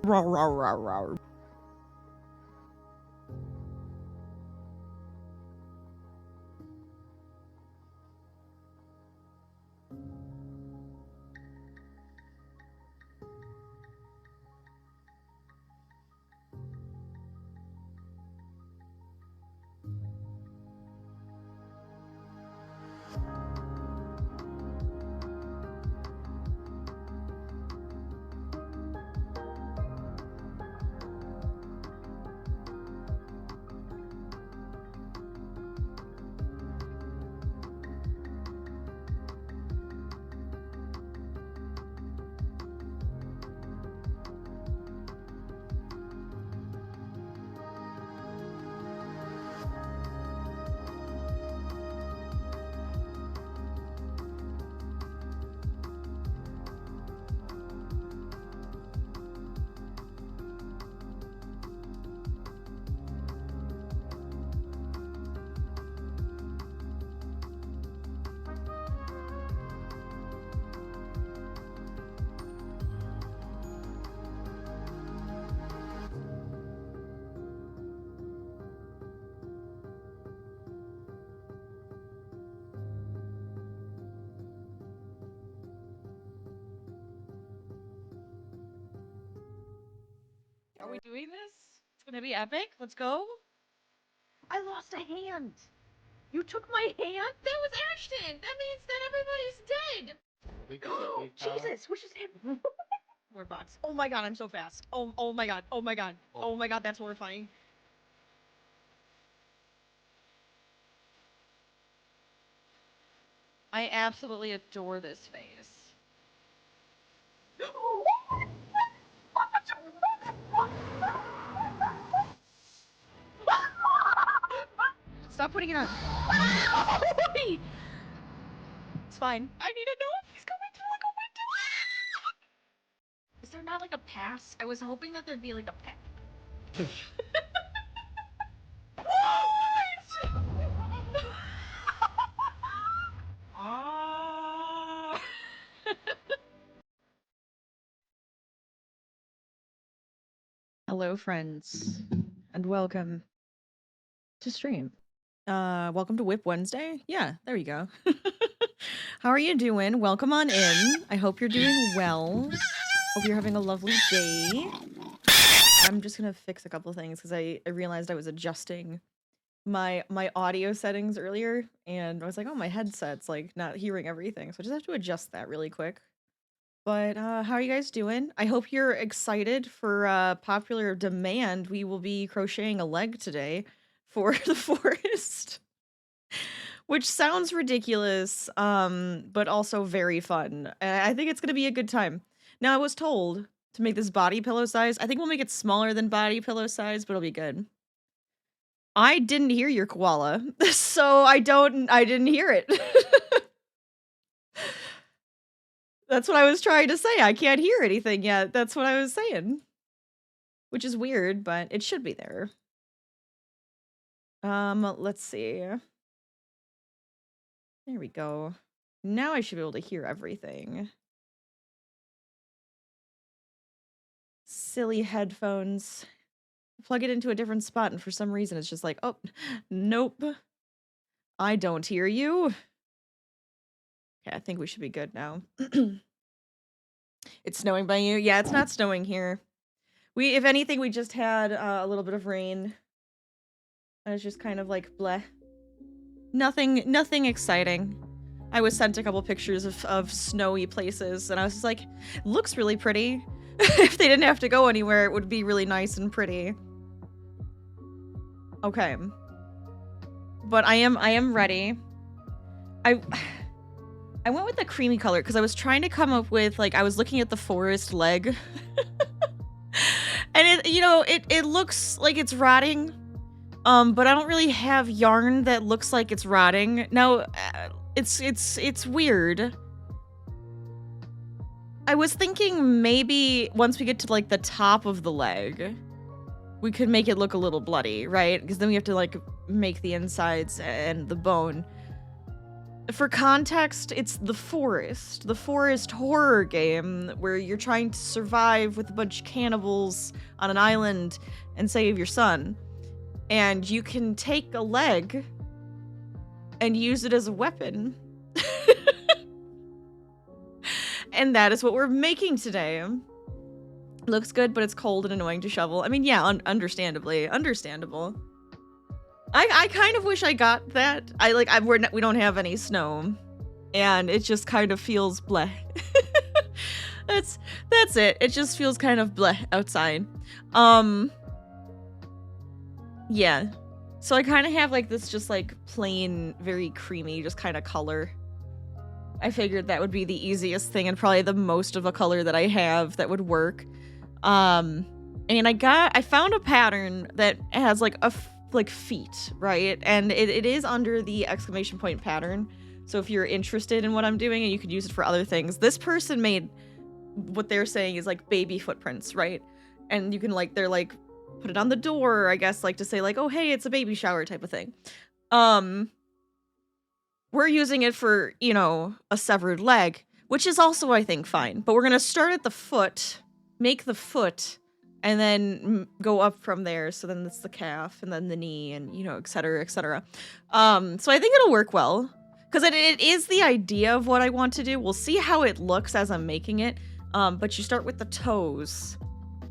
Rawr, rawr, rawr, rawr. Are we doing this? It's gonna be epic. Let's go. I lost a hand. You took my hand? That was Ashton. That means that everybody's dead. Jesus, what just happened? More box. Oh my god, I'm so fast. Oh my god. Oh my god. Oh my god, that's horrifying. I absolutely adore this face. Stop putting it on. It's fine. I need to know if he's going through like a window. Is there not like a pass? I was hoping that there'd be like a pass. Hello, friends, and welcome to stream. Welcome to Whip Wednesday. Yeah, there you go. How are you doing? Welcome on in. I hope you're doing well. Hope you're having a lovely day. I'm just gonna fix a couple things because I realized I was adjusting my audio settings earlier, and I was like, oh, my headset's like not hearing everything, so I just have to adjust that really quick. But how are you guys doing? I hope you're excited for popular demand. We will be crocheting a leg today for the forest, which sounds ridiculous, but also very fun. I think it's gonna be a good time. Now, I was told to make this body pillow size. I think we'll make it smaller than body pillow size, but it'll be good. I didn't hear your koala, so I didn't hear it. That's what I was trying to say. I can't hear anything yet. That's what I was saying. Which is weird, but it should be there. Let's see. There we go. Now I should be able to hear everything. Silly headphones. Plug it into a different spot, and for some reason it's just like, oh, nope. I don't hear you. Okay, I think we should be good now. It's snowing by you? Yeah, it's not snowing here. If anything, we just had a little bit of rain. And it's just kind of like bleh. Nothing exciting. I was sent a couple pictures of snowy places, and I was just like, looks really pretty. If they didn't have to go anywhere, it would be really nice and pretty. Okay. But I am ready. I went with the creamy color because I was trying to come up with, like, I was looking at the forest leg. And it looks like it's rotting. But I don't really have yarn that looks like it's rotting. Now, it's weird. I was thinking maybe once we get to, like, the top of the leg, we could make it look a little bloody, right? Because then we have to, like, make the insides and the bone. for context, it's the forest horror game where you're trying to survive with a bunch of cannibals on an island and save your son. And you can take a leg and use it as a weapon. And that is what we're making today. Looks good, but it's cold and annoying to shovel. I mean, yeah, understandably. Understandable. I kind of wish I got that. We don't have any snow. And it just kind of feels bleh. That's it. It just feels kind of bleh outside. Yeah. So I kind of have like this just like plain, very creamy, just kind of color. I figured that would be the easiest thing and probably the most of a color that I have that would work. And I found a pattern that has like feet, right? And it is under the exclamation point pattern. So if you're interested in what I'm doing and you could use it for other things, this person made what they're saying is like baby footprints, right? And you can like, they're like, put it on the door, I guess, like to say like, oh, hey, it's a baby shower type of thing. We're using it for, you know, a severed leg, which is also, I think, fine. But we're going to start at the foot, make the foot, and then go up from there. So then it's the calf and then the knee and, you know, et cetera, et cetera. So I think it'll work well because it is the idea of what I want to do. We'll see how it looks as I'm making it. But you start with the toes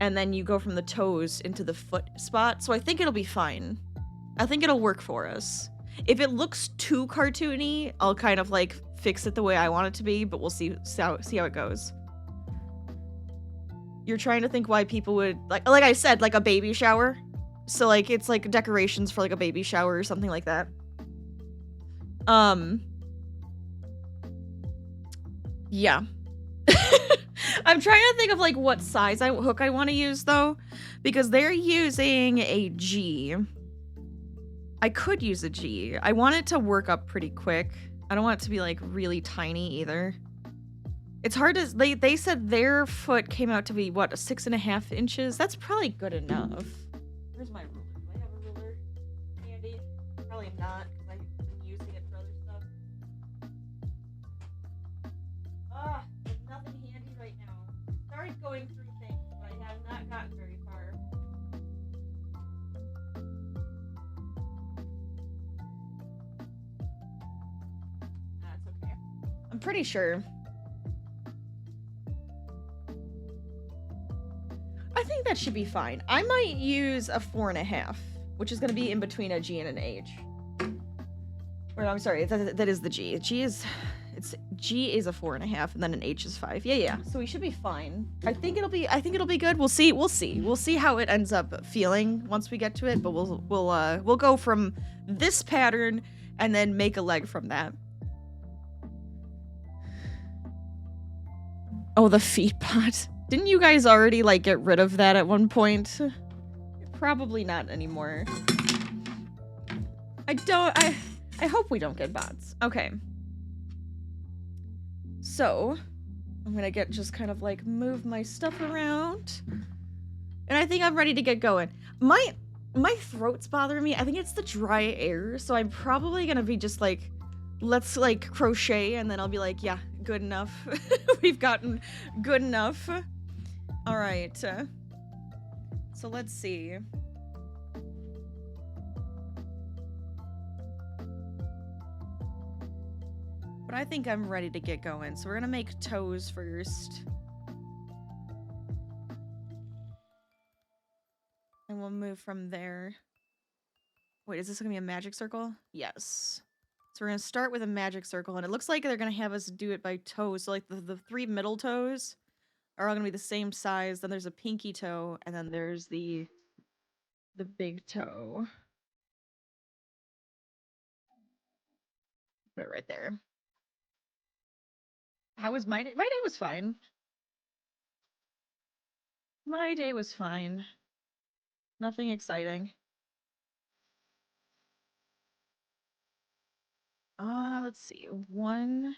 and then you go from the toes into the foot spot. So I think it'll be fine. I think it'll work for us. If it looks too cartoony, I'll kind of like fix it the way I want it to be, but we'll see how it goes. You're trying to think why people would like I said, like a baby shower. So like it's like decorations for like a baby shower or something like that. Yeah. I'm trying to think of like what size hook I want to use though, because they're using a G. I could use a G. I want it to work up pretty quick. I don't want it to be like really tiny either. It's hard to, they said their foot came out to be what, 6.5 inches? That's probably good enough. Where's my ruler? Do I have a ruler handy? Probably not, because I've been using it for other stuff. There's nothing handy right now. Sorry going through things, but I have not gotten very far. That's okay. I'm pretty sure. I think that should be fine. I might use a 4.5, which is going to be in between a G and an H. Or no, I'm sorry, that is the G. G is a 4.5, and then an H is 5. Yeah. So we should be fine. I think it'll be good. We'll see. We'll see how it ends up feeling once we get to it. But we'll go from this pattern and then make a leg from that. Oh, the feet pot. Didn't you guys already, like, get rid of that at one point? Probably not anymore. I hope we don't get bots. Okay. So, I'm gonna just kind of, like, move my stuff around. And I think I'm ready to get going. My throat's bothering me. I think it's the dry air, so I'm probably gonna be just, like, let's, like, crochet, and then I'll be like, yeah, good enough. We've gotten good enough. All right, so let's see. But I think I'm ready to get going. So we're gonna make toes first. And we'll move from there. Wait, is this gonna be a magic circle? Yes. So we're gonna start with a magic circle, and it looks like they're gonna have us do it by toes. So like the 3 middle toes are all gonna be the same size. Then there's a pinky toe, and then there's the big toe. Put it right there. How was my day? My day was fine. My day was fine. Nothing exciting. Let's see. 1,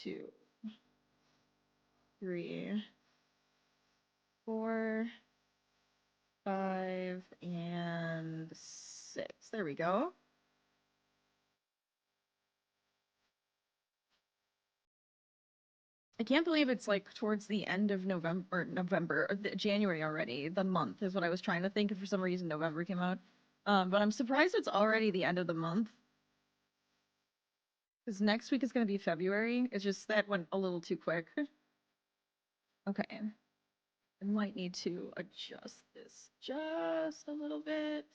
2, 3, 4, 5, and 6. There we go. I can't believe it's like towards the end of November, or January already. The month is what I was trying to think, and for some reason November came out. But I'm surprised it's already the end of the month. Because next week is going to be February. It's just that went a little too quick. Okay. I might need to adjust this just a little bit.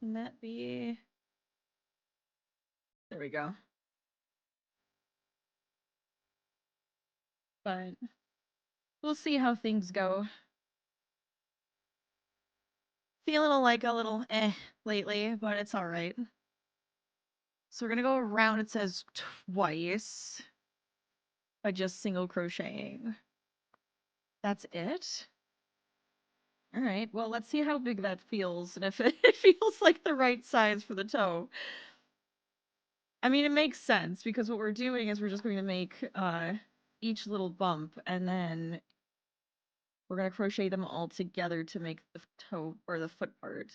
Can that be... There we go. But we'll see how things go. Feeling like a little lately, but it's all right. So we're gonna go around, it says twice, by just single crocheting. That's it? All right, well, let's see how big that feels, and if it feels like the right size for the toe. I mean, it makes sense, because what we're doing is we're just going to make each little bump, and then we're going to crochet them all together to make the toe, or the foot part.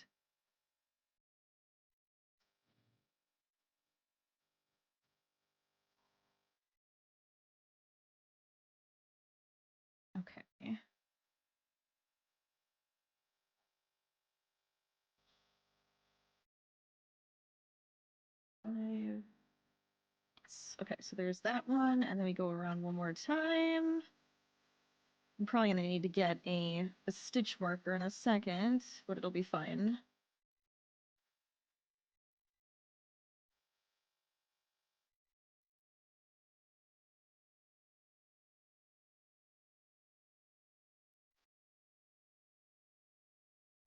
Okay. Okay, so there's that one, and then we go around one more time. I'm probably gonna need to get a stitch marker in a second, but it'll be fine.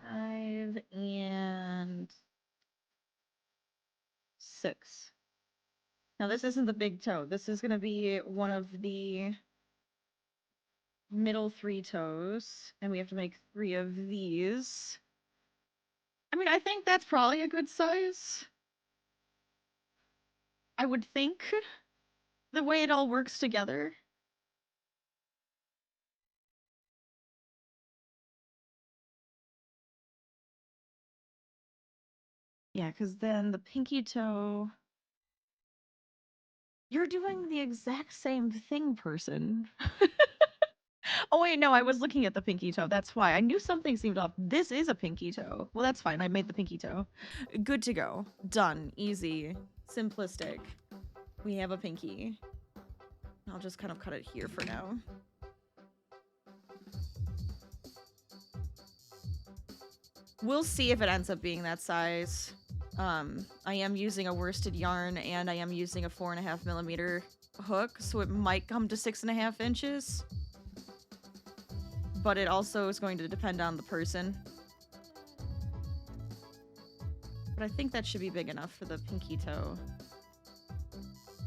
Five and 6. Now this isn't the big toe. This is gonna be one of the middle 3 toes, and we have to make 3 of these. I mean, I think that's probably a good size. I would think, the way it all works together. Yeah, because then the pinky toe... You're doing the exact same thing, person. Oh, wait, no, I was looking at the pinky toe. That's why. I knew something seemed off. This is a pinky toe. Well, that's fine. I made the pinky toe. Good to go. Done. Easy. Simplistic. We have a pinky. I'll just kind of cut it here for now. We'll see if it ends up being that size. I am using a worsted yarn, and I am using a 4.5mm hook, so it might come to 6.5 inches. But it also is going to depend on the person. But I think that should be big enough for the pinky toe.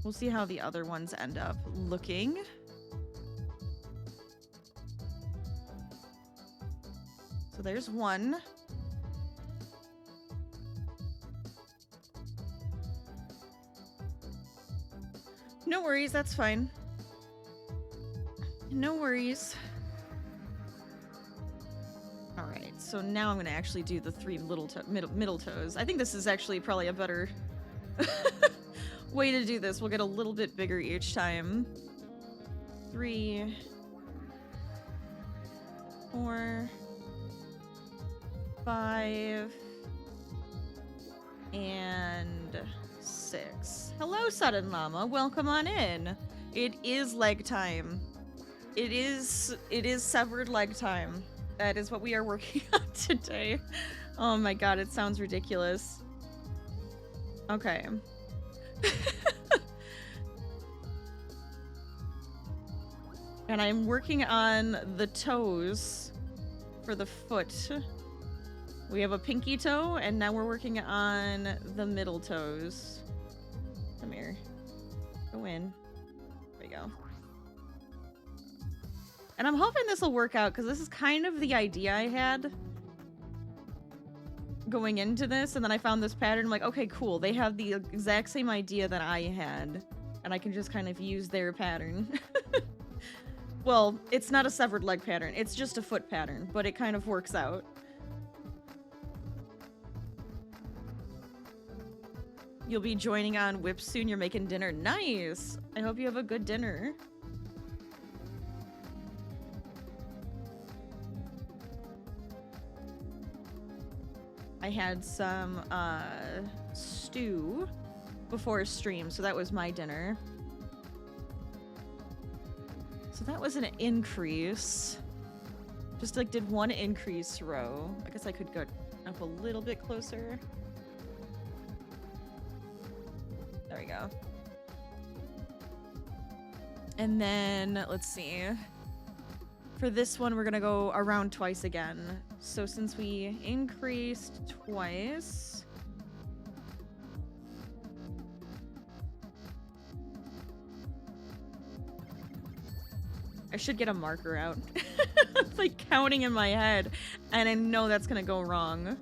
We'll see how the other ones end up looking. So there's one. No worries, that's fine. No worries. Alright, so now I'm gonna actually do the 3 little middle toes. I think this is actually probably a better way to do this. We'll get a little bit bigger each time. 3, 4, 5, and 6. Hello, Sudden Llama. Welcome on in. It is leg time. It is severed leg time. That is what we are working on today. Oh my god, it sounds ridiculous. Okay. And I'm working on the toes for the foot. We have a pinky toe, and now we're working on the middle toes. Come here. Go in. There we go. And I'm hoping this will work out, because this is kind of the idea I had going into this, and then I found this pattern. I'm like, okay, cool. They have the exact same idea that I had, and I can just kind of use their pattern. Well, it's not a severed leg pattern. It's just a foot pattern, but it kind of works out. You'll be joining on Whip soon. You're making dinner. Nice. I hope you have a good dinner. I had some stew before stream, so that was my dinner. So that was an increase. Just like did one increase row. I guess I could go up a little bit closer. There we go. And then let's see. For this one, we're gonna go around twice again. So since we increased twice, I should get a marker out. It's like counting in my head, and I know that's gonna go wrong.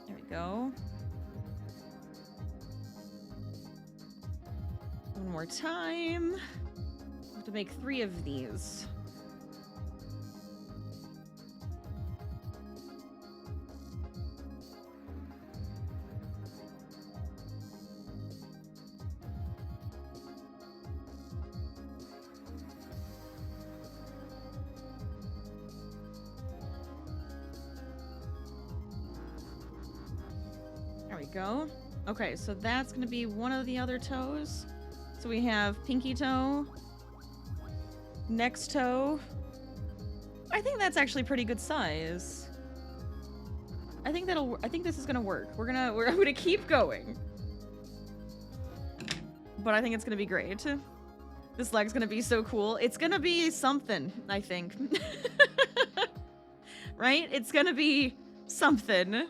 There we go. One more time. I have to make 3 of these. Go. Okay, so that's gonna be one of the other toes. So we have pinky toe, next toe. I think that's actually pretty good size. I think this is gonna work. I'm gonna keep going. But I think it's gonna be great. This leg's gonna be so cool. It's gonna be something, I think. Right? It's gonna be something.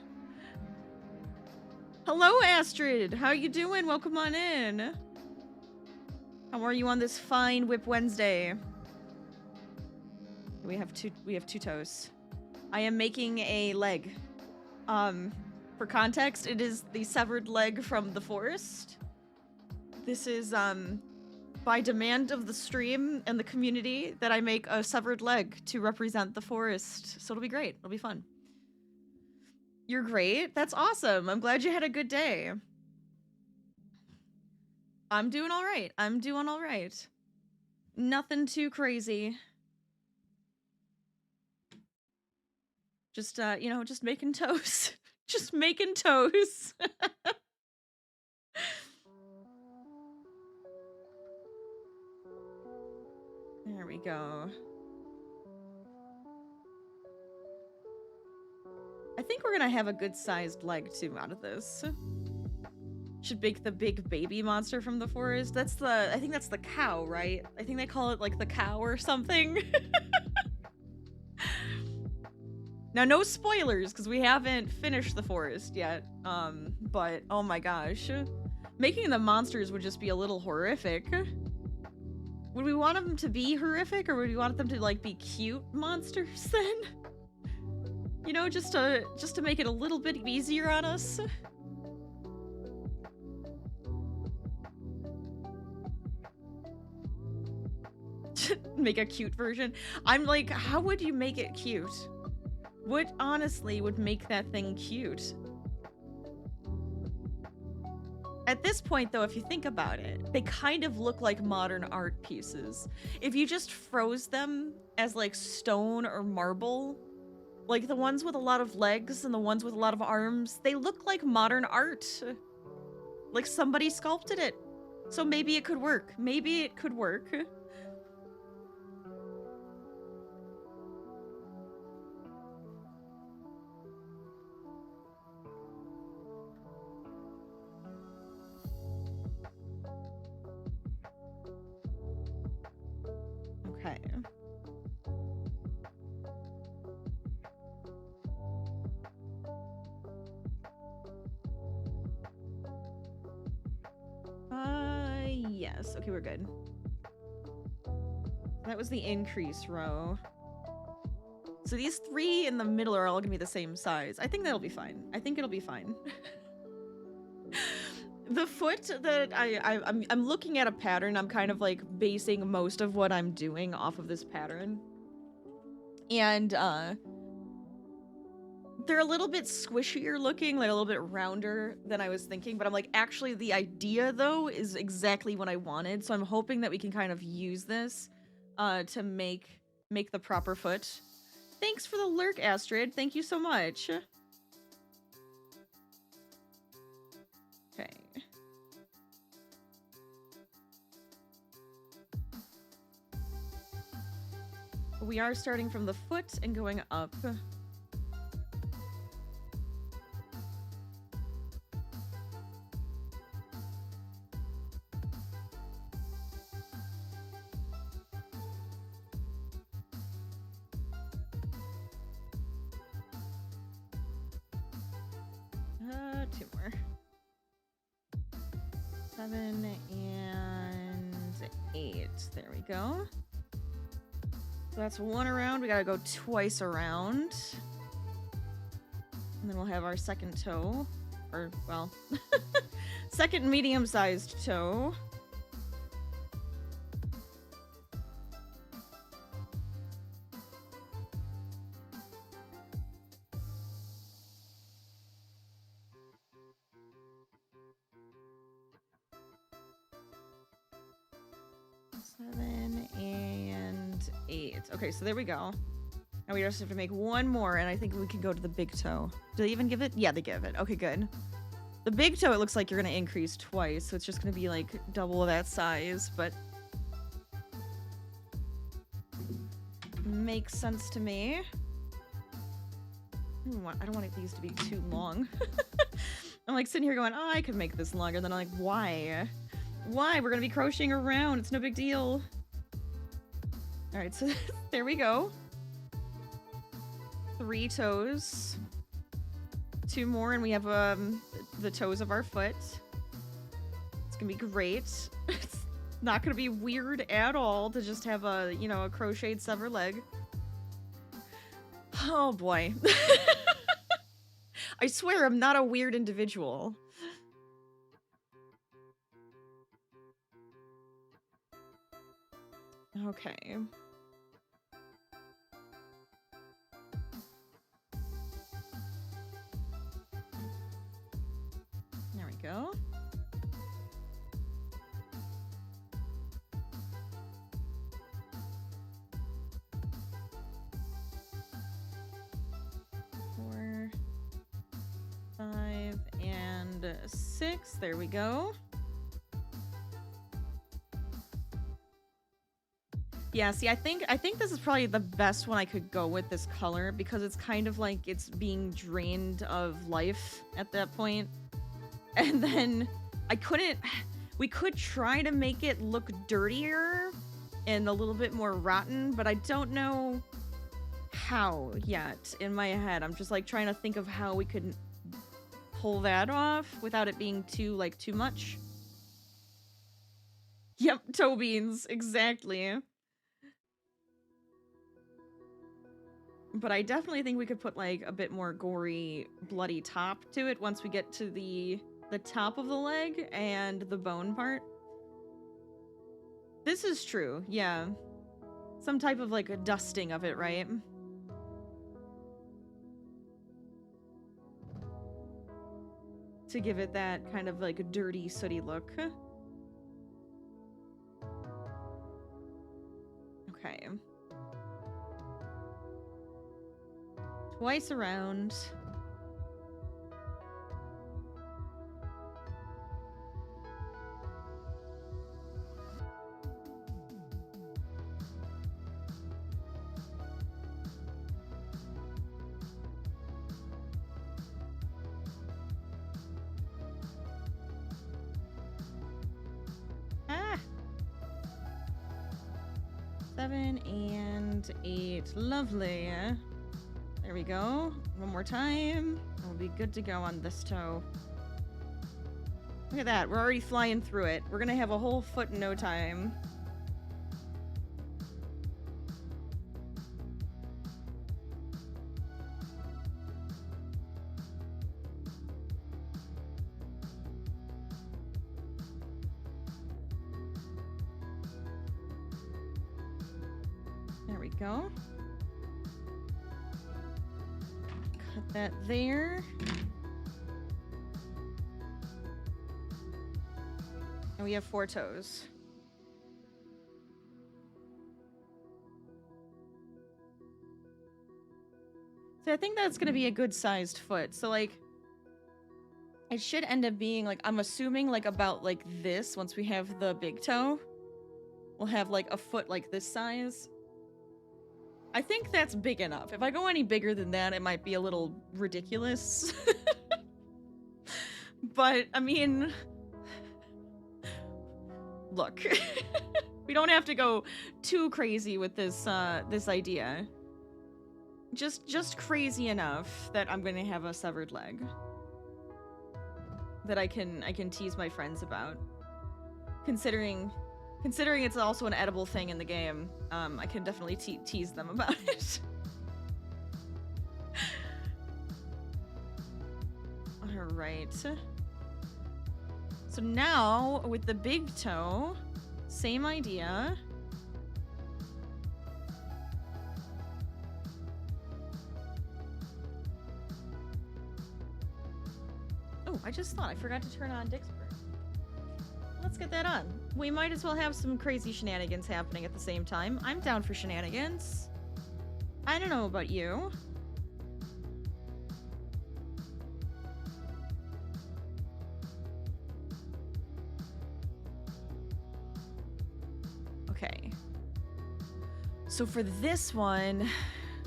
Hello, Astrid. How you doing? Welcome on in. How are you on this fine Whip Wednesday? We have two toes. I am making a leg. For context, it is the severed leg from the forest. This is by demand of the stream and the community that I make a severed leg to represent the forest. So it'll be great. It'll be fun. You're great. That's awesome. I'm glad you had a good day. I'm doing all right. I'm doing all right. Nothing too crazy. Just, you know, just making toes. Just making toes. There we go. I think we're gonna have a good-sized leg, too, out of this. Should make the big baby monster from the forest. I think that's the cow, right? I think they call it, like, the cow or something. Now, no spoilers, because we haven't finished the forest yet. But, oh my gosh. Making the monsters would just be a little horrific. Would we want them to be horrific, or would we want them to, like, be cute monsters, then? You know, just to make it a little bit easier on us. Make a cute version. I'm like, how would you make it cute? What honestly would make that thing cute? At this point, though, if you think about it, they kind of look like modern art pieces. If you just froze them as like stone or marble, like the ones with a lot of legs and the ones with a lot of arms, they look like modern art. Like somebody sculpted it. So maybe it could work. Maybe it could work. Okay. Yes. Okay, we're good. That was the increase row. So these 3 in the middle are all gonna be the same size. I think that'll be fine. I think it'll be fine. The foot that I'm looking at a pattern. I'm kind of like basing most of what I'm doing off of this pattern. And they're a little bit squishier looking, like a little bit rounder than I was thinking, but I'm like, actually the idea though is exactly what I wanted. So I'm hoping that we can kind of use this to make the proper foot. Thanks for the lurk, Astrid. Thank you so much. Okay. We are starting from the foot and going up. Two more. 7 and 8. There we go. So that's one around. We gotta go twice around. And then we'll have our second toe. Or, well, second medium-sized toe. Okay, so there we go. Now we just have to make one more, and I think we can go to the big toe. Do they even give it? Yeah, they give it. Okay, good. The big toe, it looks like you're going to increase twice, so it's just going to be, like, double that size, but... makes sense to me. I don't want these to be too long. I'm, like, sitting here going, oh, I could make this longer. Then I'm like, why? Why? We're going to be crocheting around. It's no big deal. Alright, so there we go. 3 toes. 2 more, and we have the toes of our foot. It's gonna be great. It's not gonna be weird at all to just have a, you know, a crocheted severed leg. Oh boy. I swear I'm not a weird individual. Okay. There we go. Four, 5, and 6. There we go. Yeah, see, I think this is probably the best one I could go with, this color, because it's kind of like it's being drained of life at that point. And then we could try to make it look dirtier and a little bit more rotten, but I don't know how yet in my head. I'm just like trying to think of how we could pull that off without it being too much. Yep, toe beans, exactly. But I definitely think we could put like a bit more gory, bloody top to it once we get to the top of the leg and the bone part. This is true, yeah. Some type of like a dusting of it, right? To give it that kind of like a dirty, sooty look. Okay. Twice around. Ah! 7 and 8. Lovely. There we go. One more time. We'll be good to go on this toe. Look at that. We're already flying through it. We're gonna have a whole foot in no time. There we go. Cut that there. And we have 4 toes. So I think that's gonna be a good sized foot. So like, it should end up being like, I'm assuming like about like this once we have the big toe. We'll have like a foot like this size. I think that's big enough. If I go any bigger than that, it might be a little ridiculous. But, I mean... Look. We don't have to go too crazy with this, this idea. Just crazy enough that I'm gonna have a severed leg. That I can tease my friends about. Considering it's also an edible thing in the game, I can definitely tease them about it. Alright. So now, with the big toe, same idea. Oh, I just thought I forgot to turn on Dixper. Let's get that on. We might as well have some crazy shenanigans happening at the same time. I'm down for shenanigans. I don't know about you. Okay. So for this one...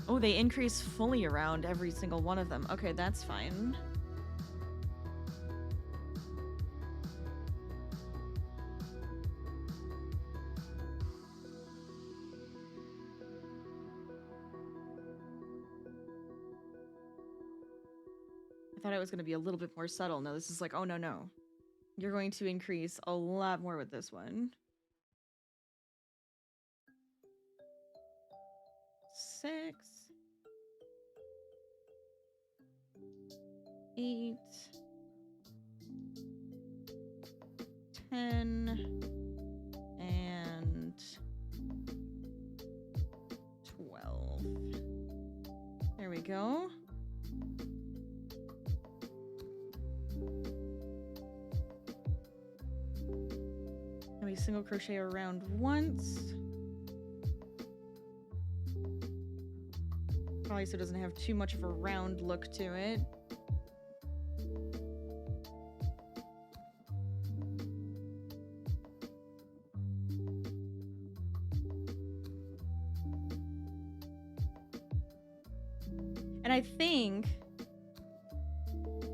Oh, they increase fully around every single one of them. Okay, that's fine. I thought it was going to be a little bit more subtle. No, this is like, oh, no, no. You're going to increase a lot more with this one. 6, 8, 10, and 12. There we go. And we single crochet around once. Probably so it doesn't have too much of a round look to it. And I think...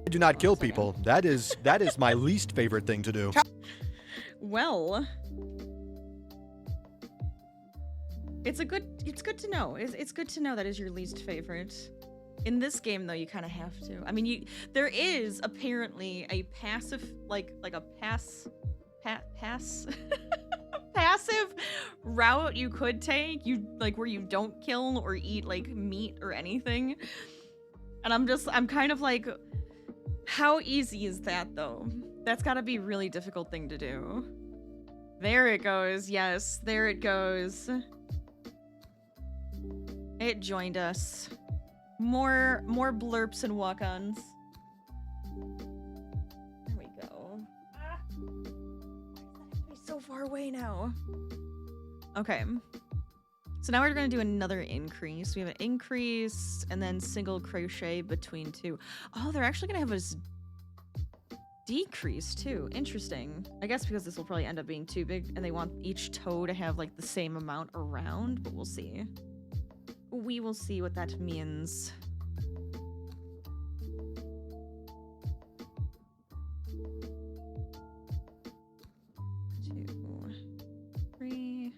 Do not kill people. That is my least favorite thing to do. Well, it's good to know. It's good to know that is your least favorite. In this game, though, you kind of have to. I mean, there is apparently a passive, like a passive route you could take. Where you don't kill or eat like meat or anything. And I'm kind of like, how easy is that though? That's gotta be a really difficult thing to do. There it goes. Yes, there it goes. It joined us. More blurps and walk-ons. There we go. Ah. He's so far away now. Okay. So now we're gonna do another increase. We have an increase and then single crochet between 2. Oh, they're actually gonna have a decrease too. Interesting. I guess because this will probably end up being too big and they want each toe to have like the same amount around, but we'll see. We will see what that means. Two, 3,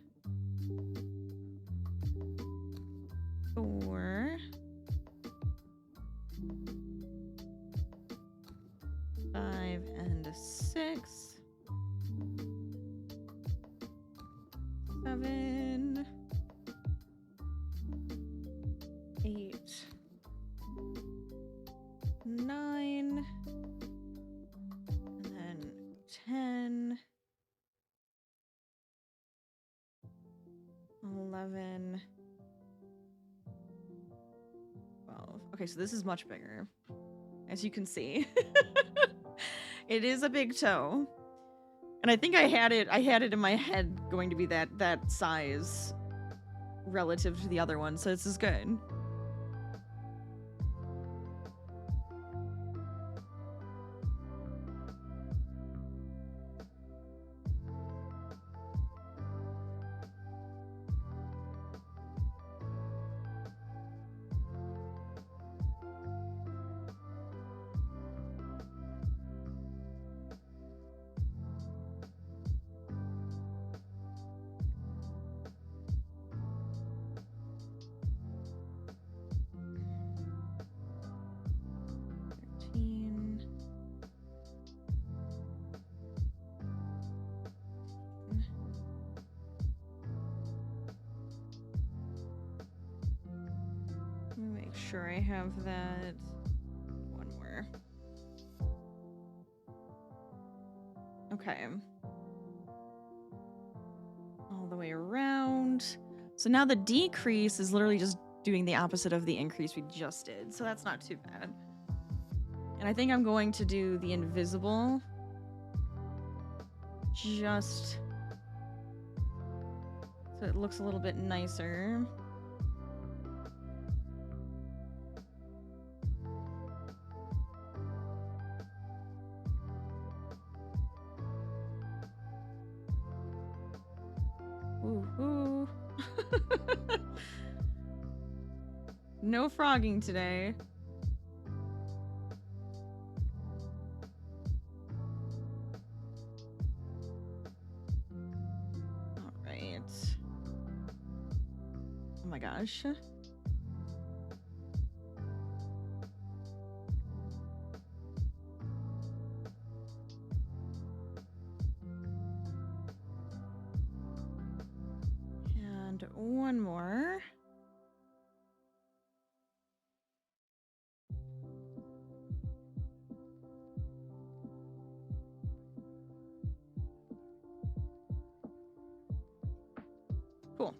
4, 5, and a 6, 7, 8, 9, and then 10, 11, Okay, so this is much bigger, as you can see. It is a big toe. And I think I had it in my head going to be that size relative to the other one, so this is good. Make sure I have that. One more. Okay. All the way around. So now the decrease is literally just doing the opposite of the increase we just did. So that's not too bad. And I think I'm going to do the invisible. Just so it looks a little bit nicer. Ooh. No frogging today. All right. Oh my gosh. And one more. Cool.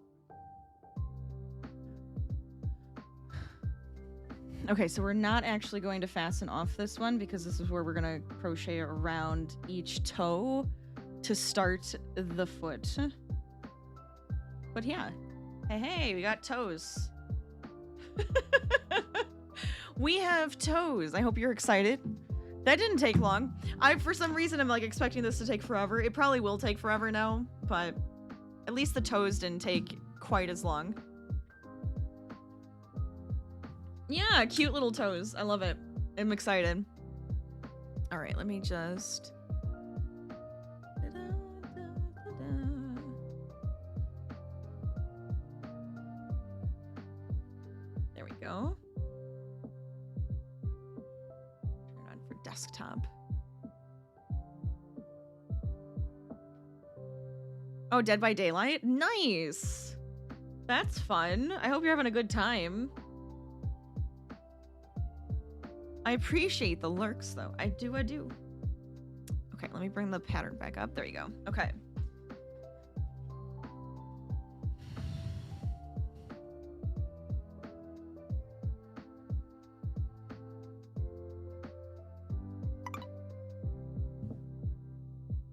Okay, so we're not actually going to fasten off this one because this is where we're going to crochet around each toe to start the foot. But yeah. Hey, we got toes. We have toes. I hope you're excited. That didn't take long. For some reason, I'm like expecting this to take forever. It probably will take forever now, but at least the toes didn't take quite as long. Yeah, cute little toes. I love it. I'm excited. All right, let me just... There we go. Turn on for desktop. Oh, Dead by Daylight? Nice! That's fun. I hope you're having a good time. I appreciate the lurks, though. I do. Okay, let me bring the pattern back up. There you go. Okay.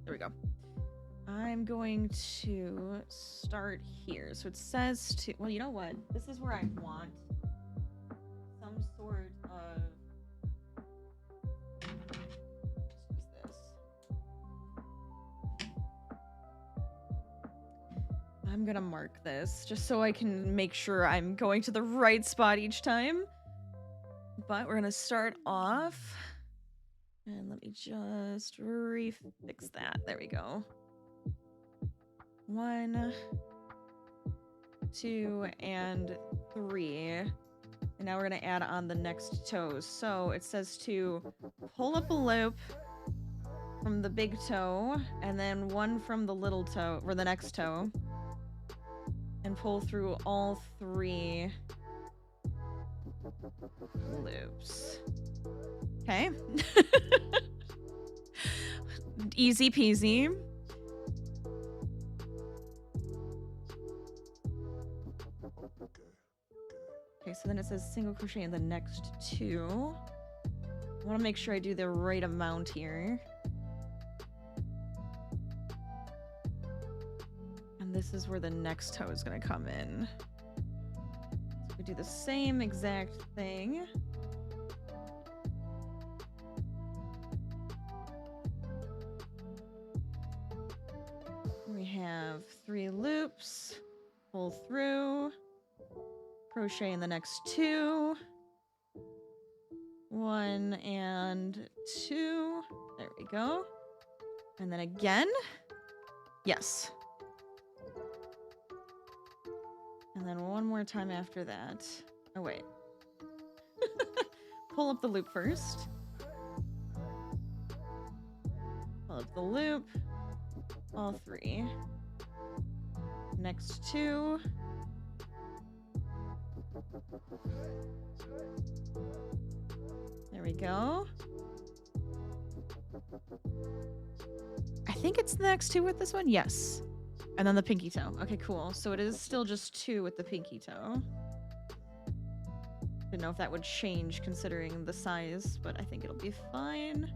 There we go. I'm going to start here. So it says to... Well, you know what? This is where I want some sort of... I'm gonna mark this just so I can make sure I'm going to the right spot each time. But we're gonna start off. And let me just refix that. There we go. 1, 2, and 3. And now we're gonna add on the next toes. So it says to pull up a loop from the big toe, and then one from the little toe, or the next toe. And pull through all 3 loops. Okay. Easy peasy. Okay, so then it says single crochet in the next 2. I want to make sure I do the right amount here. And this is where the next toe is going to come in. So we do the same exact thing. We have 3 loops, pull through, crochet in the next 2, 1 and 2, there we go, and then again, yes, and then one more time after that. Oh wait, pull up the loop first, pull up the loop, all 3, next 2, there we go. I think it's the next 2 with this one, yes, and then the pinky toe. Okay, cool, so it is still just 2 with the pinky toe. Didn't know if that would change considering the size, but I think it'll be fine.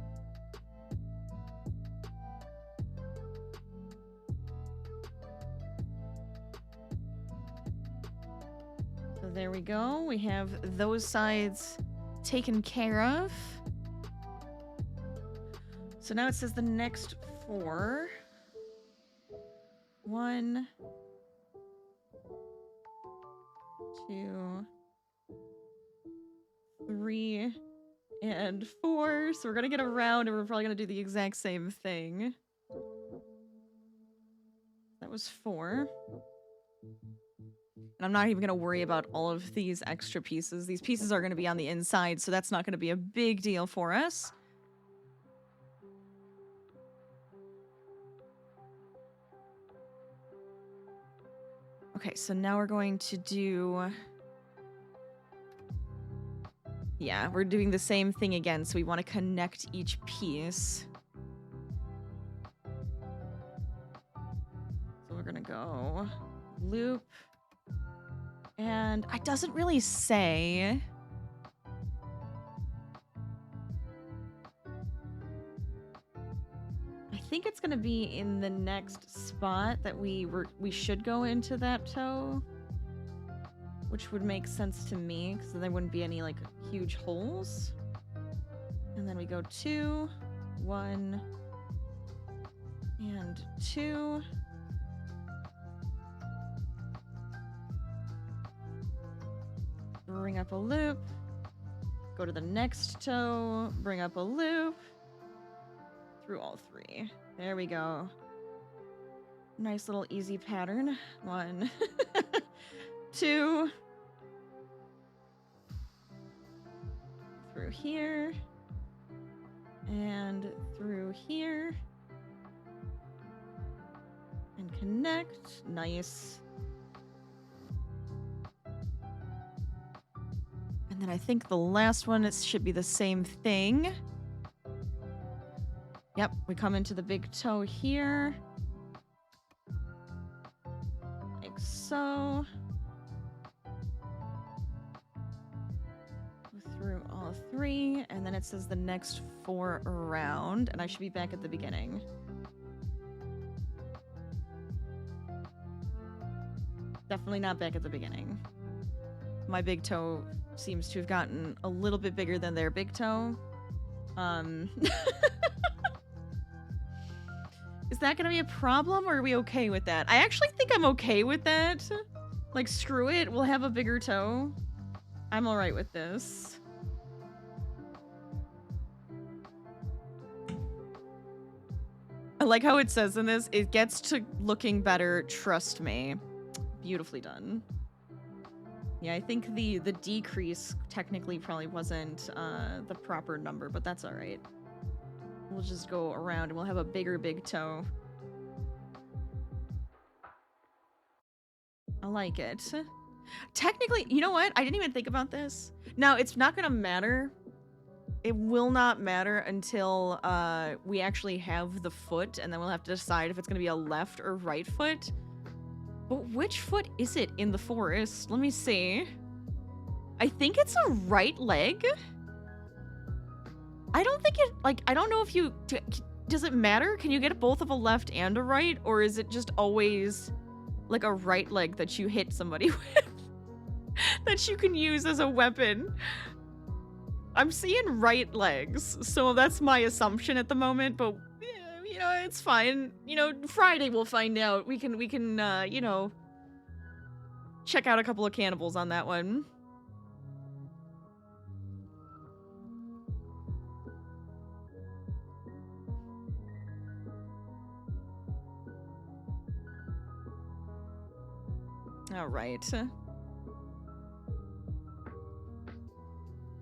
There we go. We have those sides taken care of. So now it says the next 4. 1, 2, 3, and 4. So we're gonna get around and we're probably gonna do the exact same thing. That was 4. And I'm not even going to worry about all of these extra pieces. These pieces are going to be on the inside, so that's not going to be a big deal for us. Okay, so now we're going to do... Yeah, we're doing the same thing again, so we want to connect each piece. So we're going to go loop. And it doesn't really say. I think it's gonna be in the next spot that we should go into that toe, which would make sense to me because then there wouldn't be any like huge holes. And then we go 2, 1, and 2. Bring up a loop, go to the next toe, bring up a loop, through all 3. There we go. Nice little easy pattern. 1, 2, through here, and through here, and connect. Nice. And then I think the last one, it should be the same thing. Yep, we come into the big toe here. Like so. Go through all 3, and then it says the next 4 around, and I should be back at the beginning. Definitely not back at the beginning. My big toe seems to have gotten a little bit bigger than their big toe. Is that gonna be a problem, or are we okay with that? I actually think I'm okay with that. Like, screw it, we'll have a bigger toe. I'm alright with this. I like how it says in this, it gets to looking better, trust me. Beautifully done. Yeah, I think the decrease technically probably wasn't the proper number, but that's all right. We'll just go around and we'll have a bigger big toe. I like it. Technically, you know what? I didn't even think about this. Now, it's not gonna matter. It will not matter until we actually have the foot, and then we'll have to decide if it's gonna be a left or right foot. But which foot is it in the forest? Let me see. I think it's a right leg. I don't think it, like, I don't know if you, does it matter? Can you get both of a left and a right? Or is it just always like a right leg that you hit somebody with? That you can use as a weapon? I'm seeing right legs, so that's my assumption at the moment, but yeah, you know, it's fine. You know, Friday we'll find out. We can, you know, check out a couple of cannibals on that one. All right.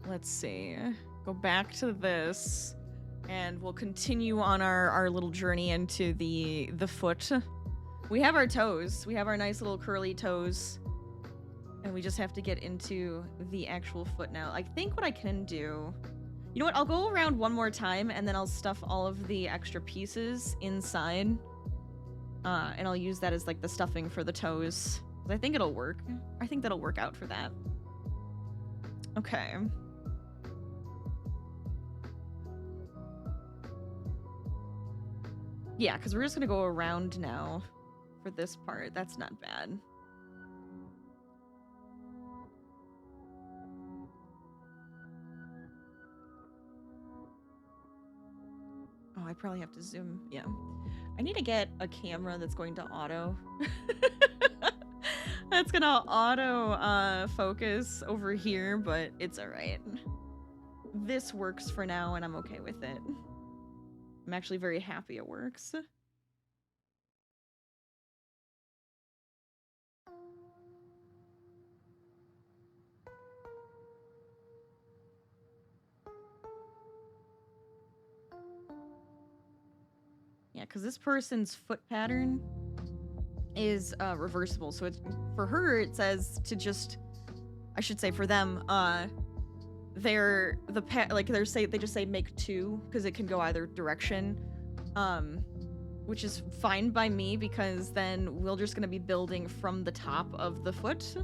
Let's see. Go back to this, and we'll continue on our little journey into the foot. We have our toes. We have our nice little curly toes. And we just have to get into the actual foot now. I think what I can do... You know what? I'll go around one more time, and then I'll stuff all of the extra pieces inside. And I'll use that as, like, the stuffing for the toes. I think it'll work. I think that'll work out for that. Okay. Yeah, because we're just going to go around now for this part. That's not bad. Oh, I probably have to zoom. Yeah. I need to get a camera that's going to auto. That's gonna auto focus over here, but it's alright. This works for now, and I'm okay with it. I'm actually very happy it works. Yeah, because this person's foot pattern is reversible, so it's, for her it says to just, I should say for them, they just say make two because it can go either direction, which is fine by me because then we're just gonna be building from the top of the foot,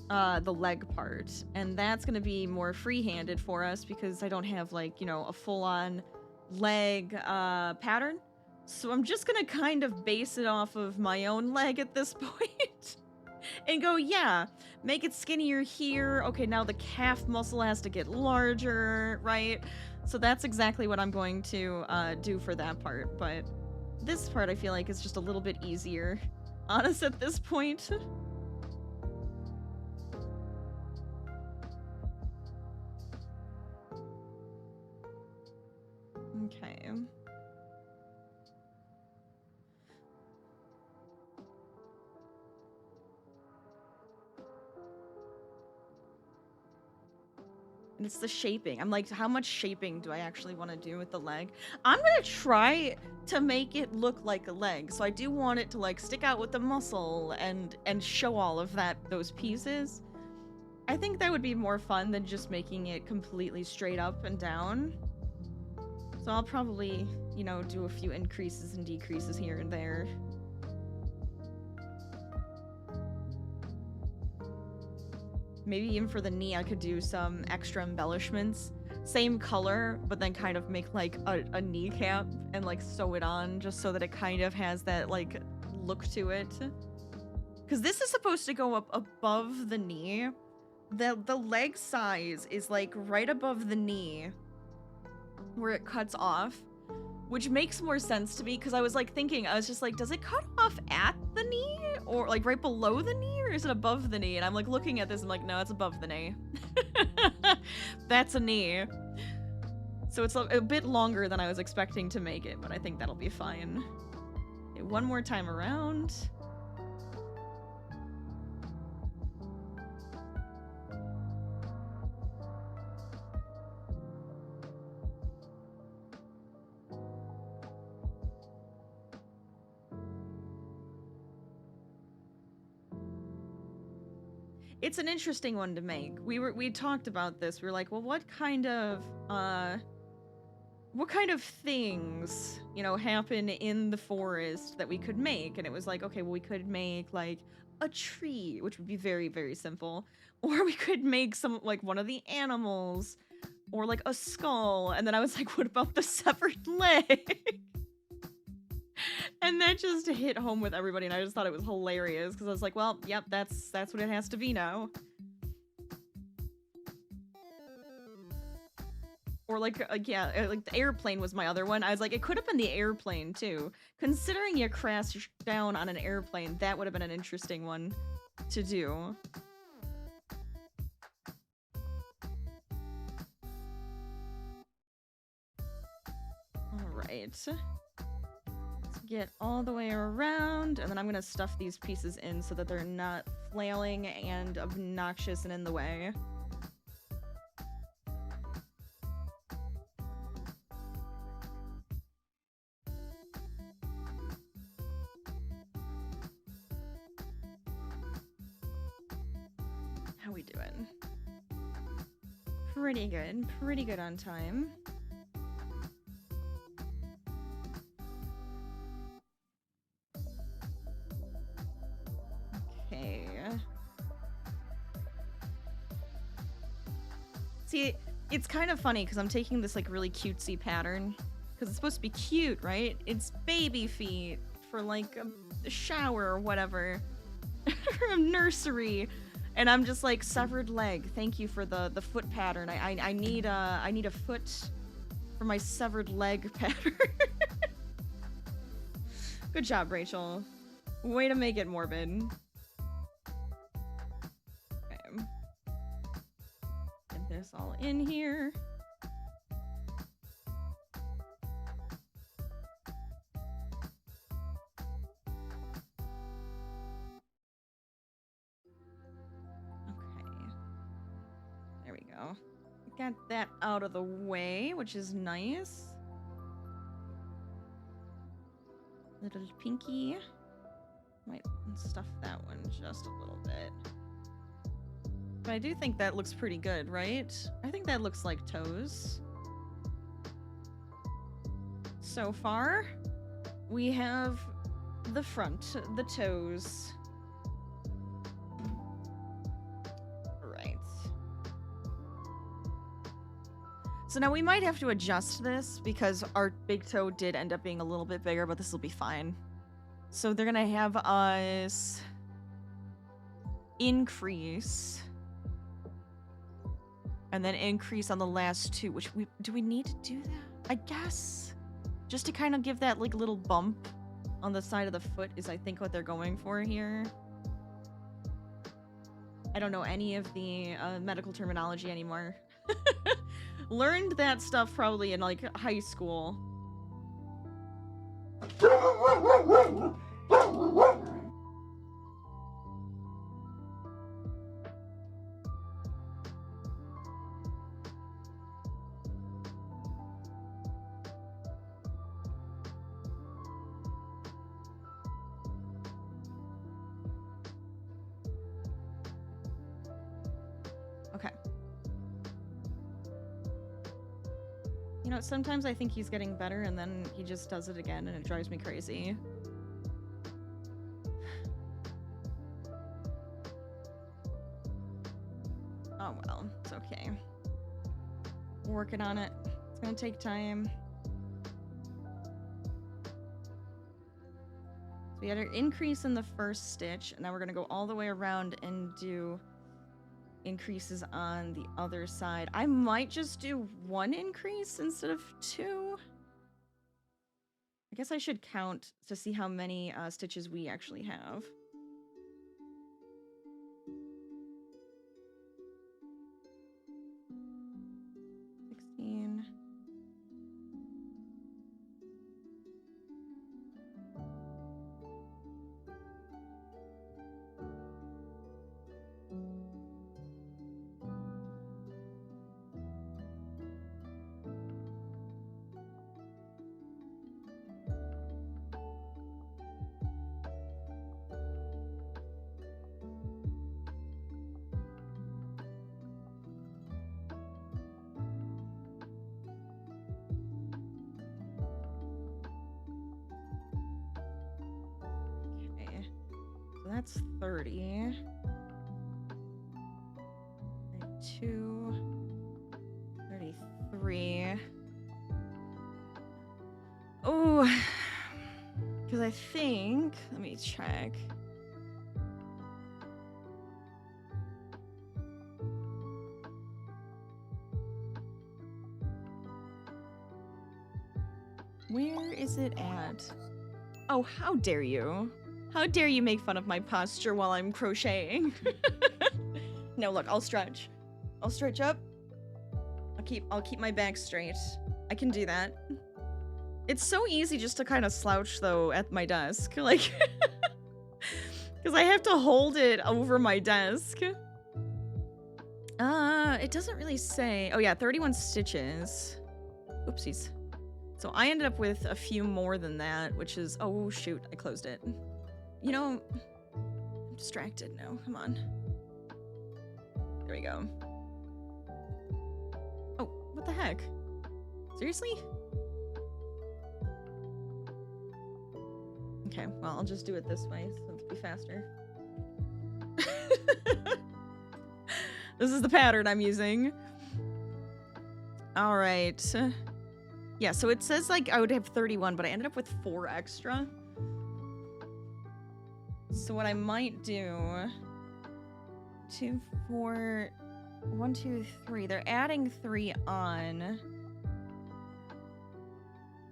the leg part, and that's gonna be more free-handed for us because I don't have, like, you know, a full-on leg pattern. So I'm just gonna kind of base it off of my own leg at this point. And go, yeah, make it skinnier here. Okay, now the calf muscle has to get larger, right? So that's exactly what I'm going to do for that part. But this part I feel like is just a little bit easier on us at this point. Okay. And it's the shaping. I'm like, how much shaping do I actually want to do with the leg? I'm gonna try to make it look like a leg. So I do want it to, like, stick out with the muscle and show all of those pieces. I think that would be more fun than just making it completely straight up and down. So I'll probably, you know, do a few increases and decreases here and there. Maybe even for the knee, I could do some extra embellishments. Same color, but then kind of make, like, a kneecap and, like, sew it on just so that it kind of has that, like, look to it. Because this is supposed to go up above the knee. The leg size is, like, right above the knee where it cuts off, which makes more sense to me because I was, like, thinking, I was just like, does it cut off at the knee or, like, right below the knee, or is it above the knee? And I'm, like, looking at this, I'm like, no, it's above the knee. That's a knee. So it's a bit longer than I was expecting to make it, but I think that'll be fine. Okay, one more time around. It's an interesting one to make. We talked about this. We were like, well, what kind of things, you know, happen in the forest that we could make? And it was like, okay, well, we could make, like, a tree, which would be very, very simple. Or we could make some, like, one of the animals, or like a skull. And then I was like, what about the severed leg? And that just hit home with everybody, and I just thought it was hilarious because I was like, well, yep, that's what it has to be now. Or like yeah, like the airplane was my other one. I was like, it could have been the airplane too. Considering you crashed down on an airplane, that would have been an interesting one to do. All right. Let's get all the way around, and then I'm gonna stuff these pieces in so that they're not flailing and obnoxious and in the way. How we doing? Pretty good on time. Okay. See, it's kind of funny because I'm taking this like really cutesy pattern because it's supposed to be cute, right? It's baby feet for like a shower or whatever, or a nursery, and I'm just like severed leg. Thank you for the foot pattern. I need a foot for my severed leg pattern. Good job, Rachel. Way to make it morbid. Okay. Get this all in here. Okay. There we go. Got that out of the way, which is nice. Little pinky. Might stuff that one just a little bit. But I do think that looks pretty good, right? I think that looks like toes. So far, we have the front, the toes. Right. So now we might have to adjust this because our big toe did end up being a little bit bigger, but this will be fine. So they're gonna have us increase and then increase on the last two, which do we need to do that? I guess just to kind of give that like little bump on the side of the foot is I think what they're going for here. I don't know any of the medical terminology anymore. Learned that stuff probably in like high school. Okay. You know, sometimes I think he's getting better and then he just does it again and it drives me crazy. Oh well, it's okay. We're working on it. It's gonna take time. So we had an increase in the first stitch, and now we're gonna go all the way around and do increases on the other side. I might just do one increase instead of two. I guess I should count to see how many stitches we actually have. that's 30. 32. 33. Oh, because I think, let me check. Where is it at? Oh, how dare you? How dare you make fun of my posture while I'm crocheting? No, look, I'll stretch. I'll stretch up. I'll keep my back straight. I can do that. It's so easy just to kind of slouch though at my desk, like, because I have to hold it over my desk. It doesn't really say. Oh yeah, 31 stitches. Oopsies. So I ended up with a few more than that, which is, oh shoot, I closed it. You know, I'm distracted now, come on. There we go. Oh, what the heck? Seriously? Okay, well, I'll just do it this way, so it'll be faster. This is the pattern I'm using. All right. Yeah, so it says like I would have 31, but I ended up with 4 extra. So what I might do, 2, 4, 1, 2, 3. They're adding 3 on.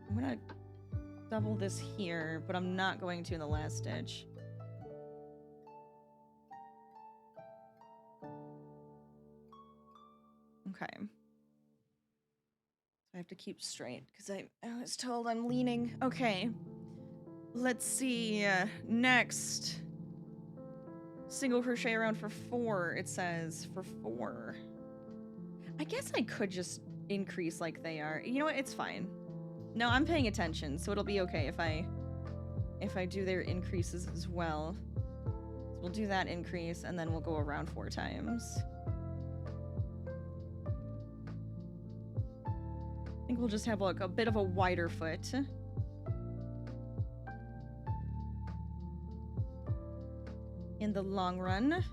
I'm gonna double this here, but I'm not going to in the last stitch. Okay. I have to keep straight because I was told I'm leaning. Okay. Let's see. Next. Single crochet around for 4, it says. For 4. I guess I could just increase like they are. You know what? It's fine. No, I'm paying attention, so it'll be okay if I do their increases as well. So we'll do that increase, and then we'll go around 4 times. I think we'll just have like a bit of a wider foot. In the long run.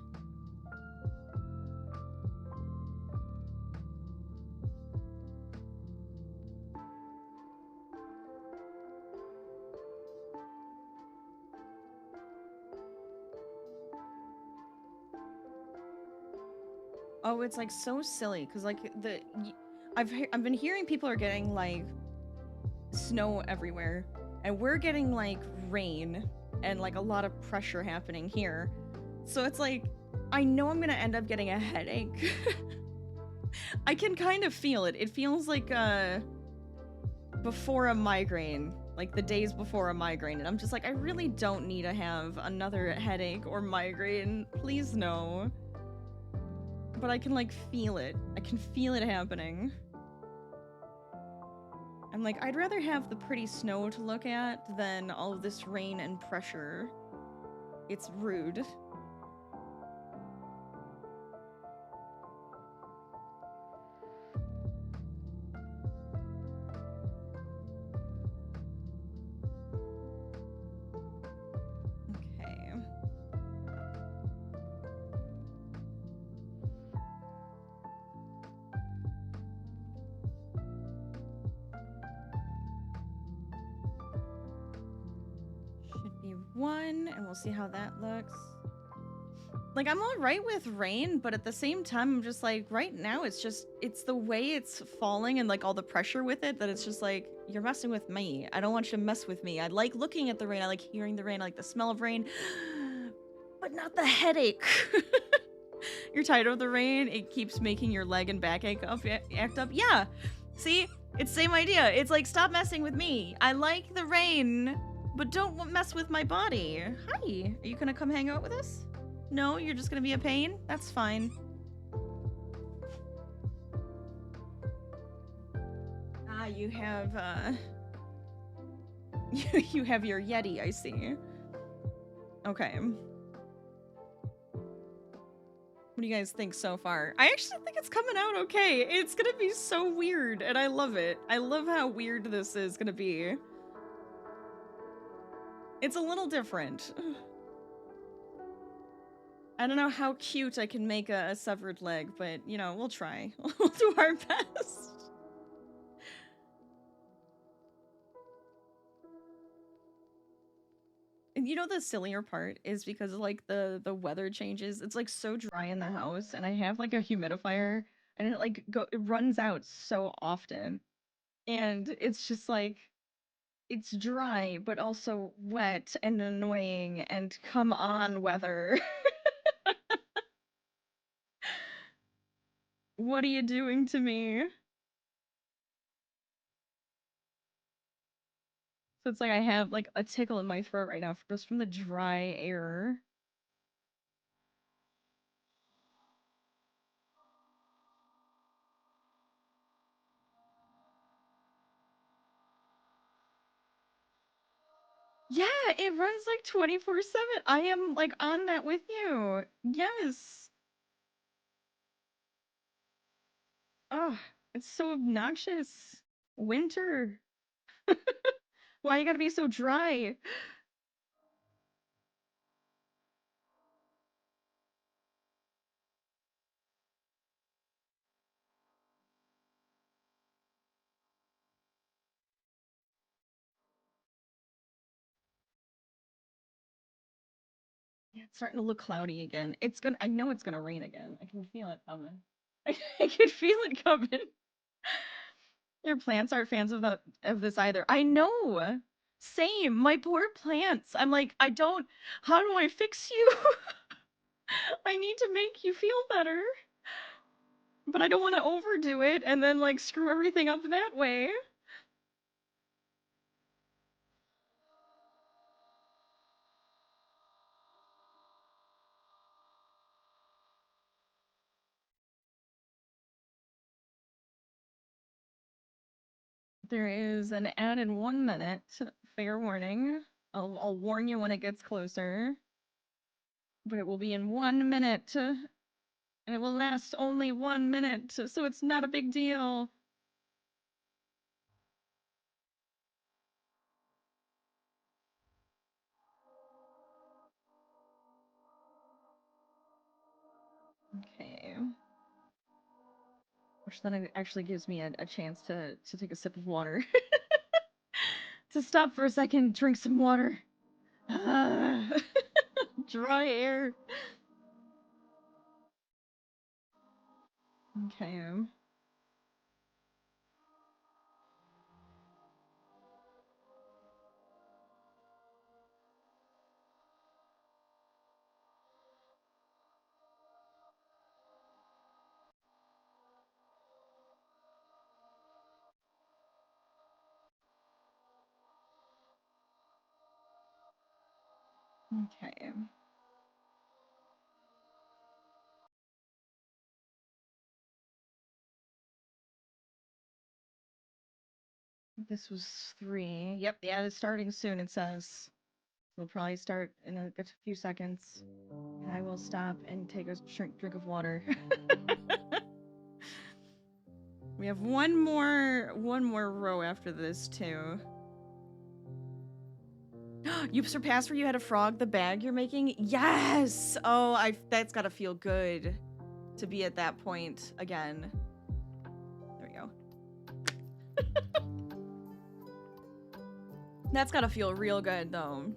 Oh, it's like so silly because like I've been hearing people are getting like snow everywhere, and we're getting like rain and like a lot of pressure happening here. So it's like I know I'm gonna end up getting a headache. I can kind of feel it. It feels like before a migraine, like the days before a migraine, and I'm just like, I really don't need to have another headache or migraine. Please no. But I can like feel it. I can feel it happening. I'm like, I'd rather have the pretty snow to look at than all of this rain and pressure. It's rude. Okay. Should be 1, and we'll see how that looks. Like, I'm alright with rain, but at the same time, I'm just like, right now, it's the way it's falling and like all the pressure with it that it's just like, you're messing with me. I don't want you to mess with me. I like looking at the rain. I like hearing the rain. I like the smell of rain, but not the headache. You're tired of the rain. It keeps making your leg and back act up. Yeah. See, it's the same idea. It's like, stop messing with me. I like the rain, but don't mess with my body. Hi, are you gonna come hang out with us? No, you're just gonna be a pain? That's fine. Ah, you have, you have your Yeti, I see. Okay. What do you guys think so far? I actually think it's coming out okay. It's gonna be so weird, and I love it. I love how weird this is gonna be. It's a little different. I don't know how cute I can make a severed leg, but, you know, we'll try. We'll do our best. And you know the sillier part is because like the weather changes. It's like so dry in the house, and I have like a humidifier, and it runs out so often, and it's just like it's dry but also wet and annoying. And come on, weather, what are you doing to me? So it's like I have like a tickle in my throat right now just from the dry air. Yeah, it runs like 24/7. I am like on that with you. Yes. Oh, it's so obnoxious. Winter. Why you gotta be so dry? Yeah, it's starting to look cloudy again. I know it's gonna rain again. I can feel it coming. I can feel it coming. Your plants aren't fans of this either. I know. Same. My poor plants. I'm like, how do I fix you? I need to make you feel better. But I don't want to overdo it and then like screw everything up that way. There is an ad in 1 minute. Fair warning. I'll warn you when it gets closer. But it will be in 1 minute. And it will last only 1 minute, so it's not a big deal. Okay. Which then it actually gives me a chance to take a sip of water. To stop for a second, drink some water. Dry air. Okay. Okay. This was 3. Yep, the ad is starting soon, it says. We'll probably start in a few seconds. And I will stop and take a drink of water. We have one more row after this too. You've surpassed where you had a frog, the bag you're making? Yes! Oh, that's gotta feel good to be at that point again. There we go. That's gotta feel real good though.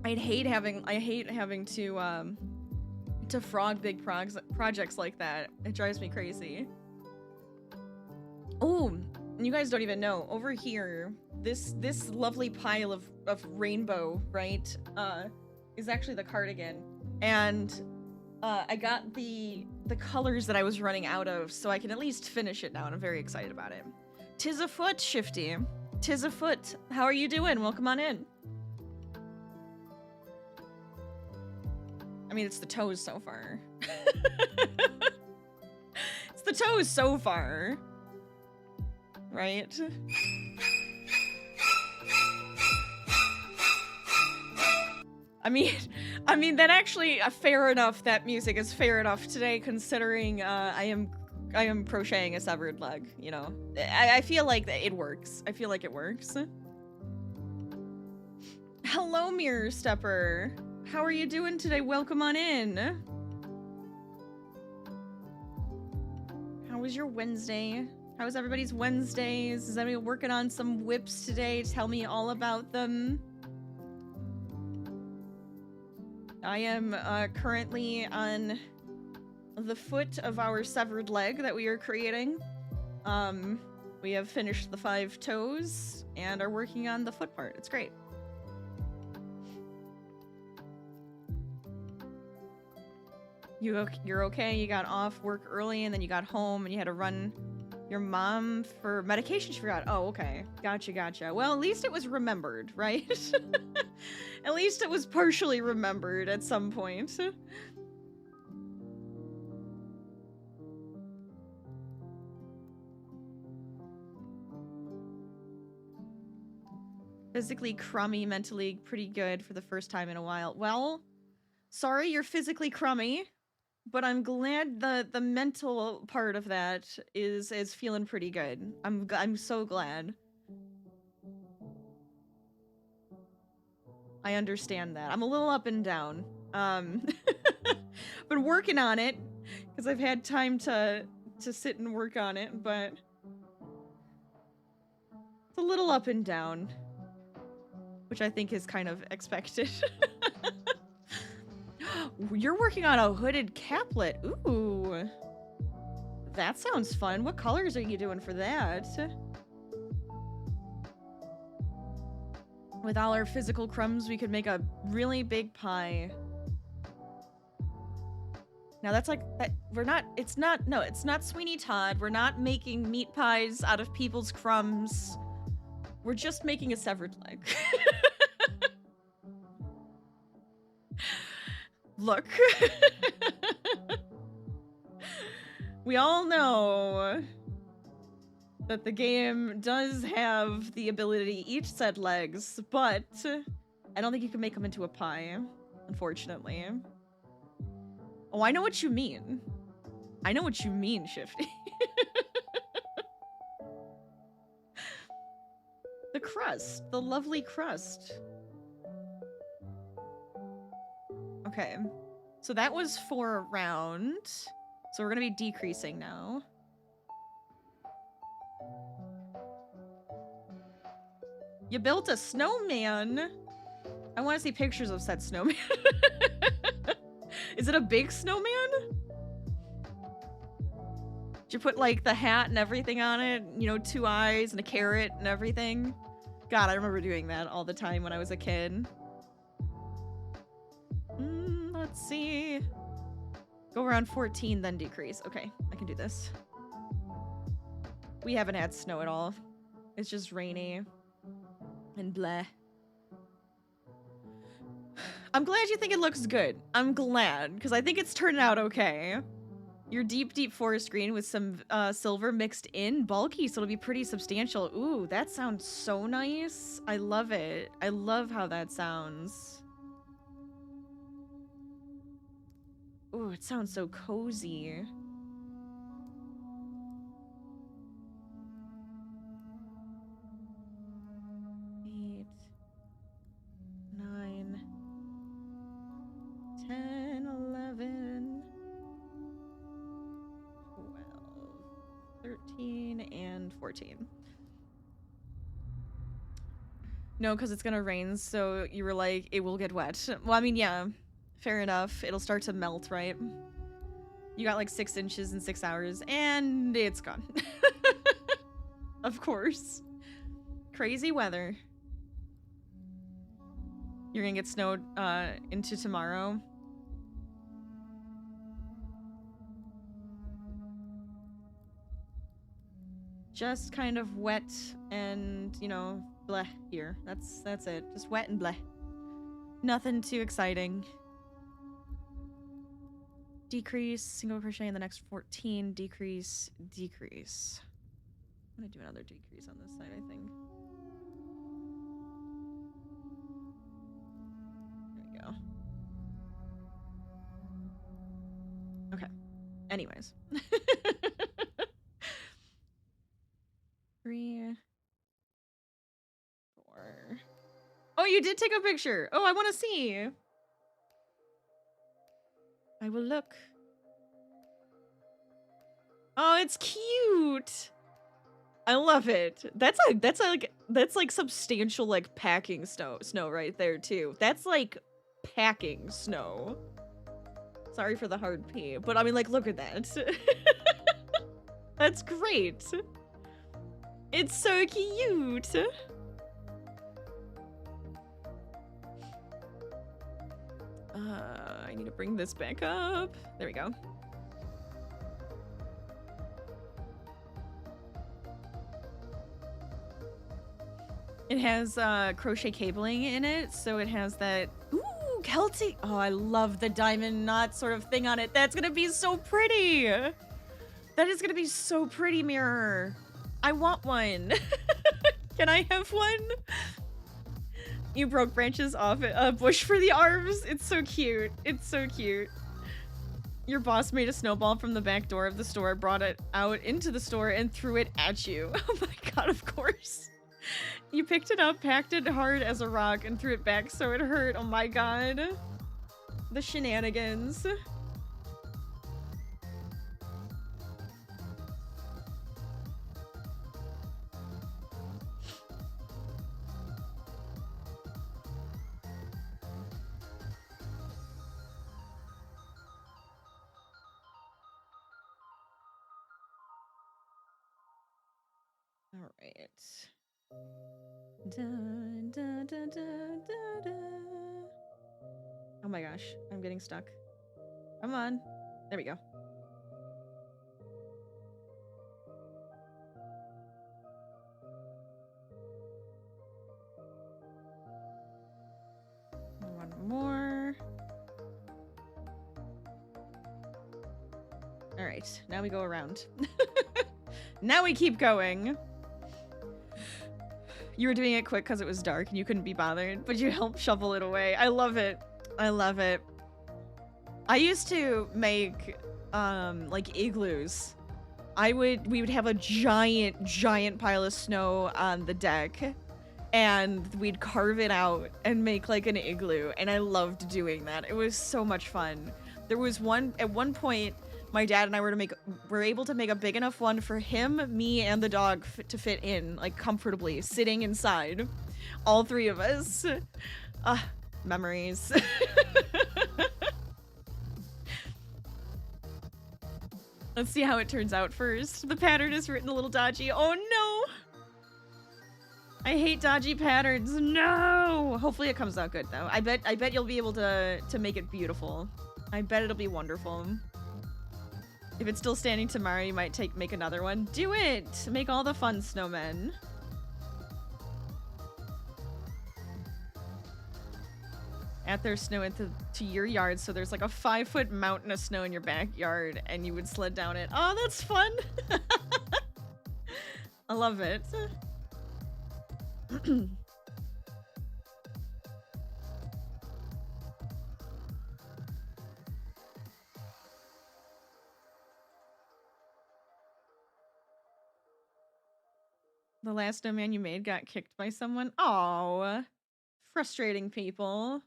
I hate having to frog big projects like that. It drives me crazy. Oh, you guys don't even know. Over here, this lovely pile of rainbow, right, is actually the cardigan. And I got the colors that I was running out of, so I can at least finish it now, and I'm very excited about it. 'Tis afoot, Shifty. 'Tis afoot. How are you doing? Welcome on in. I mean, it's the toes so far. It's the toes so far. Right? I mean that actually fair enough. That music is fair enough today, considering I am crocheting a severed leg. You know, I feel like it works. I feel like it works. Hello, Mirror Stepper. How are you doing today? Welcome on in. How was your Wednesday? How was everybody's Wednesdays? Is anybody working on some whips today? Tell me all about them. I am currently on the foot of our severed leg that we are creating. We have finished the 5 toes and are working on the foot part. It's great. You're okay? You got off work early and then you got home and you had to run your mom for medication she forgot. Oh, okay. Gotcha. Well, at least it was remembered, right? At least it was partially remembered at some point. Physically crummy, mentally pretty good for the first time in a while. Well, sorry you're physically crummy, but I'm glad the mental part of that is feeling pretty good. I'm so glad. I understand that. I'm a little up and down. Been working on it because I've had time to sit and work on it, but it's a little up and down, which I think is kind of expected. You're working on a hooded caplet. Ooh. That sounds fun. What colors are you doing for that? With all our physical crumbs, we could make a really big pie. Now that's like, it's not Sweeney Todd. We're not making meat pies out of people's crumbs. We're just making a severed leg. Look. We all know that the game does have the ability to eat said legs, but I don't think you can make them into a pie, unfortunately. Oh, I know what you mean. I know what you mean, Shifty. The crust, the lovely crust. Okay, so that was for a round. So we're gonna be decreasing now. You built a snowman? I want to see pictures of said snowman. Is it a big snowman? Did you put like the hat and everything on it? You know, 2 eyes and a carrot and everything? God, I remember doing that all the time when I was a kid. Let's see. Go around 14, then decrease. Okay, I can do this. We haven't had snow at all. It's just rainy and bleh. I'm glad you think it looks good. I'm glad, because I think it's turning out okay. Your deep forest green with some silver mixed in. Bulky, so it'll be pretty substantial. Ooh, that sounds so nice. I love it. I love how that sounds. Ooh, it sounds so cozy. Eight, 9, 10, 11, 12, 13, and 14. No, because it's gonna rain, so you were like, it will get wet. Well, I mean, yeah, fair enough. It'll start to melt, right? You got like 6 inches in 6 hours, and it's gone. Of course. Crazy weather. You're gonna get snowed into tomorrow. Just kind of wet and, you know, bleh here. That's it. Just wet and bleh. Nothing too exciting. Decrease, single crochet in the next 14, decrease, decrease. I'm gonna do another decrease on this side, I think. There we go. Okay. Anyways. 3, 4. Oh, you did take a picture. Oh, I want to see. I will look. Oh, it's cute. I love it. That's like substantial like packing snow right there too. That's like packing snow. Sorry for the hard P, but I mean like look at that. That's great. It's so cute. I need to bring this back up. There we go. It has crochet cabling in it, so it has that Celtic. Oh, I love the diamond knot sort of thing on it. That's gonna be so pretty. That is gonna be so pretty, Mirror. I want one. Can I have one? You broke branches off a bush for the arms. It's so cute. It's so cute. Your boss made a snowball from the back door of the store, brought it out into the store, and threw it at you. Oh my god, of course. You picked it up, packed it hard as a rock, and threw it back so it hurt. Oh my god. The shenanigans. All right. Dun, dun, dun, dun, dun, dun. Oh my gosh, I'm getting stuck. Come on. There we go. One more. All right, now we go around. Now we keep going. You were doing it quick because it was dark and you couldn't be bothered, but you helped shovel it away. I love it. I love it. I used to make like igloos. We would have a giant pile of snow on the deck and we'd carve it out and make like an igloo, and I loved doing that. It was so much fun. There was at one point my dad and I were able to make a big enough one for him, me, and the dog to fit in, like, comfortably, sitting inside. All three of us. Memories. Let's see how it turns out first. The pattern is written a little dodgy. Oh no! I hate dodgy patterns. No! Hopefully it comes out good though. I bet you'll be able to make it beautiful. I bet it'll be wonderful. If it's still standing tomorrow, you might make another one. Do it! Make all the fun snowmen. Add their snow to your yard, so there's like a 5-foot mountain of snow in your backyard, and you would sled down it. Oh, that's fun! I love it. The last snowman you made got kicked by someone? Oh, frustrating people.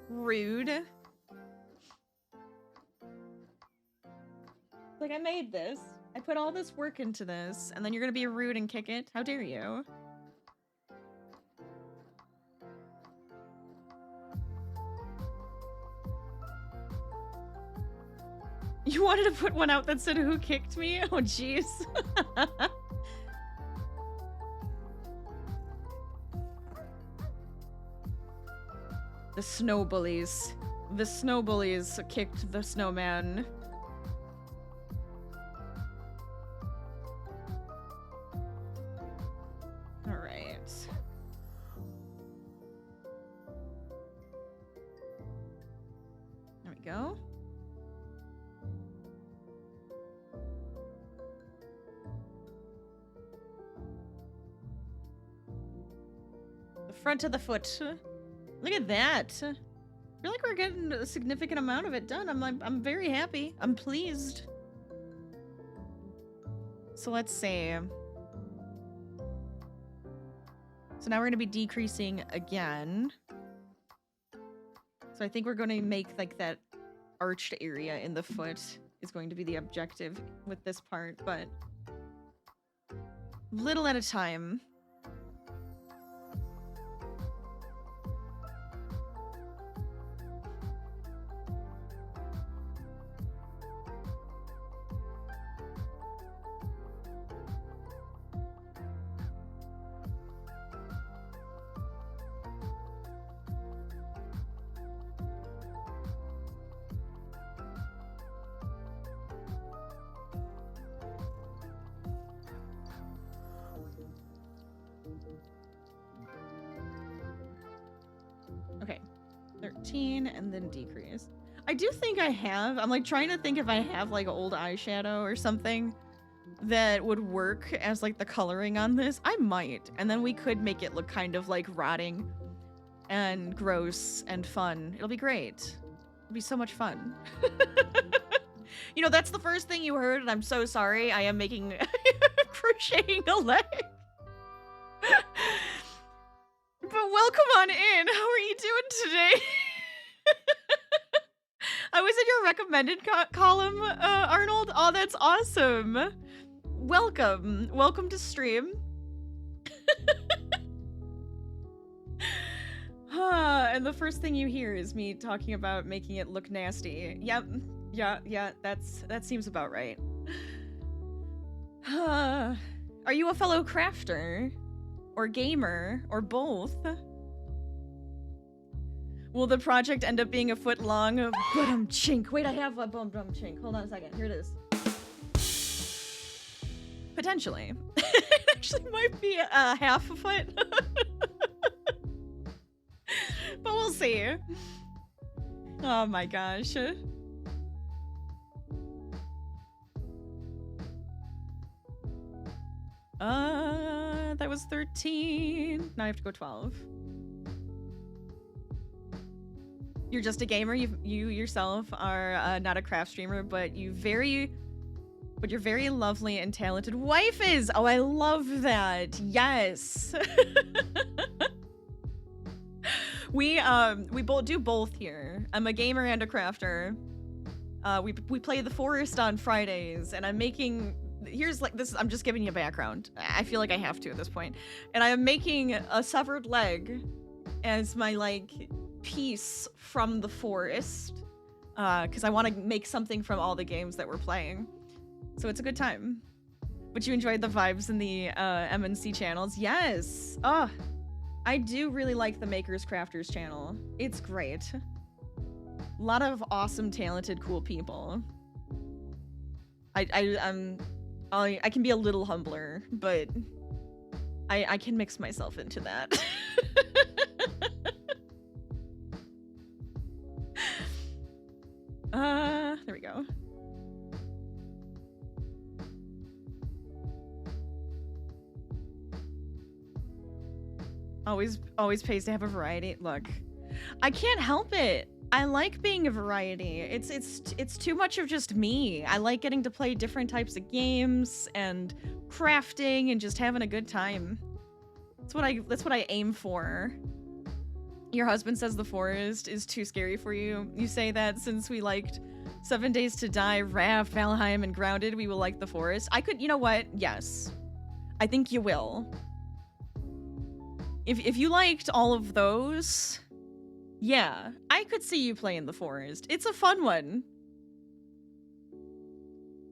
Rude. Like, I made this. I put all this work into this, and then you're gonna be rude and kick it? How dare you? You wanted to put one out that said, "Who kicked me?" Oh, jeez. The snow bullies. The snow bullies kicked the snowman. All right. There we go. The front of the foot. Look at that. I feel like we're getting a significant amount of it done. I'm very happy. I'm pleased. So let's see. So now we're going to be decreasing again. So I think we're going to make like that arched area in the foot is going to be the objective with this part, but little at a time. Okay, 13 and then decrease. I do think I have. I'm like trying to think if I have like old eyeshadow or something that would work as like the coloring on this. I might. And then we could make it look kind of like rotting and gross and fun. It'll be great. It'll be so much fun. You know, that's the first thing you heard, and I'm so sorry. I am making crocheting a leg. But welcome on in. How are you doing today? I was in your recommended column, Arnold. Oh, that's awesome. Welcome. Welcome to stream. And the first thing you hear is me talking about making it look nasty. Yep. Yeah, that seems about right. Are you a fellow crafter? Or gamer? Or both? Will the project end up being a foot long? Chink. Wait, I have a chink. Hold on a second. Here it is. Potentially. It actually might be a half a foot. But we'll see. Oh my gosh. That was 13. Now I have to go 12. You're just a gamer. You yourself are not a craft streamer, but you're very lovely and talented wife is. Oh, I love that. Yes. We both do both here. I'm a gamer and a crafter. We play The Forest on Fridays, and I'm making. Here's like this. I'm just giving you background. I feel like I have to at this point, and I am making a severed leg as my like piece from The Forest, because I want to make something from all the games that we're playing. So it's a good time. But you enjoyed the vibes in the MNC channels? Yes. Oh, I do really like the Makers Crafters channel. It's great. A lot of awesome, talented, cool people. I can be a little humbler, but I can mix myself into that. There we go. Always pays to have a variety. Look, I can't help it. I like being a variety. It's too much of just me. I like getting to play different types of games and crafting and just having a good time. That's what I aim for. Your husband says The Forest is too scary for you. You say that since we liked 7 Days to Die, Raft, Valheim, and Grounded, we will like The Forest. You know what? Yes. I think you will. If you liked all of those, yeah, I could see you playing The Forest. It's a fun one.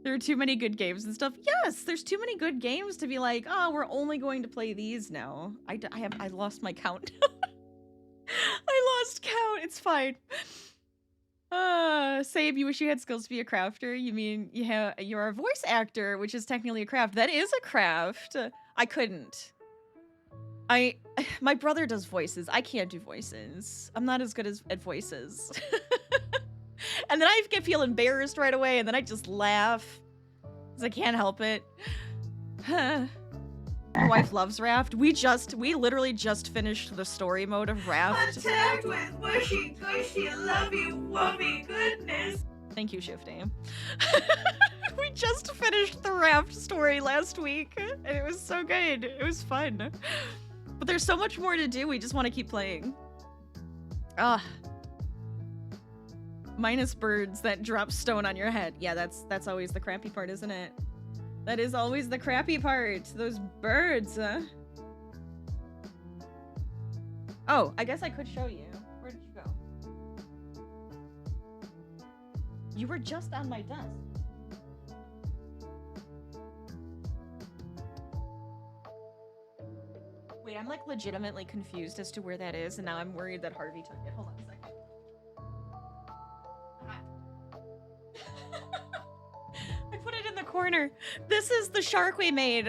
There are too many good games and stuff. Yes, there's too many good games to be like, oh, we're only going to play these now. I lost my count. I lost count. It's fine. Sabe, you wish you had skills to be a crafter. You mean you're a voice actor, which is technically a craft. That is a craft. I couldn't. My brother does voices. I can't do voices. I'm not as good at voices. And then I feel embarrassed right away, and then I just laugh because I can't help it. My wife loves Raft. We literally just finished the story mode of Raft. Attacked with mushy gushy lovey wummy goodness. Thank you, Shifty. We just finished the Raft story last week, and it was so good. It was fun. But there's so much more to do. We just want to keep playing. Ah. Minus birds that drop stone on your head. Yeah, that's always the crappy part, isn't it? That is always the crappy part. Those birds. Oh, I guess I could show you. Where did you go? You were just on my desk. Wait, I'm like legitimately confused as to where that is, and now I'm worried that Harvey took it. Hold on a second. I put it in the corner. This is the shark we made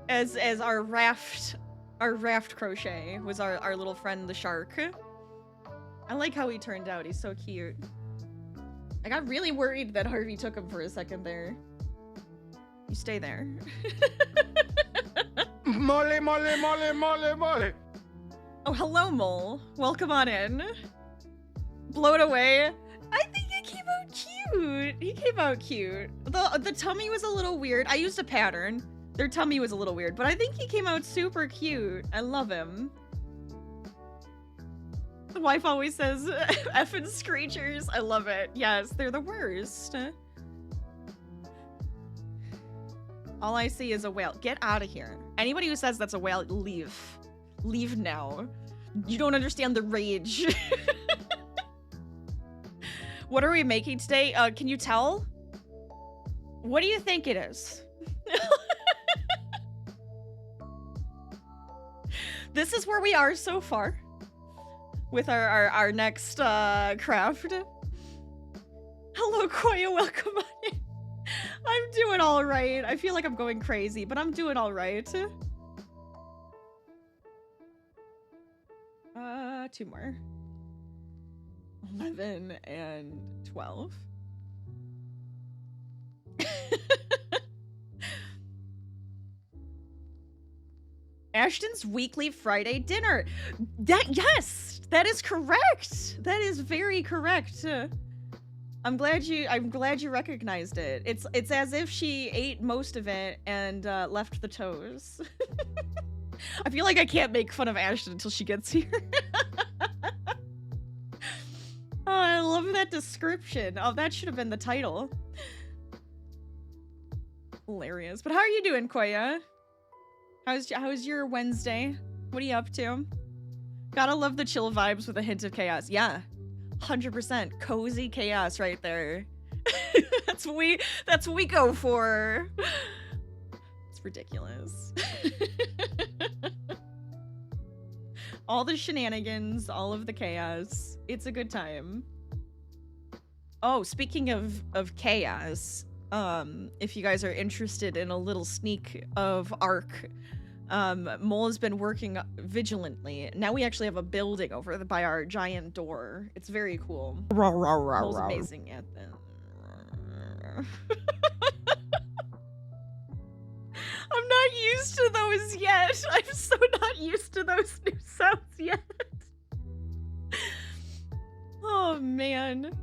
as our raft crochet was our little friend the shark. I like how he turned out. He's so cute. I got really worried that Harvey took him for a second there. You stay there. Mole, mole, mole, mole, mole. Oh, hello, Mole. Welcome on in. Blown away. I think it came out cute. He came out cute. The tummy was a little weird. I used a pattern. Their tummy was a little weird, but I think he came out super cute. I love him. The wife always says, effing screechers. I love it. Yes, they're the worst. All I see is a whale. Get out of here. Anybody who says that's a whale, leave. Leave now. You don't understand the rage. What are we making today? Can you tell? What do you think it is? This is where we are so far with our next craft. Hello, Koya. Welcome on in. I'm doing all right. I feel like I'm going crazy, but I'm doing all right. 2 more. 11 and 12. Ashton's weekly Friday dinner. Yes, that is correct. That is very correct. I'm glad you recognized it. It's as if she ate most of it and left the toes. I feel like I can't make fun of Ashton until she gets here. Oh, I love that description. Oh, that should have been the title. Hilarious. But how are you doing, Koya? How's your Wednesday? What are you up to? Gotta love the chill vibes with a hint of chaos. Yeah, 100% cozy chaos right there. That's what we go for. It's ridiculous. All the shenanigans, all of the chaos. It's a good time. Oh, speaking of chaos, if you guys are interested in a little sneak of Arc, Mole has been working vigilantly. Now we actually have a building over by our giant door. It's very cool. Mole's amazing at that. I'm not used to those yet. I'm so not used to those new sounds yet. Oh man.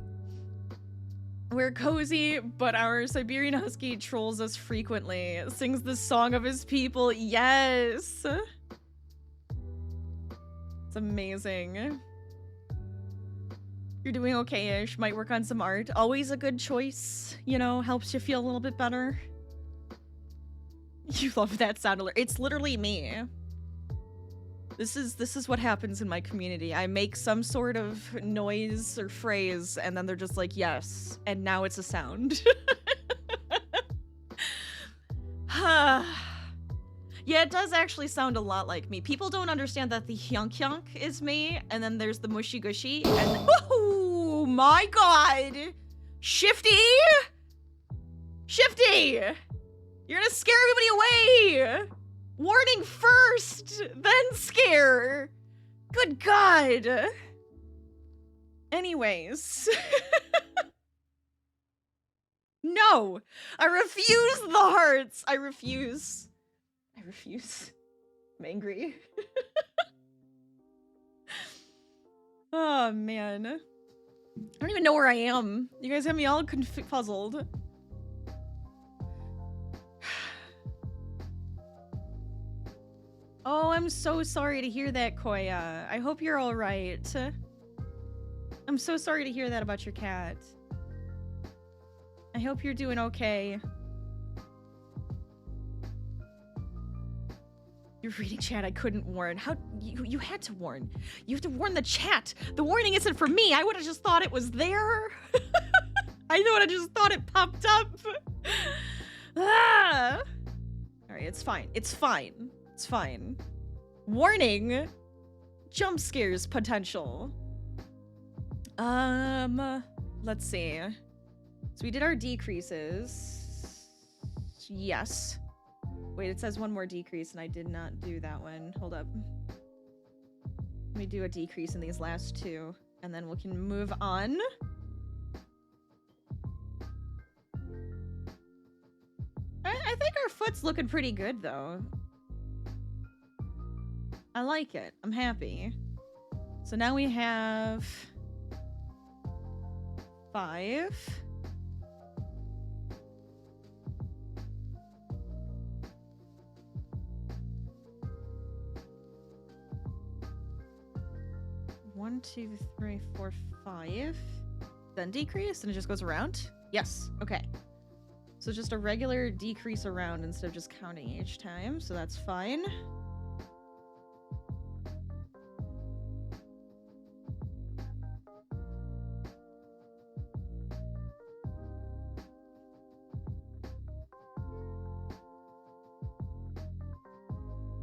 We're cozy, but our Siberian Husky trolls us frequently. Sings the song of his people. Yes. It's amazing. You're doing okay-ish. Might work on some art. Always a good choice. You know, helps you feel a little bit better. You love that sound alert. It's literally me. This is what happens in my community. I make some sort of noise or phrase, and then they're just like, yes. And now it's a sound. Yeah, it does actually sound a lot like me. People don't understand that the hyunk is me, and then there's the mushy gushy, and oh my god! Shifty! Shifty! You're gonna scare everybody away! Warning first, then scare. Good God. Anyways. No, I refuse the hearts. I refuse. I'm angry. Oh, man. I don't even know where I am. You guys have me all puzzled. Oh, I'm so sorry to hear that, Koya. I hope you're all right. I'm so sorry to hear that about your cat. I hope you're doing okay. You're reading chat. I couldn't warn. How you had to warn. You have to warn the chat. The warning isn't for me. I would have just thought it was there. I would have just thought it popped up. Ah! All right, it's fine. It's fine. It's fine. Warning. Jump scares potential. Let's see. So we did our decreases. Yes. Wait, it says one more decrease and I did not do that one. Hold up. Let me do a decrease in these last two and then we can move on. I think our foot's looking pretty good though. I like it. I'm happy. So now we have 5. One, 2, 3, 4, 5. Then decrease and it just goes around? Yes. Okay. So just a regular decrease around instead of just counting each time. So that's fine.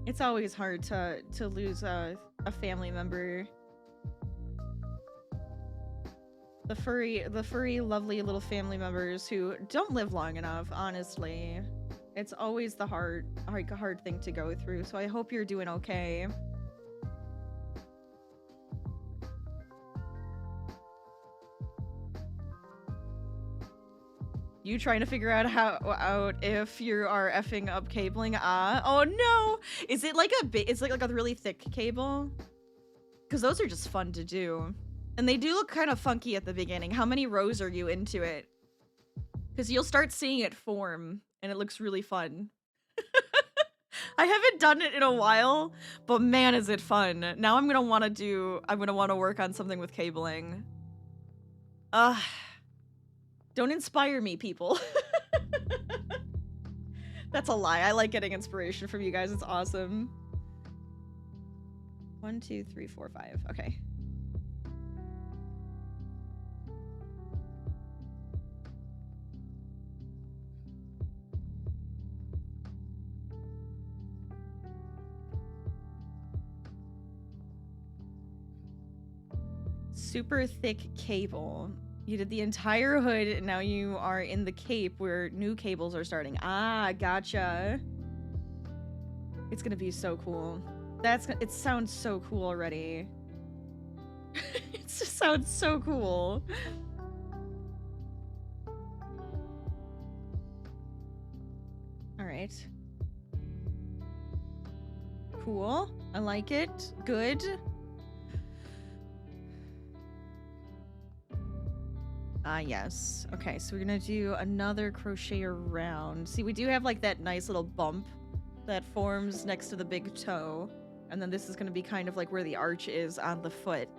It's always hard to lose a family member. The furry, lovely little family members who don't live long enough, honestly. It's always the hard thing to go through, so I hope you're doing okay. You trying to figure out if you are effing up cabling? Oh no! Is it like it's like a really thick cable? Because those are just fun to do. And they do look kind of funky at the beginning. How many rows are you into it? Because you'll start seeing it form, and it looks really fun. I haven't done it in a while, but man, is it fun. Now I'm gonna want to work on something with cabling. Don't inspire me, people. That's a lie. I like getting inspiration from you guys. It's awesome. 1, 2, 3, 4, 5. Okay. Super thick cable. You did the entire hood, and now you are in the cape where new cables are starting. Ah, gotcha. It's gonna be so cool. It sounds so cool already. It just sounds so cool. All right. Cool. I like it. Good. Yes. Okay, so we're gonna do another crochet around. See, we do have like that nice little bump that forms next to the big toe. And then this is gonna be kind of like where the arch is on the foot.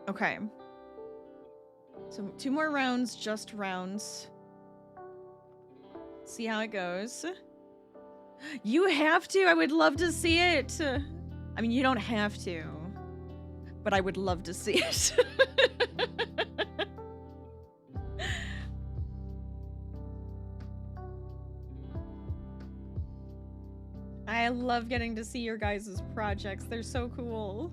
Okay. So 2 more rounds, just rounds. See how it goes. You have to! I would love to see it! I mean, you don't have to. But I would love to see it. I love getting to see your guys' projects. They're so cool.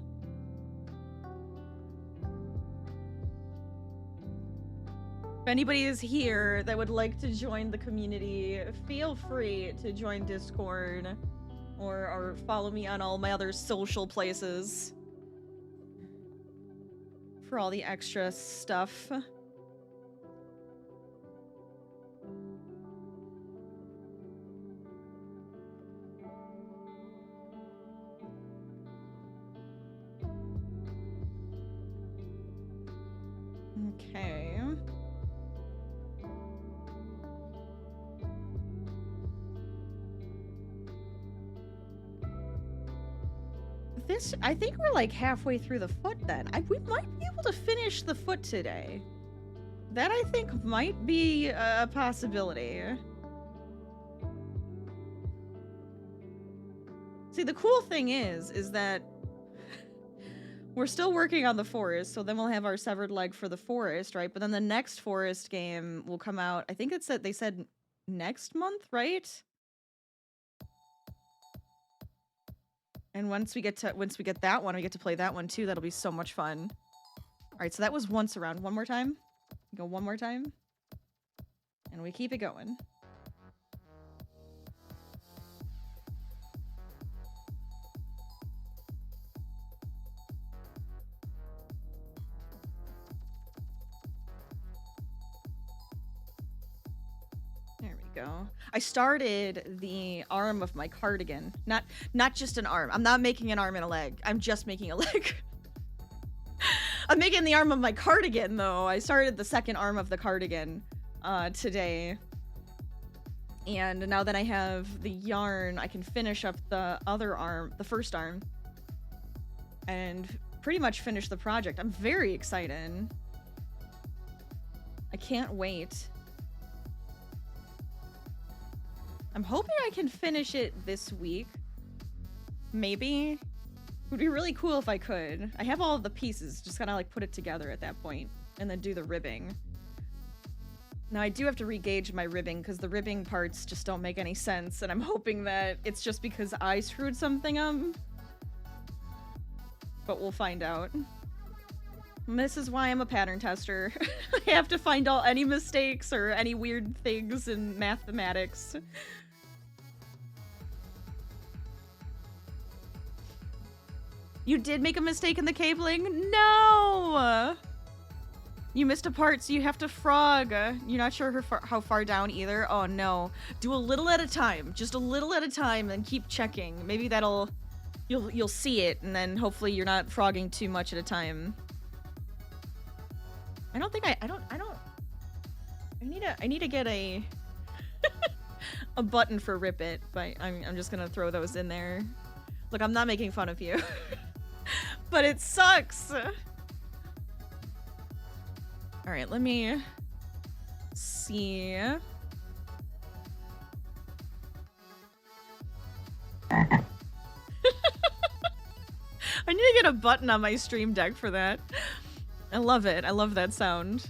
If anybody is here that would like to join the community, feel free to join Discord or follow me on all my other social places for all the extra stuff. Okay. this, I think we're like halfway through the foot then. We might be able to finish the foot today. That I think might be a possibility. See, the cool thing is that we're still working on the forest, so then we'll have our severed leg for the forest, right? But then the next forest game will come out, I think it's they said next month, right? And once we get that one, we get to play that one too. That'll be so much fun. All right, so that was once around. One more time. Go one more time. And we keep it going. There we go. I started the arm of my cardigan. Not just an arm. I'm not making an arm and a leg. I'm just making a leg. I'm making the arm of my cardigan, though. I started the second arm of the cardigan today. And now that I have the yarn, I can finish up the other arm, the first arm, and pretty much finish the project. I'm very excited. I can't wait. I'm hoping I can finish it this week. Maybe. It would be really cool if I could. I have all of the pieces, just gotta like put it together at that point, and then do the ribbing. Now I do have to re-gauge my ribbing, because the ribbing parts just don't make any sense, and I'm hoping that it's just because I screwed something up. But we'll find out. And this is why I'm a pattern tester. I have to find out any mistakes or any weird things in mathematics. You did make a mistake in the cabling? No! You missed a part, so you have to frog. You're not sure how far down either? Oh no. Do a little at a time. Just a little at a time and keep checking. Maybe that'll... You'll see it, and then hopefully you're not frogging too much at a time. I don't think I need to get a... a button for Rip It, but I'm just gonna throw those in there. Look, I'm not making fun of you. But it sucks! Alright, let me see. I need to get a button on my Stream Deck for that. I love it. I love that sound.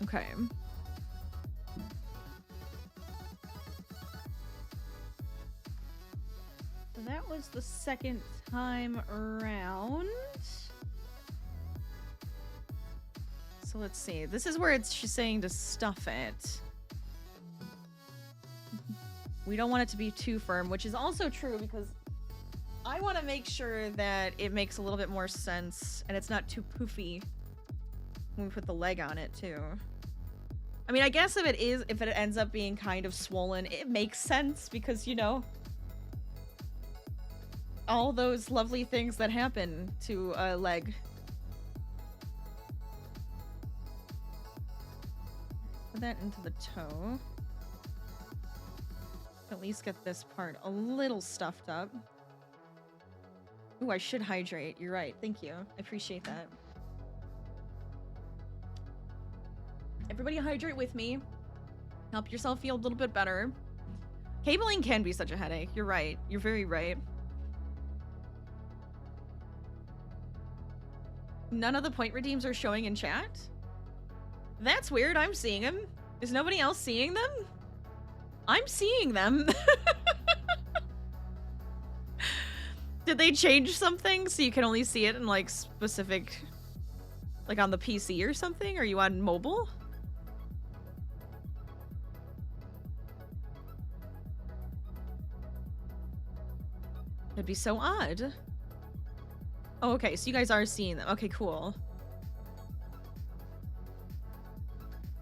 Okay. So that was the second time around. So let's see. This is where she's saying to stuff it. We don't want it to be too firm, which is also true because I want to make sure that it makes a little bit more sense and it's not too poofy when we put the leg on it too. I mean, I guess if it ends up being kind of swollen, it makes sense because, you know, all those lovely things that happen to a leg. Put that into the toe. At least get this part a little stuffed up. Ooh, I should hydrate. You're right. Thank you. I appreciate that. Everybody hydrate with me. Help yourself feel a little bit better. Cabling can be such a headache. You're right. You're very right. None of the point redeems are showing in chat? That's weird. I'm seeing them. Is nobody else seeing them? I'm seeing them. Did they change something so you can only see it in like specific, like on the PC or something? Are you on mobile? That'd be so odd. Oh, okay, so you guys are seeing them. Okay, cool.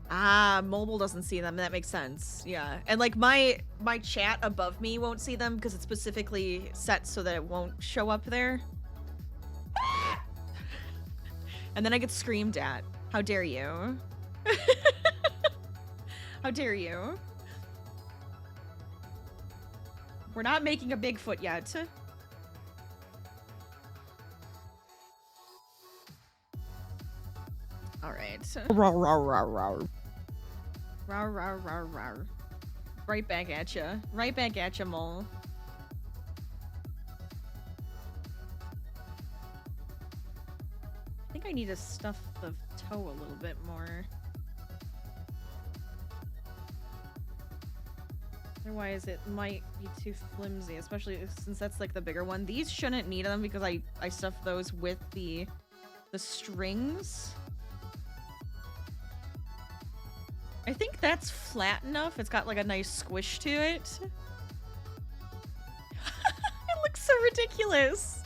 Ah, mobile doesn't see them. That makes sense. Yeah. And like my chat above me won't see them because it's specifically set so that it won't show up there. And then I get screamed at. How dare you? How dare you? We're not making a Bigfoot yet. All right. Rawr, rawr, rawr, rawr. Rawr, rawr, rawr, rawr. Right back at ya. Right back at ya, mole. I think I need to stuff the toe a little bit more. Otherwise, it might be too flimsy, especially since that's like the bigger one. These shouldn't need them because I stuffed those with the strings. I think that's flat enough. It's got like a nice squish to it. It looks so ridiculous.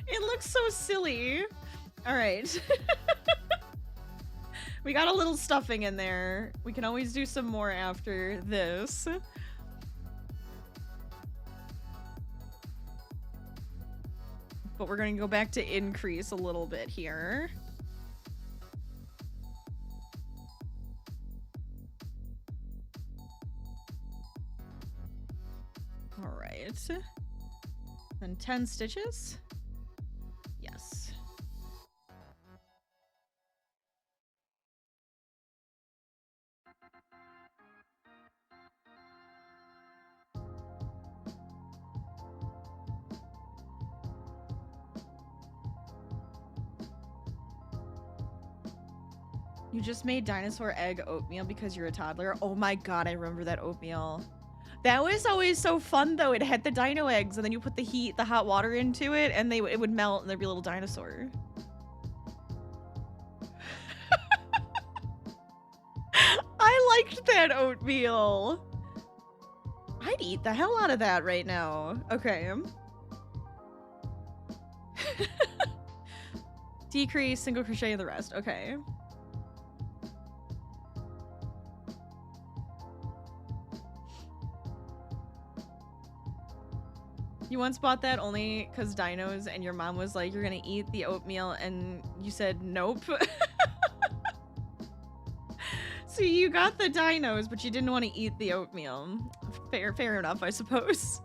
It looks so silly. All right. We got a little stuffing in there. We can always do some more after this. But we're going to go back to increase a little bit here. All right. Then 10 stitches. Yes. You just made dinosaur egg oatmeal because you're a toddler. Oh my god, I remember that oatmeal. That was always so fun though. It had the dino eggs and then you put the hot water into it and it would melt and there'd be a little dinosaur. I liked that oatmeal. I'd eat the hell out of that right now. Okay. Decrease, single crochet, the rest. Okay. You once bought that only because dinos and your mom was like, you're gonna eat the oatmeal, and you said nope. So you got the dinos, but you didn't want to eat the oatmeal. Fair enough, I suppose.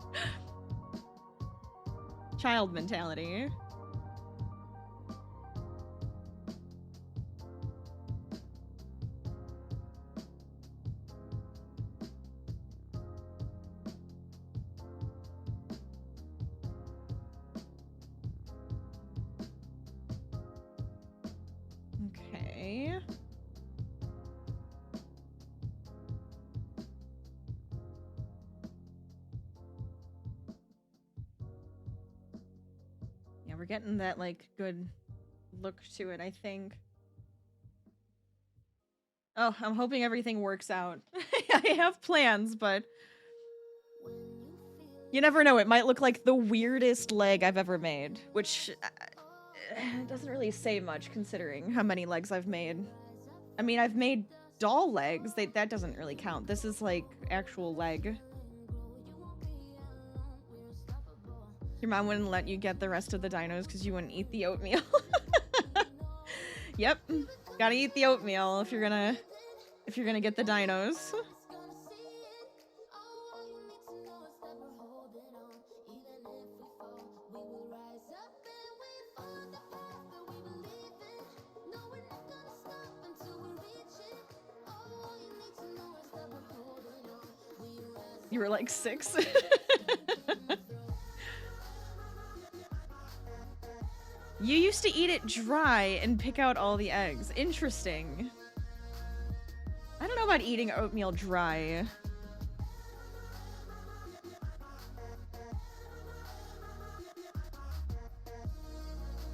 Child mentality. Okay. Yeah, we're getting that, like, good look to it, I think. Oh, I'm hoping everything works out. I have plans, but you never know. It might look like the weirdest leg I've ever made, which doesn't really say much considering how many legs I've made. I mean, I've made doll legs. That doesn't really count. This is like actual leg. Your mom wouldn't let you get the rest of the dinos because you wouldn't eat the oatmeal. Yep, gotta eat the oatmeal if you're gonna get the dinos. You were like 6. You used to eat it dry and pick out all the eggs. Interesting. I don't know about eating oatmeal dry.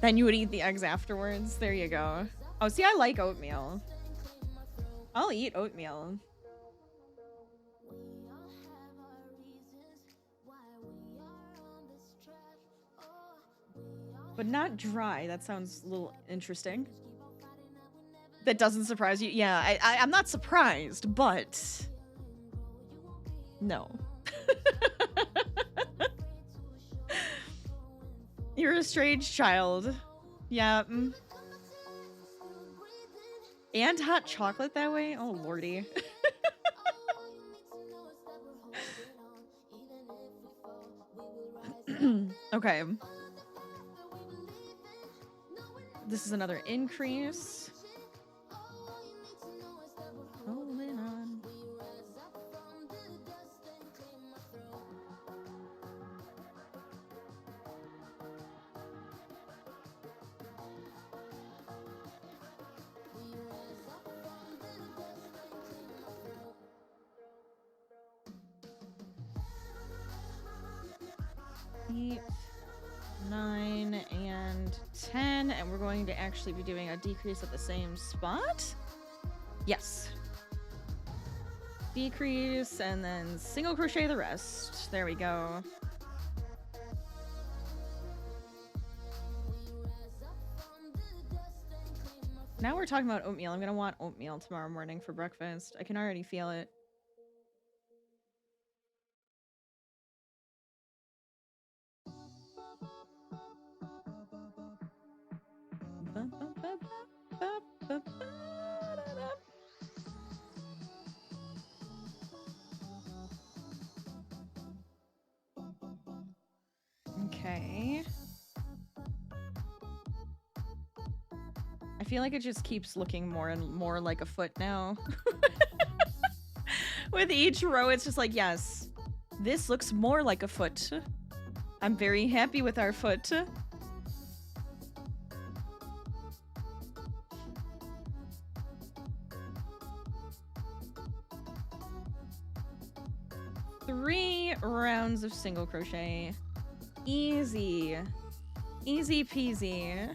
Then you would eat the eggs afterwards. There you go. Oh, see, I like oatmeal. I'll eat oatmeal. But not dry. That sounds a little interesting. That doesn't surprise you? Yeah, I'm not surprised, but no. You're a strange child. Yeah. And hot chocolate that way? Oh, lordy. Okay. This is another increase. 8, 9, and 10, and we're going to actually be doing a decrease at the same spot. Yes. Decrease, and then single crochet the rest. There we go. Now we're talking about oatmeal. I'm gonna want oatmeal tomorrow morning for breakfast. I can already feel it. Okay. I feel like it just keeps looking more and more like a foot now. With each row, it's just like, yes, this looks more like a foot. I'm very happy with our foot. Three rounds of single crochet. Easy. Easy peasy.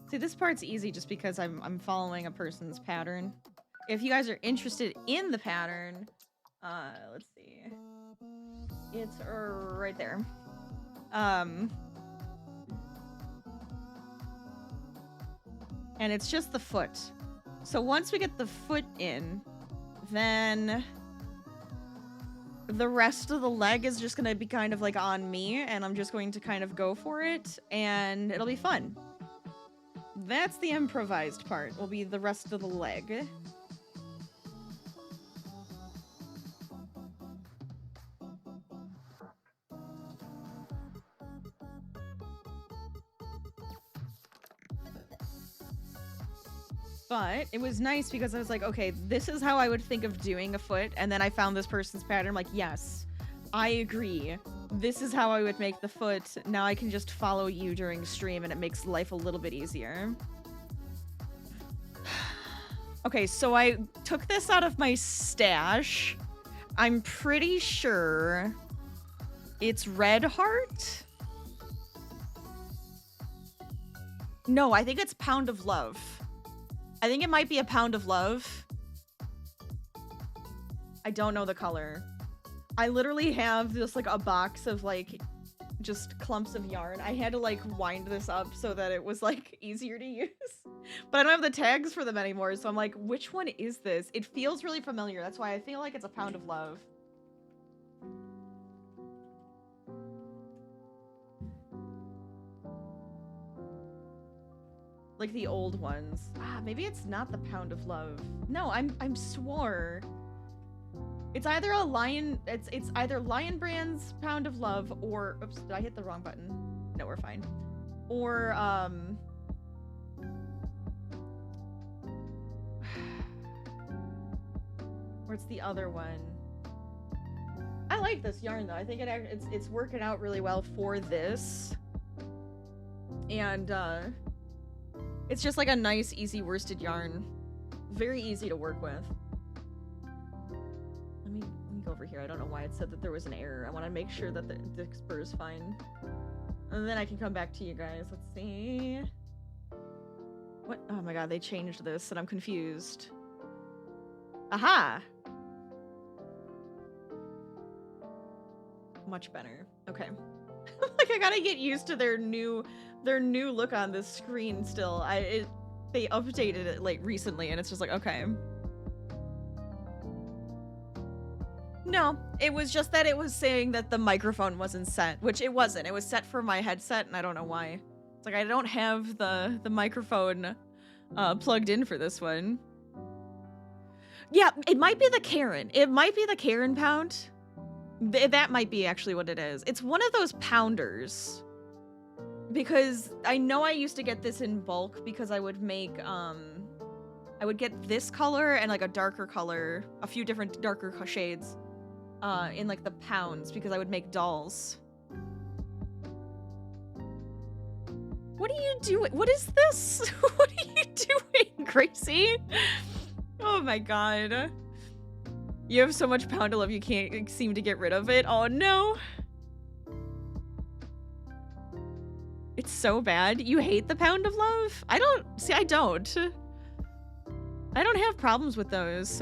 See, this part's easy just because I'm following a person's pattern. If you guys are interested in the pattern, let's see. It's right there. And it's just the foot. So once we get the foot in, then the rest of the leg is just gonna be kind of like on me, and I'm just going to kind of go for it, and it'll be fun. That's the improvised part, will be the rest of the leg. But it was nice because I was like, okay, this is how I would think of doing a foot, and then I found this person's pattern. I'm like, yes, I agree. This is how I would make the foot. Now I can just follow you during stream, and it makes life a little bit easier. Okay, so I took this out of my stash. I'm pretty sure it's Red Heart. No, I think it's Pound of Love. I think it might be a Pound of Love. I don't know the color. I literally have just like a box of like just clumps of yarn. I had to like wind this up so that it was like easier to use. But I don't have the tags for them anymore, so I'm like, which one is this? It feels really familiar. That's why I feel like it's a Pound of Love. Like the old ones. Ah, maybe it's not the Pound of Love. No, I'm swore. It's either a Lion, it's either Lion Brand's Pound of Love or, oops, did I hit the wrong button? No, we're fine. Or, or it's the other one. I like this yarn though. I think it's working out really well for this. And, it's just like a nice, easy worsted yarn. Very easy to work with. Let me go over here. I don't know why it said that there was an error. I want to make sure that the Dixper is fine. And then I can come back to you guys. Let's see. What? Oh my god, they changed this and I'm confused. Aha! Much better. Okay. Like, I gotta get used to their new look on this screen still. They updated it like recently and it's just like, okay. No, it was just that it was saying that the microphone wasn't set, which it wasn't. It was set for my headset and I don't know why. It's like I don't have the microphone plugged in for this one. Yeah, it might be the Karen. It might be the Karen pound. That might be actually what it is. It's one of those pounders. Because I know I used to get this in bulk because I would make, I would get this color and like a darker color, a few different darker shades, in like the pounds because I would make dolls. What are you doing? What is this? What are you doing, crazy? Oh my god. You have so much pound of love you can't seem to get rid of it. Oh no. It's so bad. You hate the pound of love? I don't. See, I don't. I don't have problems with those.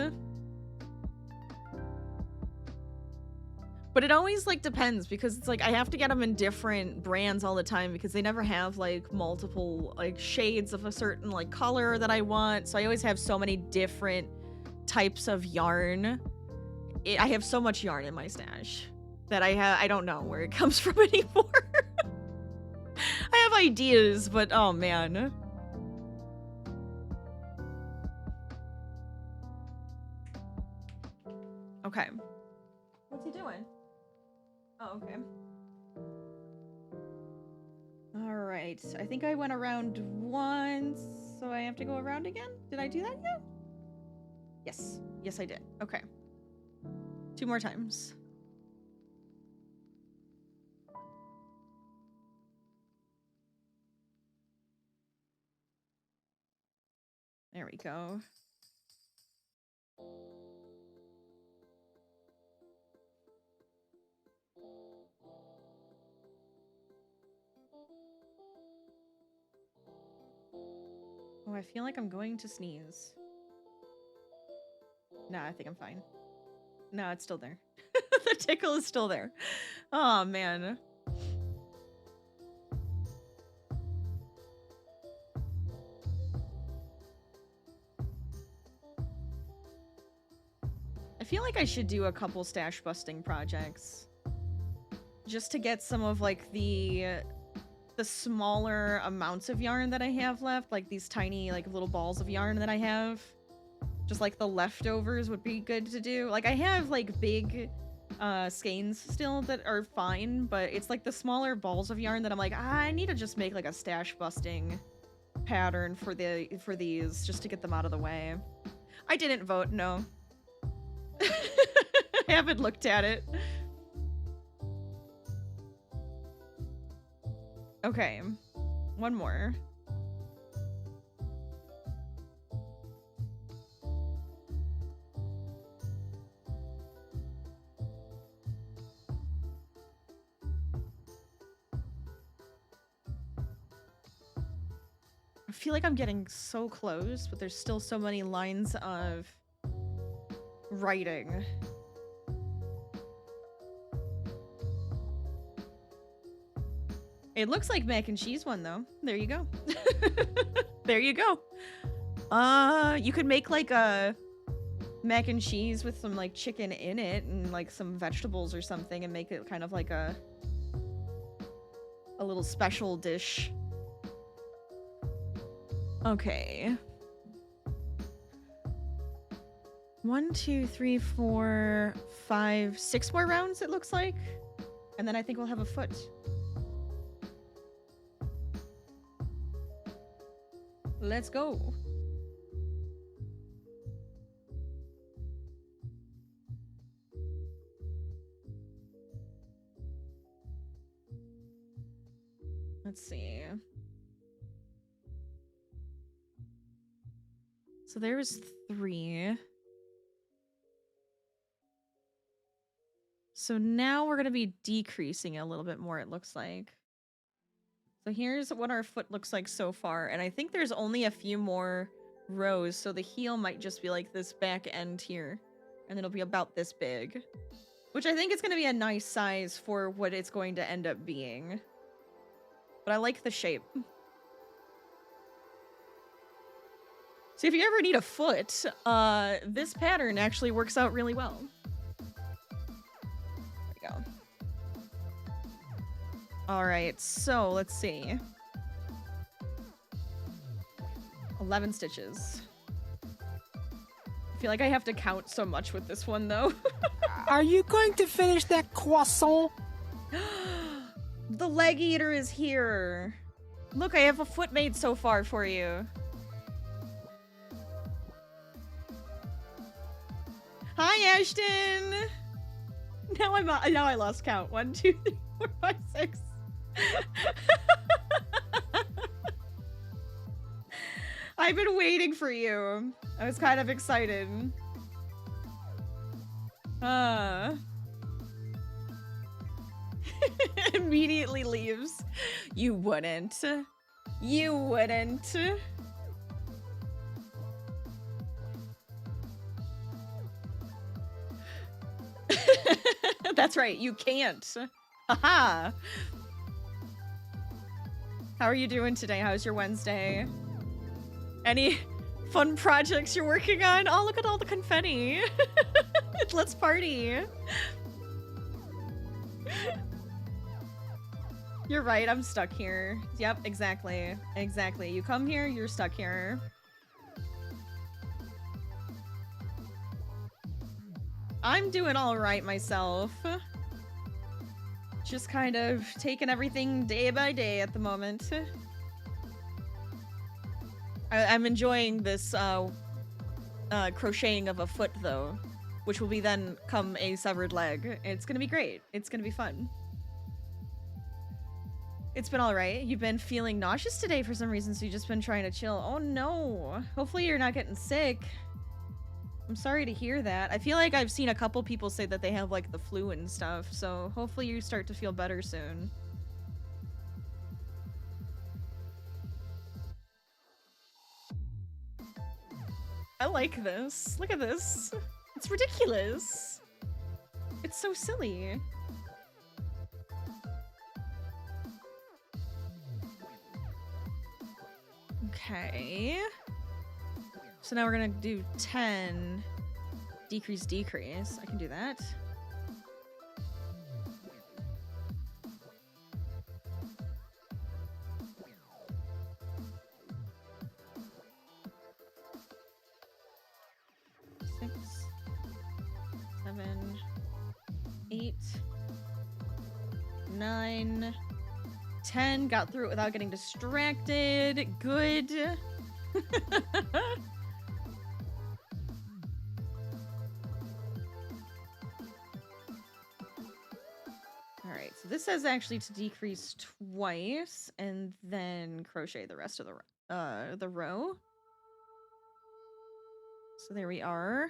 But it always like depends because it's like I have to get them in different brands all the time because they never have like multiple like shades of a certain like color that I want. So I always have so many different types of yarn. I have so much yarn in my stash that I don't know where it comes from anymore. I have ideas, but oh man. Okay. What's he doing? Oh, okay. All right. I think I went around once, so I have to go around again? Did I do that yet? Yes. Yes, I did. Okay. 2 more times. There we go. Oh, I feel like I'm going to sneeze. Nah, I think I'm fine. No, it's still there. The tickle is still there. Oh, man. I feel like I should do a couple stash busting projects. Just to get some of, like, the smaller amounts of yarn that I have left. Like, these tiny, like, little balls of yarn that I have. Just, like, the leftovers would be good to do. Like, I have, like, big skeins still that are fine, but it's, like, the smaller balls of yarn that I'm like, I need to just make, like, a stash busting pattern for these, just to get them out of the way. I didn't vote, no. I haven't looked at it. Okay, one more. I feel like I'm getting so close, but there's still so many lines of writing. It looks like mac and cheese one though. There you go. There you go. You could make like a mac and cheese with some like chicken in it and like some vegetables or something and make it kind of like a little special dish. Okay. 1, 2, 3, 4, 5, 6 more rounds it looks like. And then I think we'll have a foot. Let's go. Let's see. So there's 3. So now we're going to be decreasing a little bit more, it looks like. So here's what our foot looks like so far. And I think there's only a few more rows. So the heel might just be like this back end here. And it'll be about this big. Which I think is going to be a nice size for what it's going to end up being. But I like the shape. So if you ever need a foot, this pattern actually works out really well. There we go. All right, so let's see. 11 stitches. I feel like I have to count so much with this one, though. Are you going to finish that croissant? The leg eater is here. Look, I have a foot made so far for you. Hi, Ashton. Now I lost count. 1, 2, 3, 4, 5, 6. I've been waiting for you. I was kind of excited. Immediately leaves. You wouldn't. You wouldn't. That's right, you can't. Haha. How are you doing today? How's your Wednesday? Any fun projects you're working on? Oh, look at all the confetti. Let's party. You're right, I'm stuck here. Yep, exactly. Exactly. You come here, you're stuck here. I'm doing all right myself. Just kind of taking everything day by day at the moment. I'm enjoying this crocheting of a foot though, which will be then come a severed leg. It's gonna be great. It's gonna be fun. It's been all right. You've been feeling nauseous today for some reason, so you've just been trying to chill. Oh no. Hopefully you're not getting sick. I'm sorry to hear that. I feel like I've seen a couple people say that they have like the flu and stuff, so hopefully you start to feel better soon. I like this. Look at this. It's ridiculous. It's so silly. Okay. So now we're gonna do 10. Decrease, decrease. I can do that. Six, 7, 8, 9, 10. Got through it without getting distracted. Good. Alright, so this says actually to decrease twice and then crochet the rest of the row. So there we are.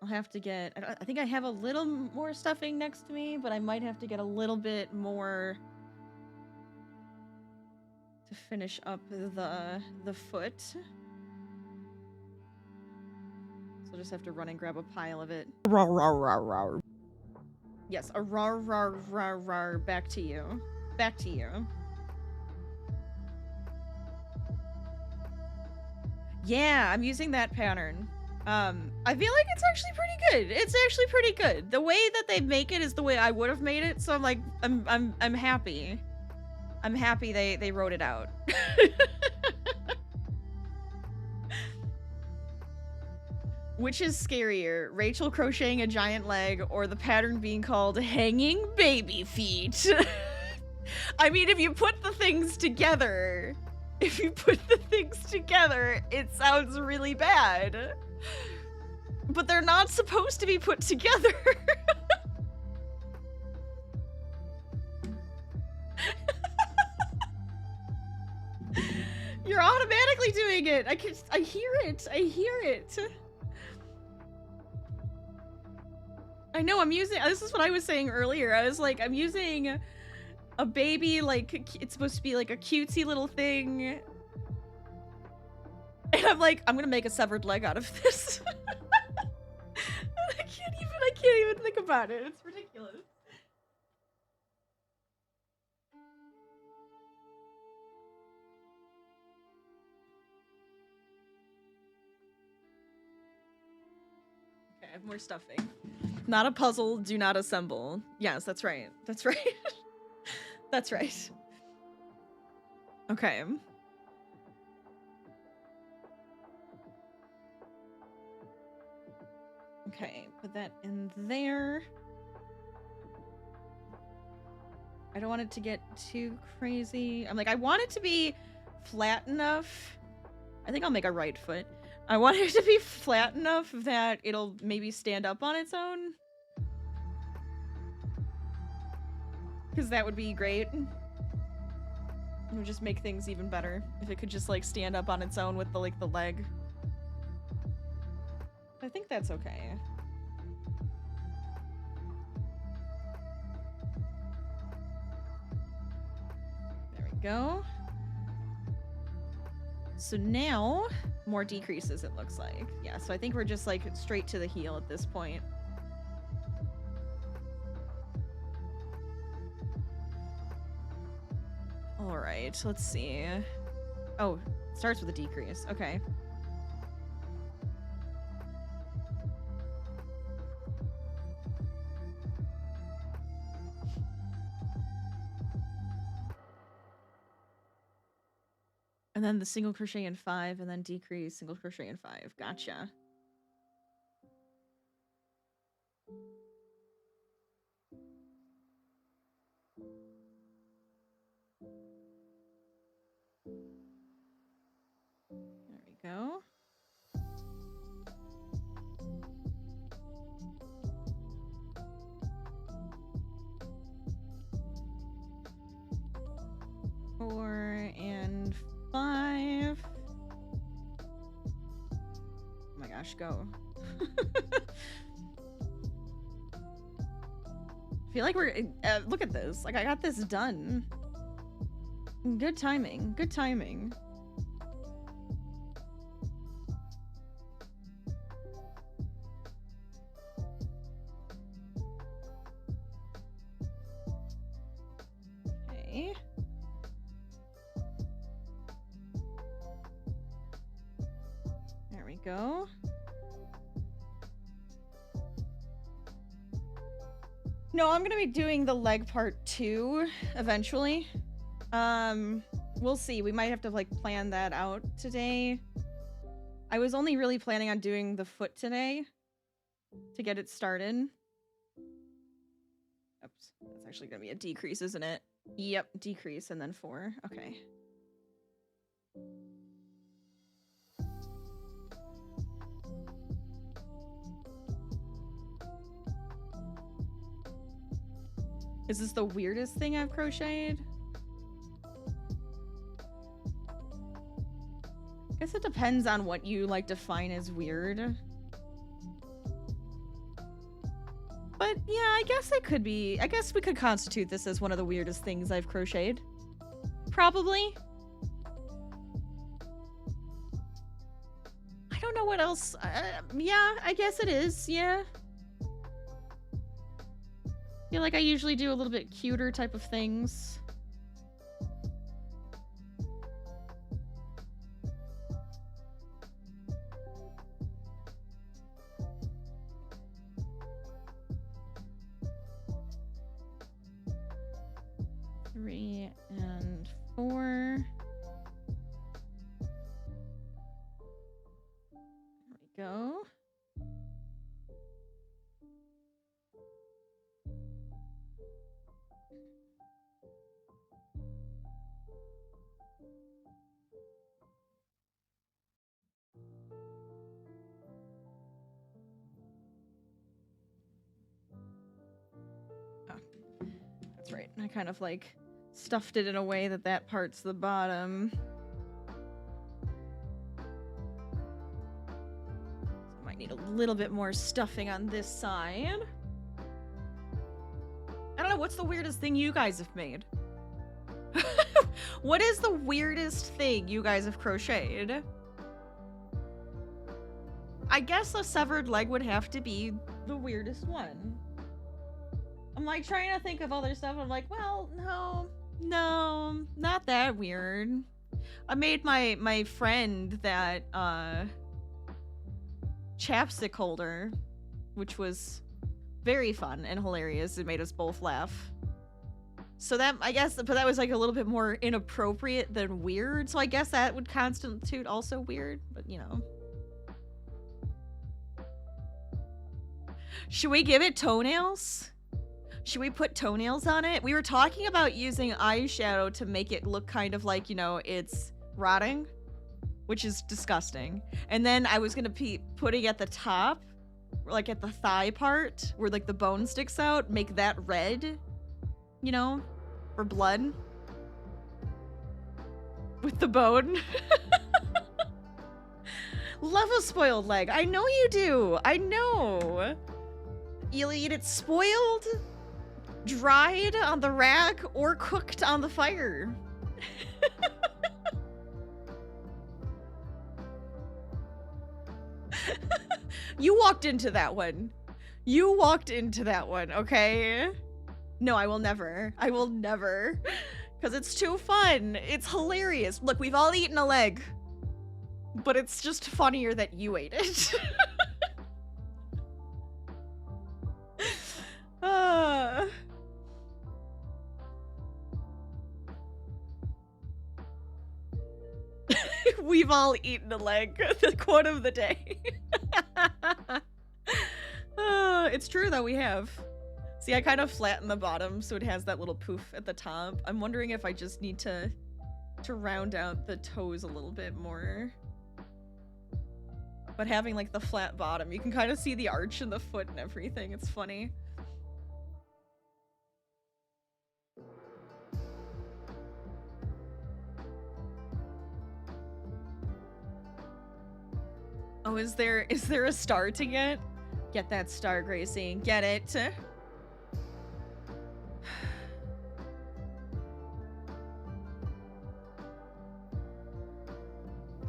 I'll have to get, I think I have a little more stuffing next to me, but I might have to get a little bit more to finish up the foot. So I'll just have to run and grab a pile of it. Rawr, rawr, rawr, rawr. Yes, a rawr, rawr, rawr, rawr, back to you. Back to you. Yeah, I'm using that pattern. I feel like it's actually pretty good. It's actually pretty good. The way that they make it is the way I would have made it, so I'm like, I'm happy. I'm happy they wrote it out. Which is scarier, Rachel crocheting a giant leg or the pattern being called hanging baby feet? I mean, if you put the things together, it sounds really bad. But they're not supposed to be put together. You're automatically doing it. I hear it. I hear it. I know I'm using, this is what I was saying earlier. I was like, I'm using a baby, like, it's supposed to be like a cutesy little thing. And I'm like, I'm gonna make a severed leg out of this. I can't even think about it. It's ridiculous. Okay, I have more stuffing. Not a puzzle, do not assemble. Yes, that's right. That's right. That's right. Okay. Okay, put that in there. I don't want it to get too crazy. I'm like, I want it to be flat enough. I think I'll make a right foot. I want it to be flat enough that it'll maybe stand up on its own. Because that would be great. It would just make things even better if it could just like stand up on its own with the like the leg. I think that's okay. There we go. So now, more decreases it looks like. Yeah, so I think we're just like straight to the heel at this point. All right, let's see. Oh, it starts with a decrease. Okay. And then the single crochet in 5, and then decrease, single crochet in 5. Gotcha. There we go. Four and 5. Oh my gosh, go. I feel like we're look at this. Like I got this done. Good timing. Good timing. Okay. There we go. No, I'm gonna be doing the leg part 2 eventually. We'll see. We might have to like plan that out today. I was only really planning on doing the foot today to get it started. Oops, that's actually gonna be a decrease, isn't it? Yep, decrease and then 4. Okay. Is this the weirdest thing I've crocheted? I guess it depends on what you like define as weird. But yeah, I guess it could be. I guess we could constitute this as one of the weirdest things I've crocheted. Probably. I don't know what else. Yeah, I guess it is. Yeah. I feel like I usually do a little bit cuter type of things. Three and 4. There we go. That's right. I kind of like stuffed it in a way that that part's the bottom. So might need a little bit more stuffing on this side. I don't know, what's the weirdest thing you guys have made? What is the weirdest thing you guys have crocheted? I guess a severed leg would have to be the weirdest one. I'm like trying to think of other stuff. I'm like, well, no, not that weird. I made my friend that chapstick holder, which was very fun and hilarious. It made us both laugh. So that, I guess, but that was like a little bit more inappropriate than weird. So I guess that would constitute also weird, but you know. Should we give it toenails? Should we put toenails on it? We were talking about using eyeshadow to make it look kind of like, you know, it's rotting, which is disgusting. And then I was gonna be putting at the top, like at the thigh part, where like the bone sticks out, make that red, you know, for blood. with the bone. Love a spoiled leg. I know you do. I know. You'll eat it spoiled, dried on the rack, or cooked on the fire. You walked into that one. You walked into that one, okay? No, I will never. I will never. Because it's too fun. It's hilarious. Look, we've all eaten a leg. But it's just funnier that you ate it. We've all eaten a leg. The quote of the day. It's true though, we have. See, I kind of flatten the bottom so it has that little poof at the top. I'm wondering if I just need to round out the toes a little bit more. But having like the flat bottom, you can kind of see the arch in the foot and everything. It's funny. Oh, is there a star to get? Get that star, Gracie. Get it.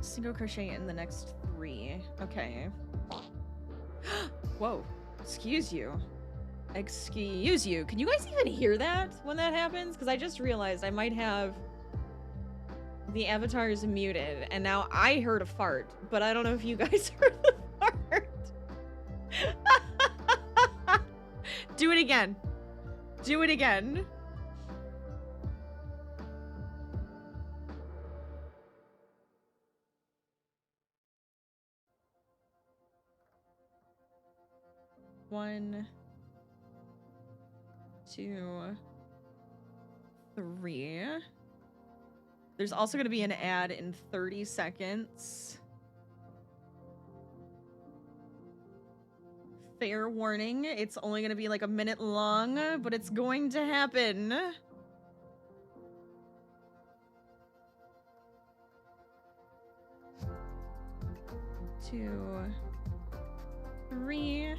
Single crochet in the next 3. Okay. Whoa. Excuse you. Excuse you. Can you guys even hear that when that happens? Because I just realized I might have the avatars muted, and now I heard a fart, but I don't know if you guys heard the fart. Do it again. Do it again. One, 2, 3. There's also going to be an ad in 30 seconds. Fair warning, it's only going to be like a minute long, but it's going to happen. Two, 3.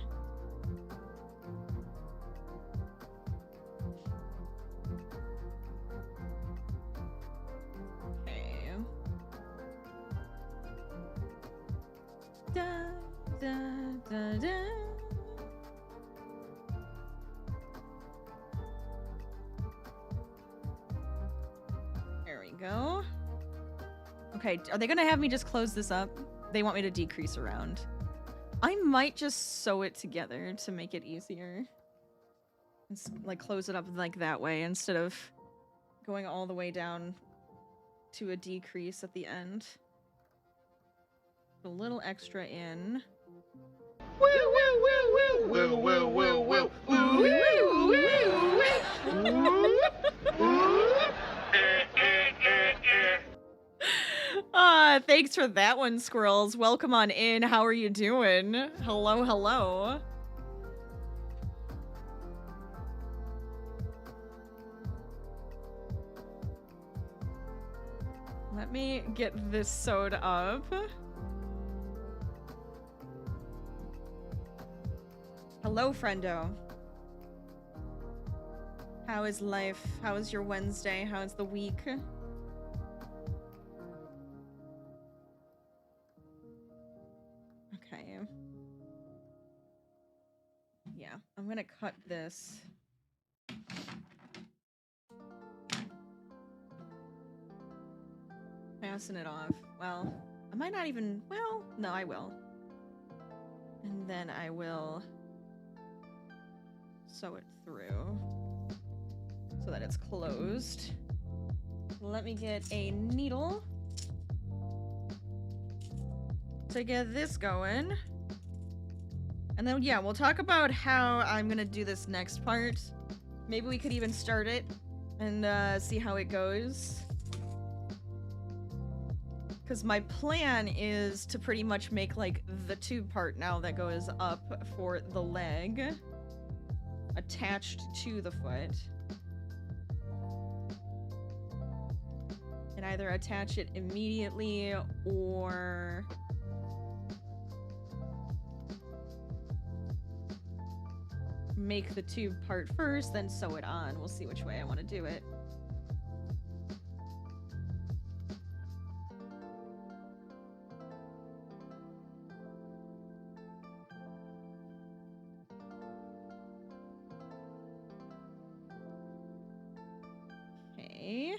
Da, da, da, da. There we go. Okay, are they gonna have me just close this up? They want me to decrease around. I might just sew it together to make it easier. It's like close it up like that way instead of going all the way down to a decrease at the end. A little extra in. Thanks for that one, squirrels. Welcome on in. How are you doing? Hello, hello. Let me get this sewed up. Hello, friendo. How is life? How is your Wednesday? How is the week? Okay. Yeah, I'm gonna cut this. Fasten it off. Well, I might not even... Well, no, I will. And then I will sew it through so that it's closed. Let me get a needle to get this going. And then, yeah, we'll talk about how I'm gonna do this next part. Maybe we could even start it and see how it goes. Because my plan is to pretty much make, like, the tube part now that goes up for the leg attached to the foot. And can either attach it immediately or make the tube part first, then sew it on. We'll see which way I want to do it. Okay.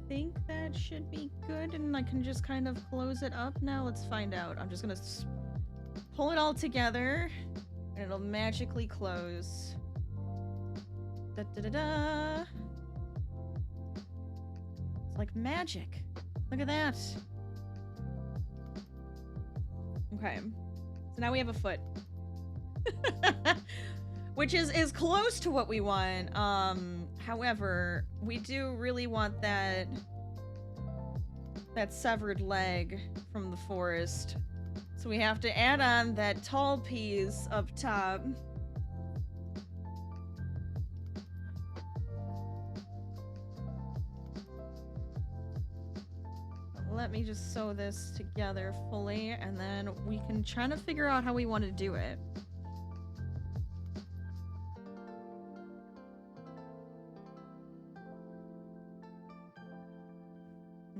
Think that should be good, and I can just kind of close it up now. Let's find out. I'm just gonna pull it all together, and it'll magically close. Da da da da. It's like magic. Look at that. Okay, so now we have a foot. Which is close to what we want. However, we do really want that severed leg from the forest. So we have to add on that tall piece up top. Let me just sew this together fully, and then we can try to figure out how we want to do it.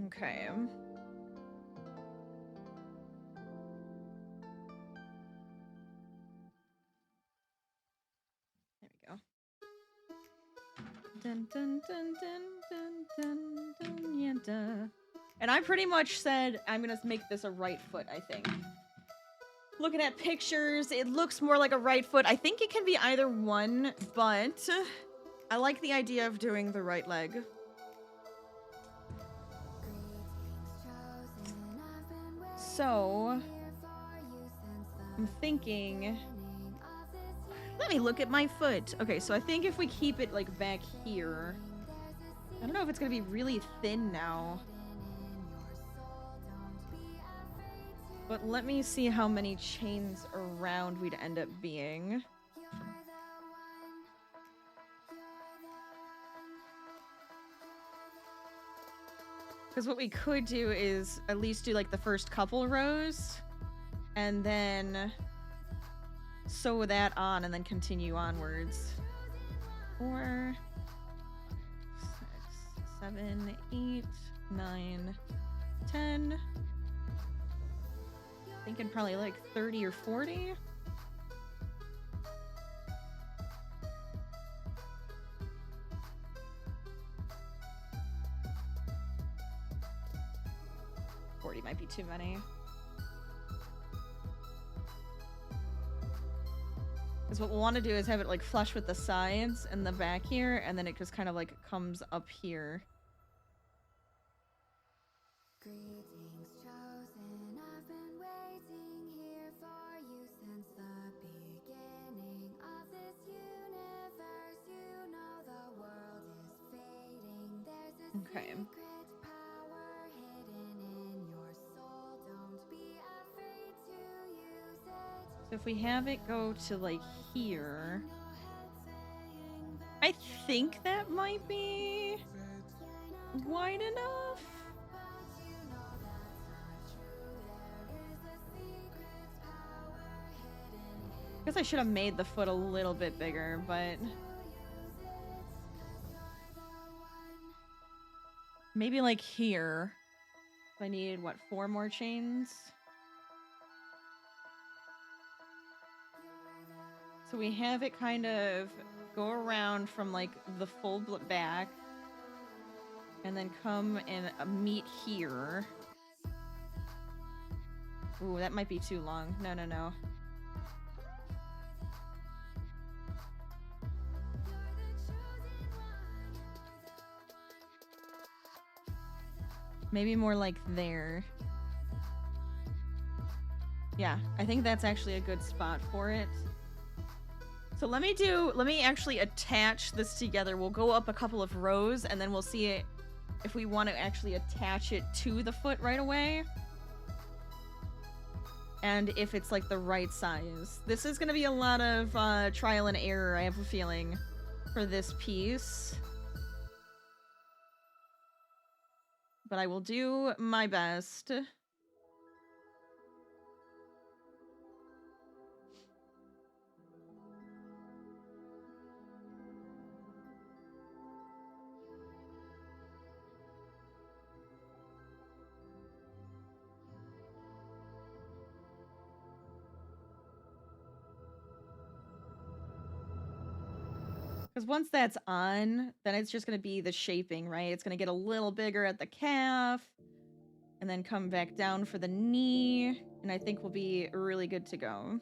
Okay. There we go. Dun dun dun dun dun dun dun yeah, duh. And I pretty much said I'm gonna make this a right foot, I think. Looking at pictures, it looks more like a right foot. I think it can be either one, but I like the idea of doing the right leg. So, I'm thinking, let me look at my foot. Okay, so I think if we keep it like back here, I don't know if it's gonna be really thin now. But let me see how many chains around we'd end up being. Because what we could do is at least do like the first couple rows and then sew that on and then continue onwards. 4, 6, 7, 8, 9, 10. Thinking probably like 30 or 40. Might be too many. Because what we'll want to do is have it like flush with the sides and the back here, and then it just kind of like comes up here. Greetings chosen, I've been waiting here for you since the beginning of this universe. You know the world is fading. There's a Okay. secret power hidden in your soul. Don't be afraid to use it. So if we have it go to like here, I think that might be wide enough. I guess I should have made the foot a little bit bigger, but maybe like here. I need, what, 4 more chains? So we have it kind of go around from like the full back and then come and meet here. Ooh, that might be too long. No, no, no. Maybe more like there. Yeah, I think that's actually a good spot for it. So let me actually attach this together. We'll go up a couple of rows and then we'll see if we want to actually attach it to the foot right away. And if it's like the right size. This is gonna be a lot of trial and error, I have a feeling, for this piece. But I will do my best. Because once that's on, then it's just going to be the shaping, right? It's going to get a little bigger at the calf, and then come back down for the knee, and I think we'll be really good to go.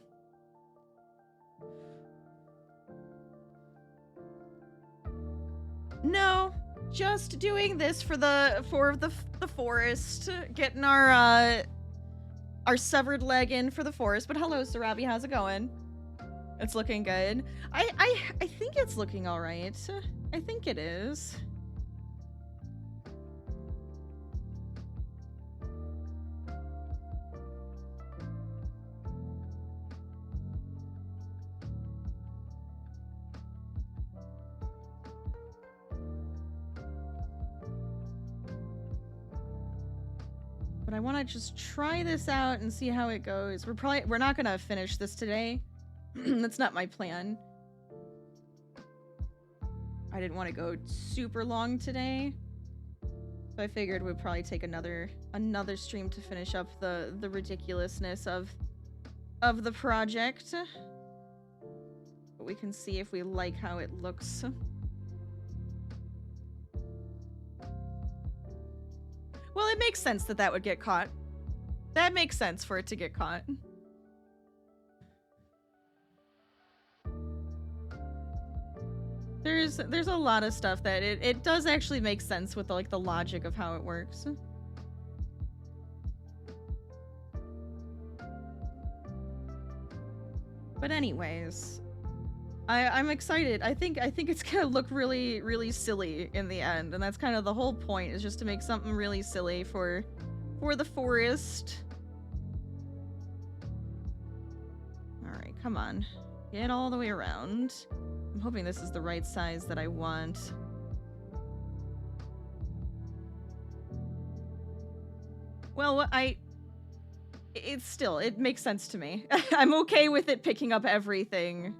No, just doing this for the forest, getting our severed leg in for the forest. But hello, Sarabi, how's it going? It's looking good. I think it's looking all right. I think it is. But I want to just try this out and see how it goes. We're not gonna finish this today. That's not my plan. I didn't want to go super long today, so I figured we'd probably take another stream to finish up the ridiculousness of the project. But we can see if we like how it looks. Well, it makes sense that would get caught. That makes sense for it to get caught. There's a lot of stuff that it does actually make sense with like the logic of how it works. But anyways, I'm excited. I think it's gonna look really, really silly in the end, and that's kind of the whole point, is just to make something really silly for the forest. Alright, come on. Get all the way around. I'm hoping this is the right size that I want. Well, it makes sense to me. I'm okay with it picking up everything,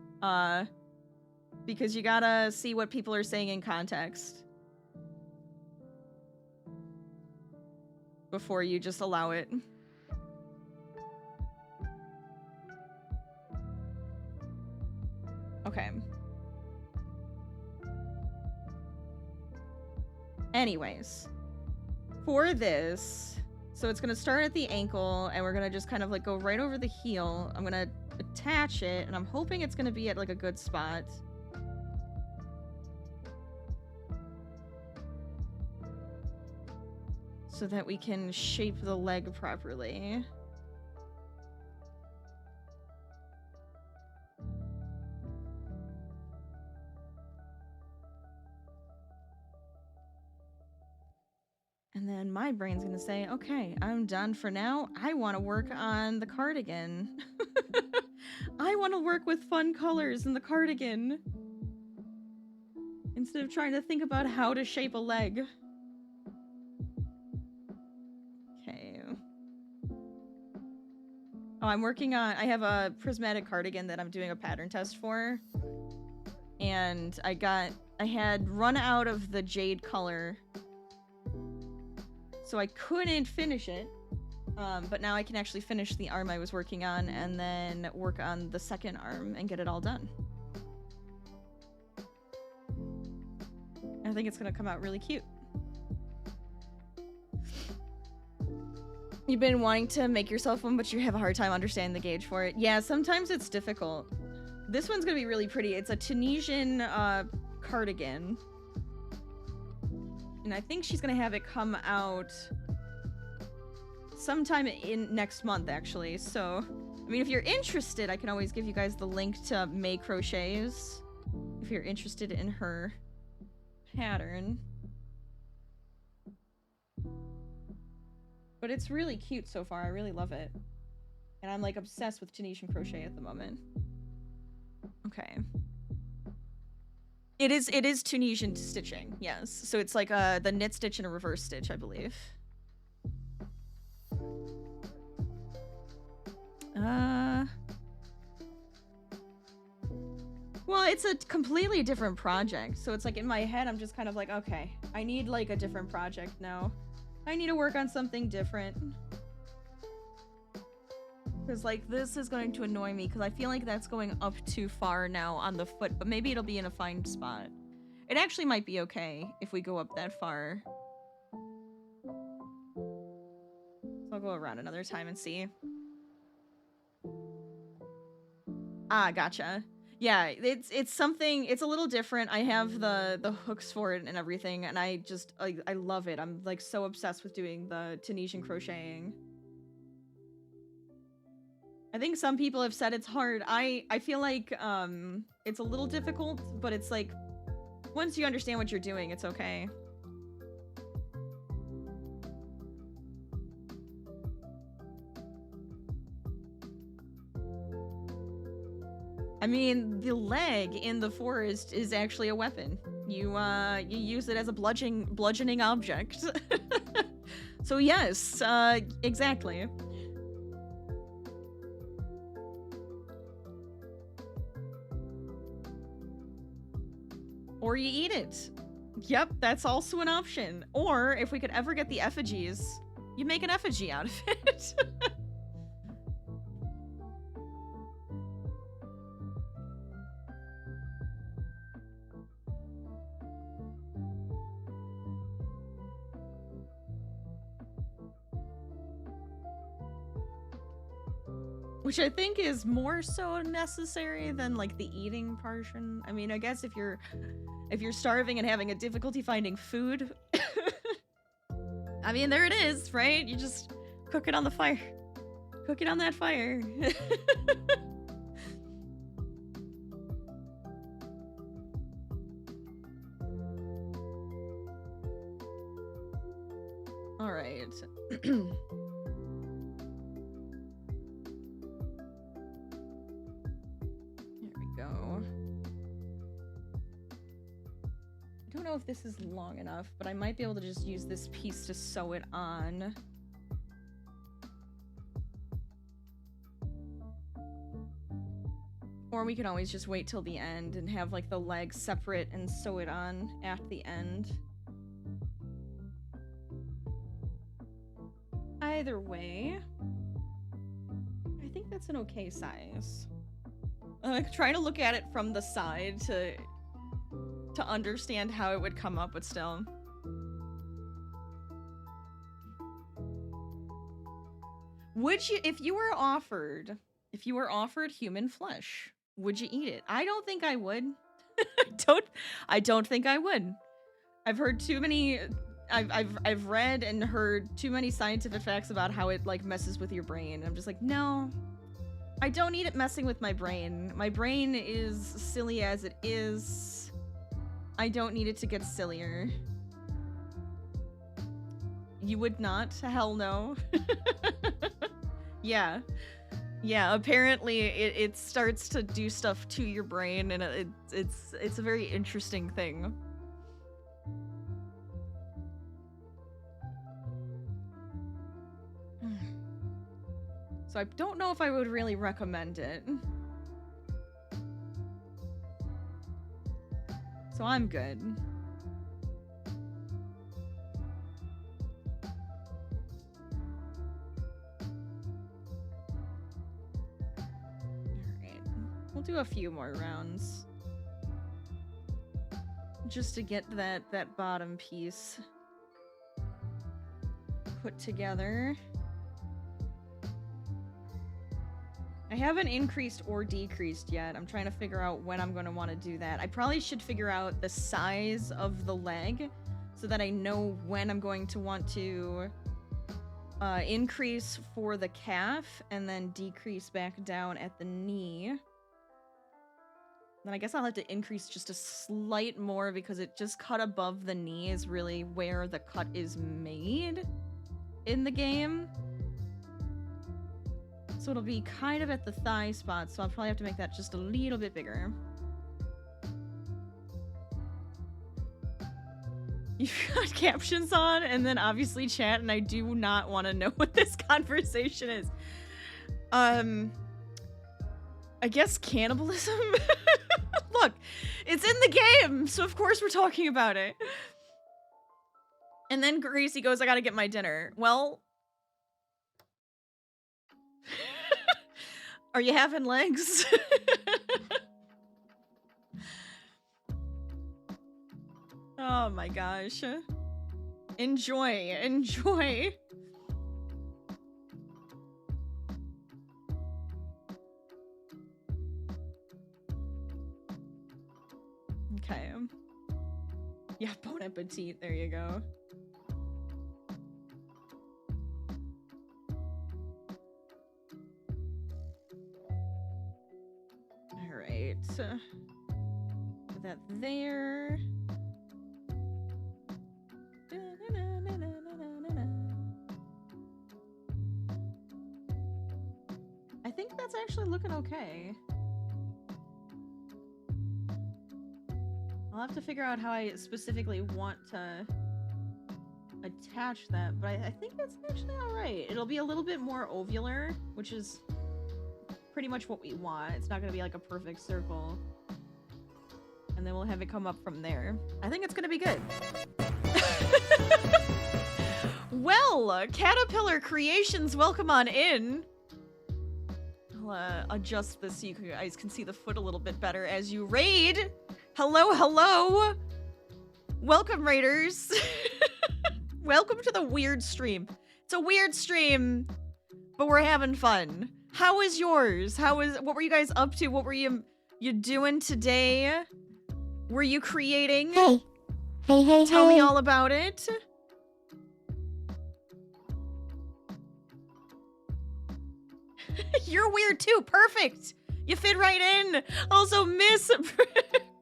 because you gotta see what people are saying in context before you just allow it. Okay. Anyways, for this, so it's gonna start at the ankle, and we're gonna just kind of like go right over the heel. I'm gonna attach it, and I'm hoping it's gonna be at like a good spot. So that we can shape the leg properly. And then my brain's gonna say, okay, I'm done for now. I want to work on the cardigan. I want to work with fun colors in the cardigan, instead of trying to think about how to shape a leg. Okay. Oh, I'm working on, I have a prismatic cardigan that I'm doing a pattern test for. And I had run out of the jade color, so I couldn't finish it, but now I can actually finish the arm I was working on and then work on the second arm and get it all done. I think it's gonna come out really cute. You've been wanting to make yourself one, but you have a hard time understanding the gauge for it. Yeah, sometimes it's difficult. This one's gonna be really pretty. It's a Tunisian cardigan. And I think she's gonna have it come out sometime in next month, actually. So I mean, if you're interested, I can always give you guys the link to May Crochets. If you're interested in her pattern. But it's really cute so far. I really love it. And I'm like obsessed with Tunisian crochet at the moment. Okay. It is Tunisian stitching, yes. So it's like the knit stitch and a reverse stitch, I believe. Well, it's a completely different project. So it's like in my head, I'm just kind of like, okay, I need like a different project now. I need to work on something different. Because like this is going to annoy me because I feel like that's going up too far now on the foot, but maybe it'll be in a fine spot. It actually might be okay if we go up that far. So I'll go around another time and see. Ah, gotcha. Yeah, it's something, it's a little different. I have the hooks for it and everything, and I just, I love it. I'm like so obsessed with doing the Tunisian crocheting. I think some people have said it's hard. I feel like it's a little difficult, but it's like once you understand what you're doing, it's okay. I mean, the leg in the forest is actually a weapon. You use it as a bludgeoning object. So yes, exactly. Or you eat it. Yep, that's also an option. Or if we could ever get the effigies, you make an effigy out of it. Which I think is more so necessary than like the eating portion. I mean, I guess if you're starving and having a difficulty finding food, I mean, there it is, right? You just cook it on the fire. Cook it on that fire. All right. I don't know if this is long enough, but I might be able to just use this piece to sew it on. Or we can always just wait till the end and have like the legs separate and sew it on at the end. Either way, I think that's an okay size. Trying to look at it from the side to understand how it would come up, but still. Would you, if you were offered human flesh, would you eat it? I don't think I would. I don't think I would. I've heard too many, I've read and heard too many scientific facts about how it like messes with your brain. I'm just like, no, I don't need it messing with my brain. My brain is silly as it is. I don't need it to get sillier. You would not? Hell no. Yeah. Yeah, apparently it starts to do stuff to your brain, and it's a very interesting thing. So I don't know if I would really recommend it. So I'm good. Alright. We'll do a few more rounds. Just to get that bottom piece put together. I haven't increased or decreased yet. I'm trying to figure out when I'm going to want to do that. I probably should figure out the size of the leg so that I know when I'm going to want to increase for the calf and then decrease back down at the knee. Then I guess I'll have to increase just a slight more because it just cut above the knee is really where the cut is made in the game. So it'll be kind of at the thigh spot, so I'll probably have to make that just a little bit bigger. You've got captions on, and then obviously chat, and I do not want to know what this conversation is. I guess cannibalism? Look, it's in the game, so of course we're talking about it. And then Gracie goes, I gotta get my dinner. Well... Are you having legs? Oh my gosh. Enjoy, enjoy. Okay. Yeah, bon appetit. There you go. All right. Put that there. I think that's actually looking okay. I'll have to figure out how I specifically want to attach that, but I think it's actually alright. It'll be a little bit more ovular, which is pretty much what we want. It's not going to be like a perfect circle. And then we'll have it come up from there. I think it's going to be good. Well, Caterpillar Creations, welcome on in. I'll adjust this so you guys can see the foot a little bit better as you raid. Hello, hello. Welcome, raiders. Welcome to the weird stream. It's a weird stream, but we're having fun. How is yours? What were you guys up to? What were you doing today? Were you creating? Hey. Tell me all about it. You're weird too. Perfect. You fit right in. Also, Miss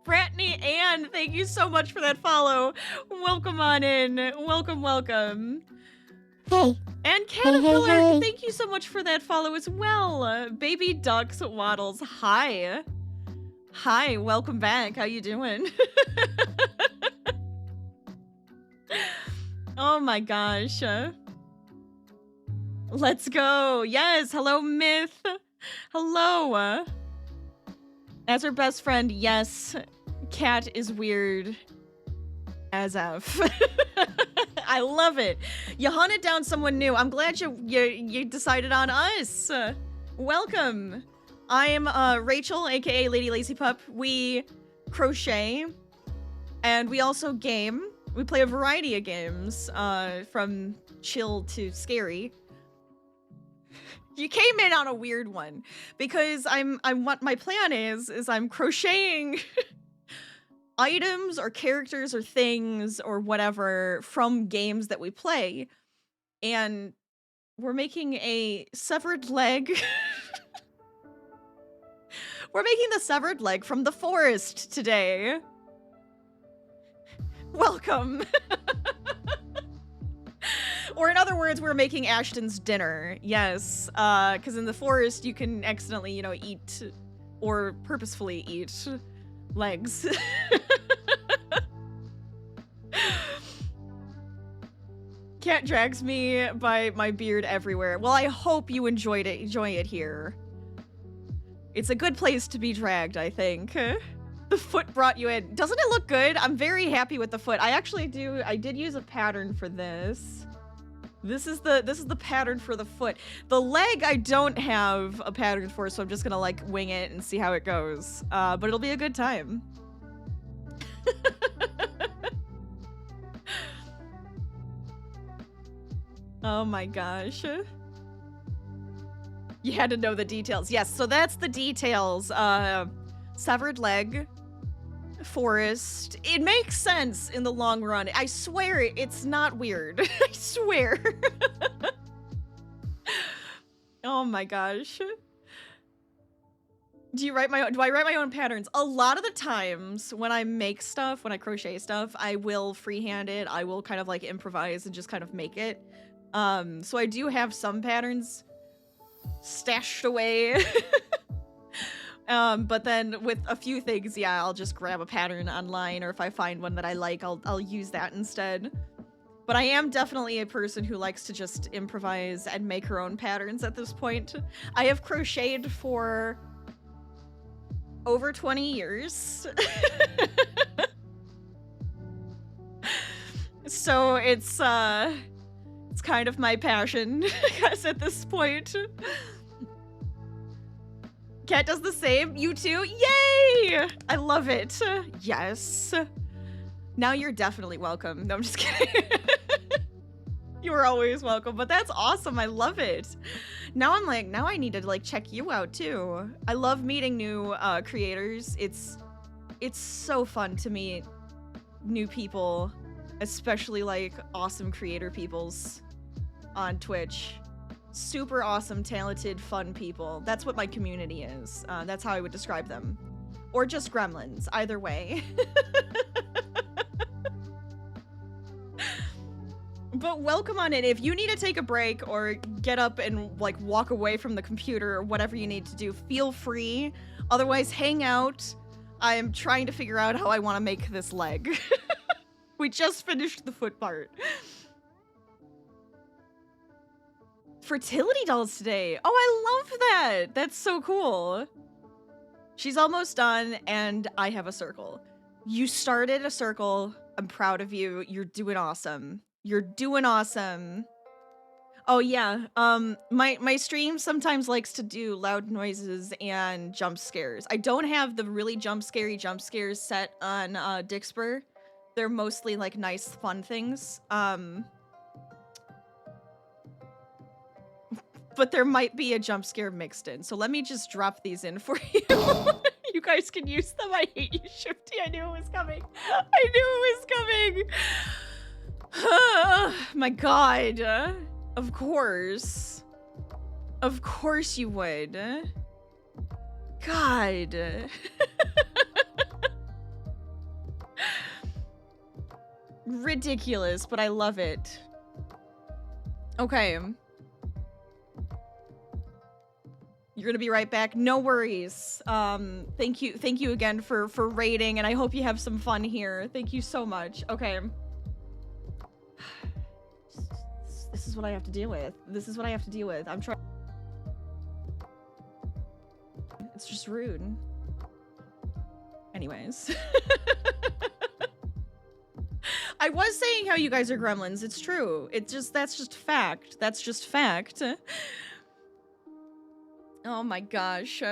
Bratney Ann, thank you so much for that follow. Welcome on in. Welcome, welcome. Hey. And Caterpillar, hey. thank you so much for that follow as well. Baby Ducks Waddles, hi. Hi, welcome back. How you doing? Oh my gosh. Let's go. Yes, hello, Myth. Hello. As her best friend, yes, Cat is weird. As F. I love it. You hunted down someone new. I'm glad you decided on us. Welcome. I am Rachel, aka Lady Lazy Pup. We crochet, and we also game. We play a variety of games, from chill to scary. You came in on a weird one because what my plan is I'm crocheting items or characters or things or whatever from games that we play, and we're making a severed leg. We're making the severed leg from the forest today. Welcome. Or in other words, we're making Ashton's dinner. Yes, because in the forest you can accidentally, eat or purposefully eat legs. Cat drags me by my beard everywhere. Well, I hope you enjoy it here. It's a good place to be dragged, I think. The foot brought you in. Doesn't it look good? I'm very happy with the foot. I did use a pattern for this. This is the pattern for the foot. The leg I don't have a pattern for, so I'm just gonna wing it and see how it goes. But it'll be a good time. Oh my gosh. You had to know the details. Yes, so that's the details. Severed leg, forest. It makes sense in the long run. I swear it's not weird. I swear. Oh my gosh. Do I write my own patterns? A lot of the times when I make stuff, when I crochet stuff, I will freehand it. I will kind of like improvise and just kind of make it. So I do have some patterns stashed away. But then with a few things, yeah, I'll just grab a pattern online, or if I find one that I like, I'll use that instead. But I am definitely a person who likes to just improvise and make her own patterns at this point. I have crocheted for over 20 years. So it's kind of my passion, I guess, at this point. Kat does the same. You too? Yay! I love it. Yes. Now you're definitely welcome. No, I'm just kidding. You are always welcome, but that's awesome. I love it. Now I'm like, now I need to like check you out too. I love meeting new creators. It's so fun to meet new people, especially like awesome creator peoples on Twitch. Super awesome, talented, fun people. That's what my community is. That's how I would describe them. Or just gremlins, either way. But welcome on in. If you need to take a break or get up and like walk away from the computer or whatever you need to do, feel free. Otherwise, hang out. I'm trying to figure out how I want to make this leg. We just finished the foot part. Fertility dolls today. Oh, I love that. That's so cool. She's almost done, and I have a circle. You started a circle. I'm proud of you. You're doing awesome. You're doing awesome. Oh yeah, my stream sometimes likes to do loud noises and jump scares. I don't have the really jump scares set on Dixper. They're mostly like nice fun things. But there might be a jump scare mixed in. So let me just drop these in for you. You guys can use them. I hate you, Shifty. I knew it was coming. I knew it was coming. My god. Of course. Of course you would. God. Ridiculous, but I love it. Okay. You're gonna be right back. No worries. Thank you again for raiding, and I hope you have some fun here. Thank you so much. Okay. This is what I have to deal with. This is what I have to deal with. I'm trying. It's just rude. Anyways. I was saying how you guys are gremlins. It's true. That's just fact. That's just fact. Oh my gosh.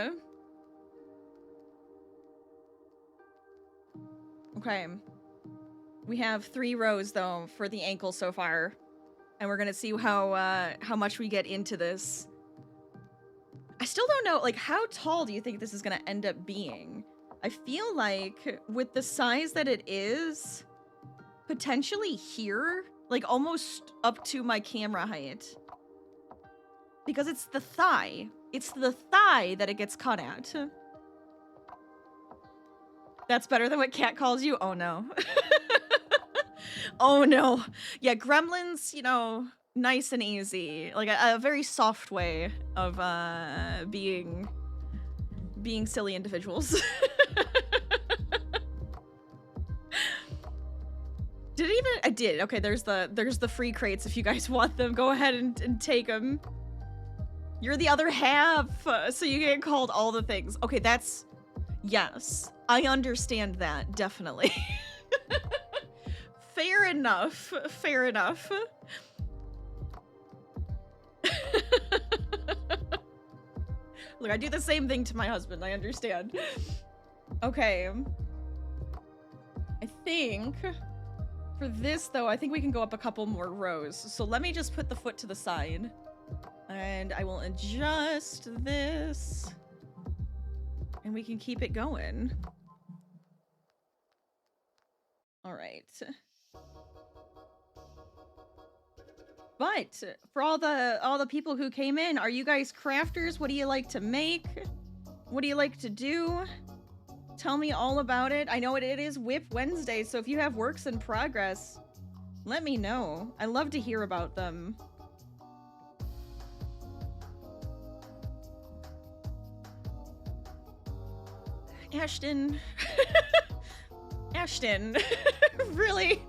Okay. We have 3 rows though for the ankle so far. And we're gonna see how much we get into this. I still don't know, like, how tall do you think this is gonna end up being? I feel like with the size that it is, potentially here, like almost up to my camera height. Because it's the thigh. It's the thigh that it gets cut at. That's better than what Kat calls you? Oh no. Oh no. Yeah, gremlins, you know, nice and easy. Like a very soft way of being silly individuals. Did it even? I did. Okay, there's the free crates if you guys want them. Go ahead and take them. You're the other half, so you get called all the things. Okay, that's... Yes, I understand that, definitely. Fair enough. Fair enough. Look, I do the same thing to my husband, I understand. Okay. I think... For this, though, I think we can go up a couple more rows. So let me just put the foot to the side. And I will adjust this. And we can keep it going. All right. But for all the people who came in, are you guys crafters? What do you like to make? What do you like to do? Tell me all about it. I know it is Whip Wednesday, so if you have works in progress, let me know. I love to hear about them. Ashton. Ashton. Really?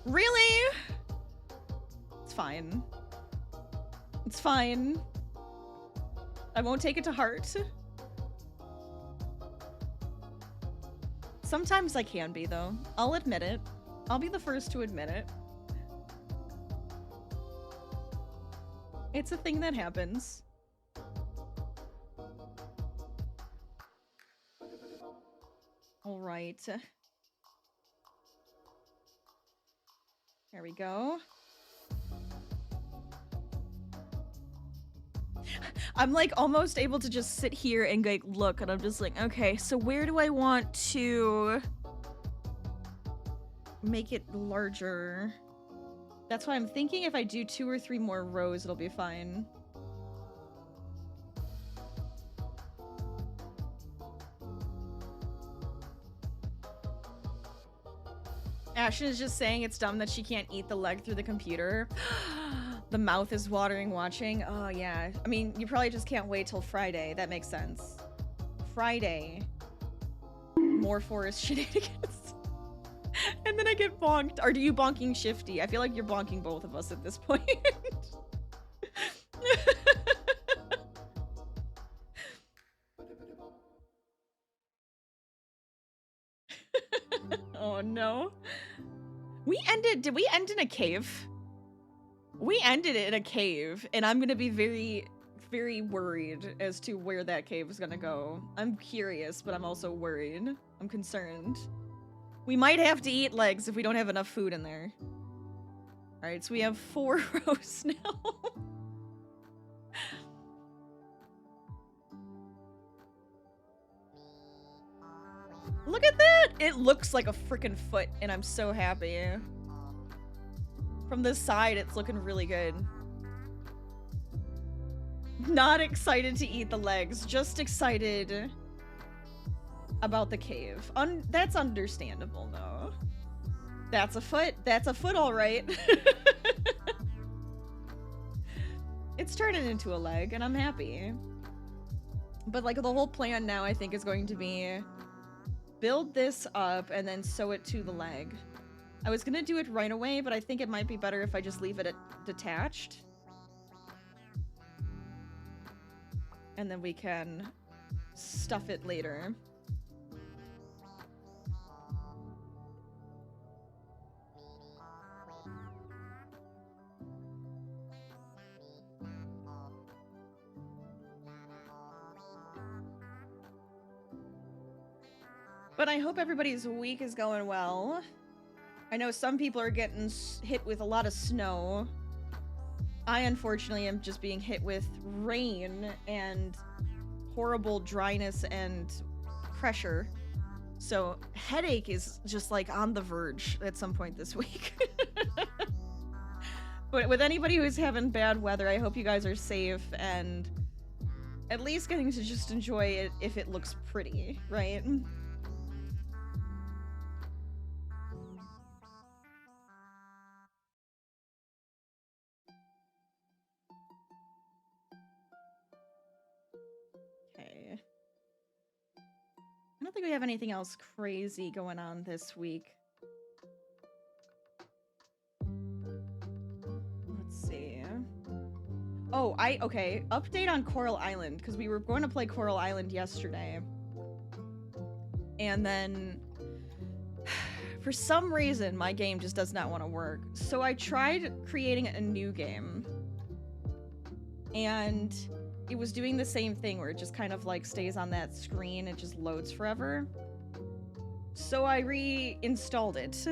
Really? It's fine. It's fine. I won't take it to heart. Sometimes I can be, though. I'll admit it. I'll be the first to admit it. It's a thing that happens. All right. There we go. I'm like almost able to just sit here and like look, and I'm just like, okay, so where do I want to make it larger? That's why I'm thinking if I do 2 or 3 more rows, it'll be fine. Ashton is just saying it's dumb that she can't eat the leg through the computer. The mouth is watering watching. Oh, yeah. I mean, you probably just can't wait till Friday. That makes sense. Friday. More forest shenanigans. And then I get bonked. Or do you bonking Shifty? I feel like you're bonking both of us at this point. Oh, no. Did we end in a cave? We ended it in a cave, and I'm gonna be very, very worried as to where that cave is gonna go. I'm curious, but I'm also worried. I'm concerned. We might have to eat legs if we don't have enough food in there. Alright, so we have 4 rows now. Look at that! It looks like a freaking foot, and I'm so happy. From this side, it's looking really good. Not excited to eat the legs, just excited about the cave. That's understandable, though. That's a foot. That's a foot, all right. It's turning into a leg, and I'm happy. But, like, the whole plan now, I think, is going to be build this up and then sew it to the leg. I was gonna do it right away, but I think it might be better if I just leave it detached. And then we can stuff it later. But I hope everybody's week is going well. I know some people are getting hit with a lot of snow. I, unfortunately, am just being hit with rain and horrible dryness and pressure. So, headache is just, like, on the verge at some point this week. But with anybody who's having bad weather, I hope you guys are safe and at least getting to just enjoy it if it looks pretty, right? Okay. I don't think we have anything else crazy going on this week. Let's see. Oh, okay. Update on Coral Island, because we were going to play Coral Island yesterday. And then, for some reason, my game just does not want to work. So I tried creating a new game. And it was doing the same thing where it just kind of like stays on that screen. It just loads forever. So I reinstalled it.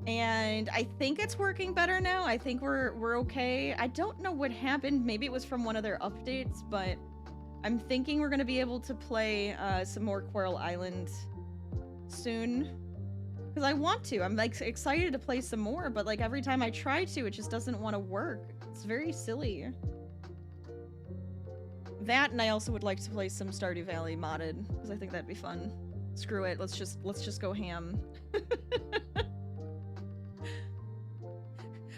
And I think it's working better now. I think we're okay. I don't know what happened. Maybe it was from one of their updates, but I'm thinking we're going to be able to play some more Coral Island soon. Because I want to. I'm like excited to play some more, but like every time I try to, it just doesn't want to work. It's very silly. That, and I also would like to play some Stardew Valley modded, because I think that'd be fun. Screw it, let's just go ham.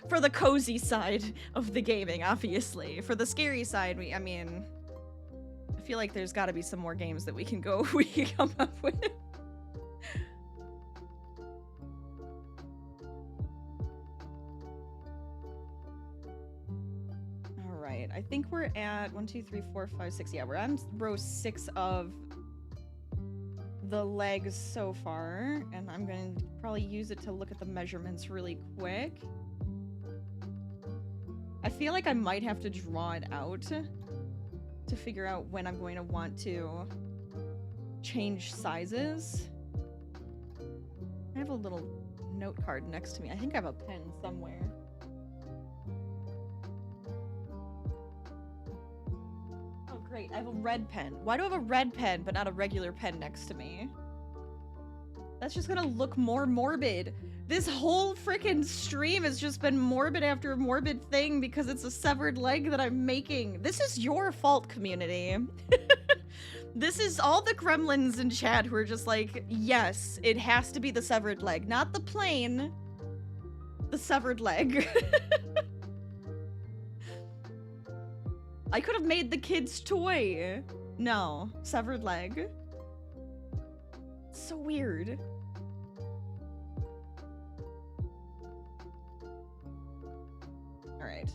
For the cozy side of the gaming, obviously. For the scary side, I mean, I feel like there's got to be some more games that we can come up with. All right, I think we're at 1, 2, 3, 4, 5, 6. Yeah, we're on row 6 of the legs so far, and I'm gonna probably use it to look at the measurements really quick. I feel like I might have to draw it out to figure out when I'm going to want to change sizes. I have a little note card next to me. I think I have a pen somewhere. Oh great, I have a red pen. Why do I have a red pen but not a regular pen next to me? That's just gonna look more morbid. This whole freaking stream has just been morbid after morbid thing because it's a severed leg that I'm making. This is your fault, community. This is all the gremlins in chat who are just like, yes, it has to be the severed leg. Not the plane, the severed leg. I could have made the kid's toy. No, severed leg. So weird. All right.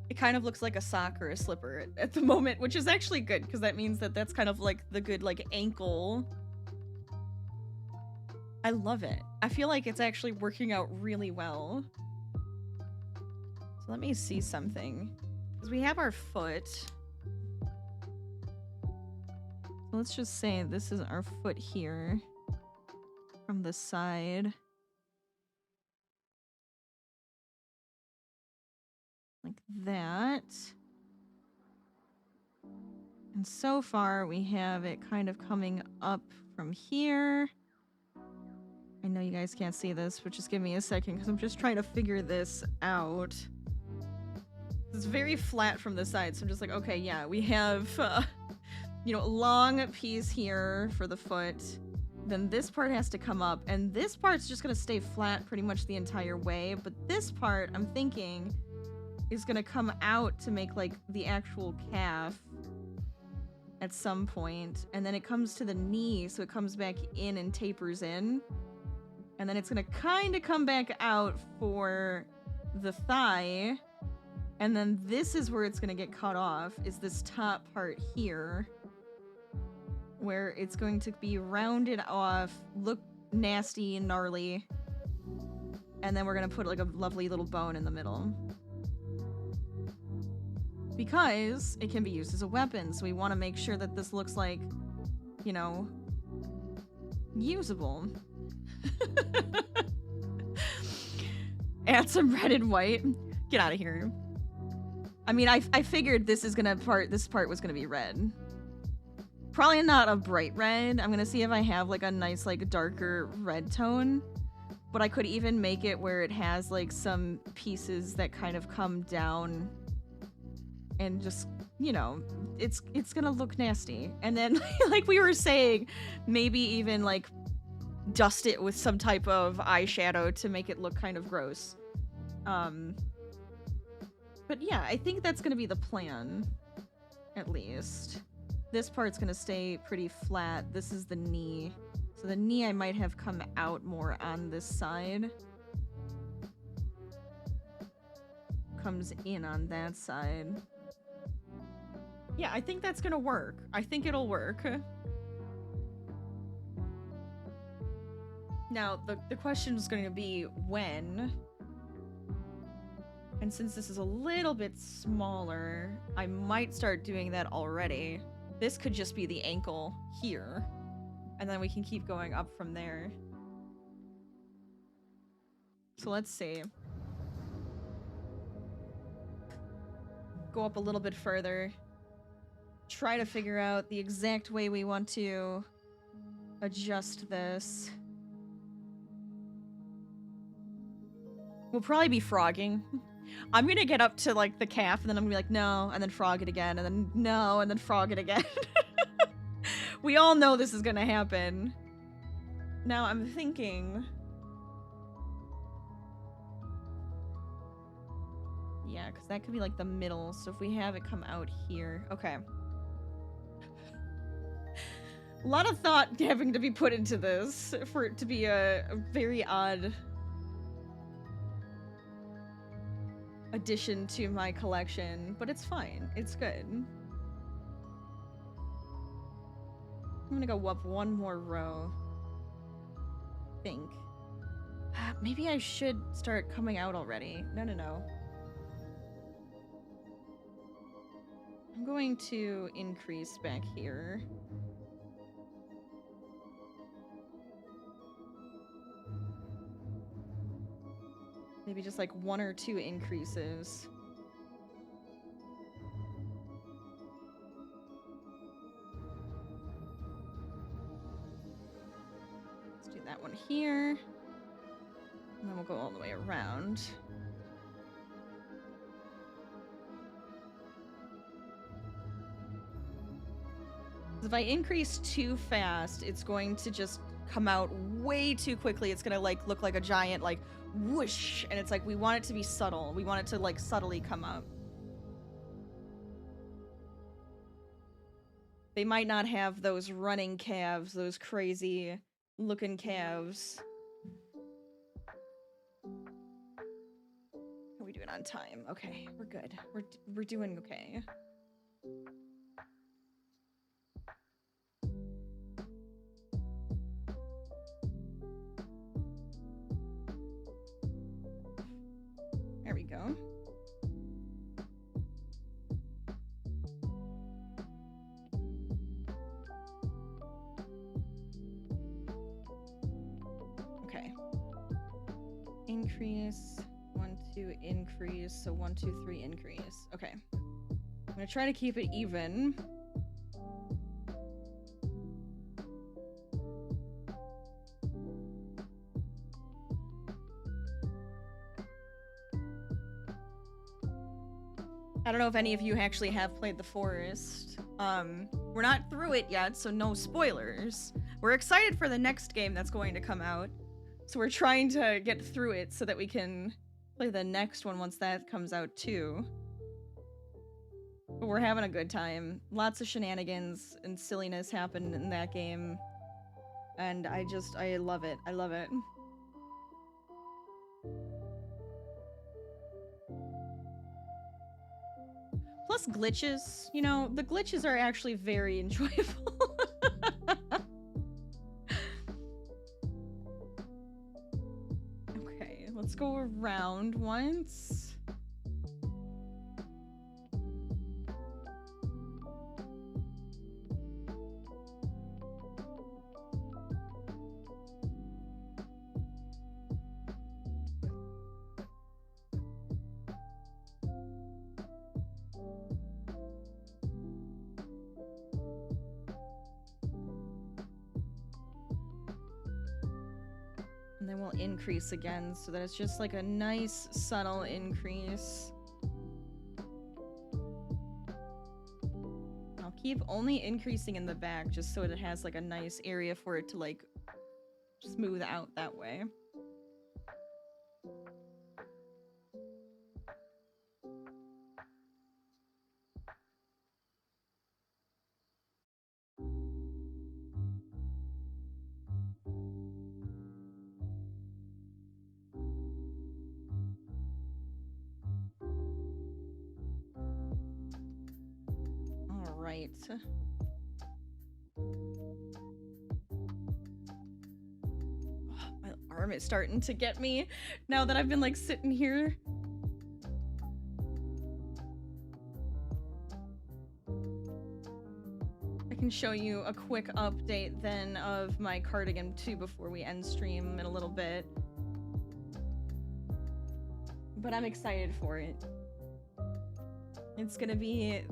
It kind of looks like a sock or a slipper at the moment, which is actually good because that means that that's kind of like the good like ankle. I love it. I feel like it's actually working out really well. So let me see something. Because we have our foot. So let's just say this is our foot here from the side. Like that. And so far we have it kind of coming up from here. I know you guys can't see this, but just give me a second because I'm just trying to figure this out. It's very flat from the side, so I'm just like, okay, yeah, we have, you know, a long piece here for the foot. Then this part has to come up, and this part's just gonna stay flat pretty much the entire way, but this part, I'm thinking, is gonna come out to make, like, the actual calf at some point, and then it comes to the knee, so it comes back in and tapers in, and then it's gonna kind of come back out for the thigh, and then this is where it's gonna get cut off, is this top part here, where it's going to be rounded off, look nasty and gnarly, and then we're gonna put like a lovely little bone in the middle. Because it can be used as a weapon, so we want to make sure that this looks like, you know, usable. Add some red and white. Get out of here. I mean, I figured this part was gonna be red. Probably not a bright red. I'm gonna see if I have like a nice like darker red tone. But I could even make it where it has like some pieces that kind of come down and just, you know, it's gonna look nasty. And then like we were saying, maybe even like dust it with some type of eyeshadow to make it look kind of gross. But yeah, I think that's gonna be the plan, at least. This part's gonna stay pretty flat. This is the knee. So the knee I might have come out more on this side. Comes in on that side. Yeah, I think that's gonna work. I think it'll work. Now, the question is going to be when. And since this is a little bit smaller, I might start doing that already. This could just be the ankle here. And then we can keep going up from there. So let's see. Go up a little bit further. Try to figure out the exact way we want to adjust this. We'll probably be frogging. I'm gonna get up to like the calf and then I'm gonna be like, no, and then frog it again, and then no, and then frog it again. We all know this is gonna happen. Now I'm thinking... Yeah, because that could be like the middle, so if we have it come out here. Okay. A lot of thought having to be put into this for it to be a very odd addition to my collection, but it's fine. It's good. I'm gonna go up one more row. I think. Maybe I should start coming out already. No. I'm going to increase back here. Maybe just like 1 or 2 increases. Let's do that one here. And then we'll go all the way around. If I increase too fast, it's going to just come out way too quickly. It's gonna like look like a giant like whoosh, and it's like we want it to be subtle. We want it to like subtly come up. They might not have those running calves, those crazy looking calves. How are we doing on time? Okay, we're good. We're doing okay. There we go. Okay. Increase. 1, 2, increase. So 1, 2, 3, increase. Okay. I'm gonna try to keep it even. I don't know if any of you actually have played The Forest. We're not through it yet, so no spoilers. We're excited for the next game that's going to come out. So we're trying to get through it so that we can play the next one once that comes out too. But we're having a good time. Lots of shenanigans and silliness happened in that game. And I love it. I love it. Plus glitches, you know, the glitches are actually very enjoyable. Okay, let's go around once. And then we'll increase again so that it's just like a nice subtle increase. I'll keep only increasing in the back just so it has like a nice area for it to like smooth out that way. Right. Oh, my arm is starting to get me now that I've been like sitting here. I can show you a quick update then of my cardigan too before we end stream in a little bit. But I'm excited for it. It's gonna be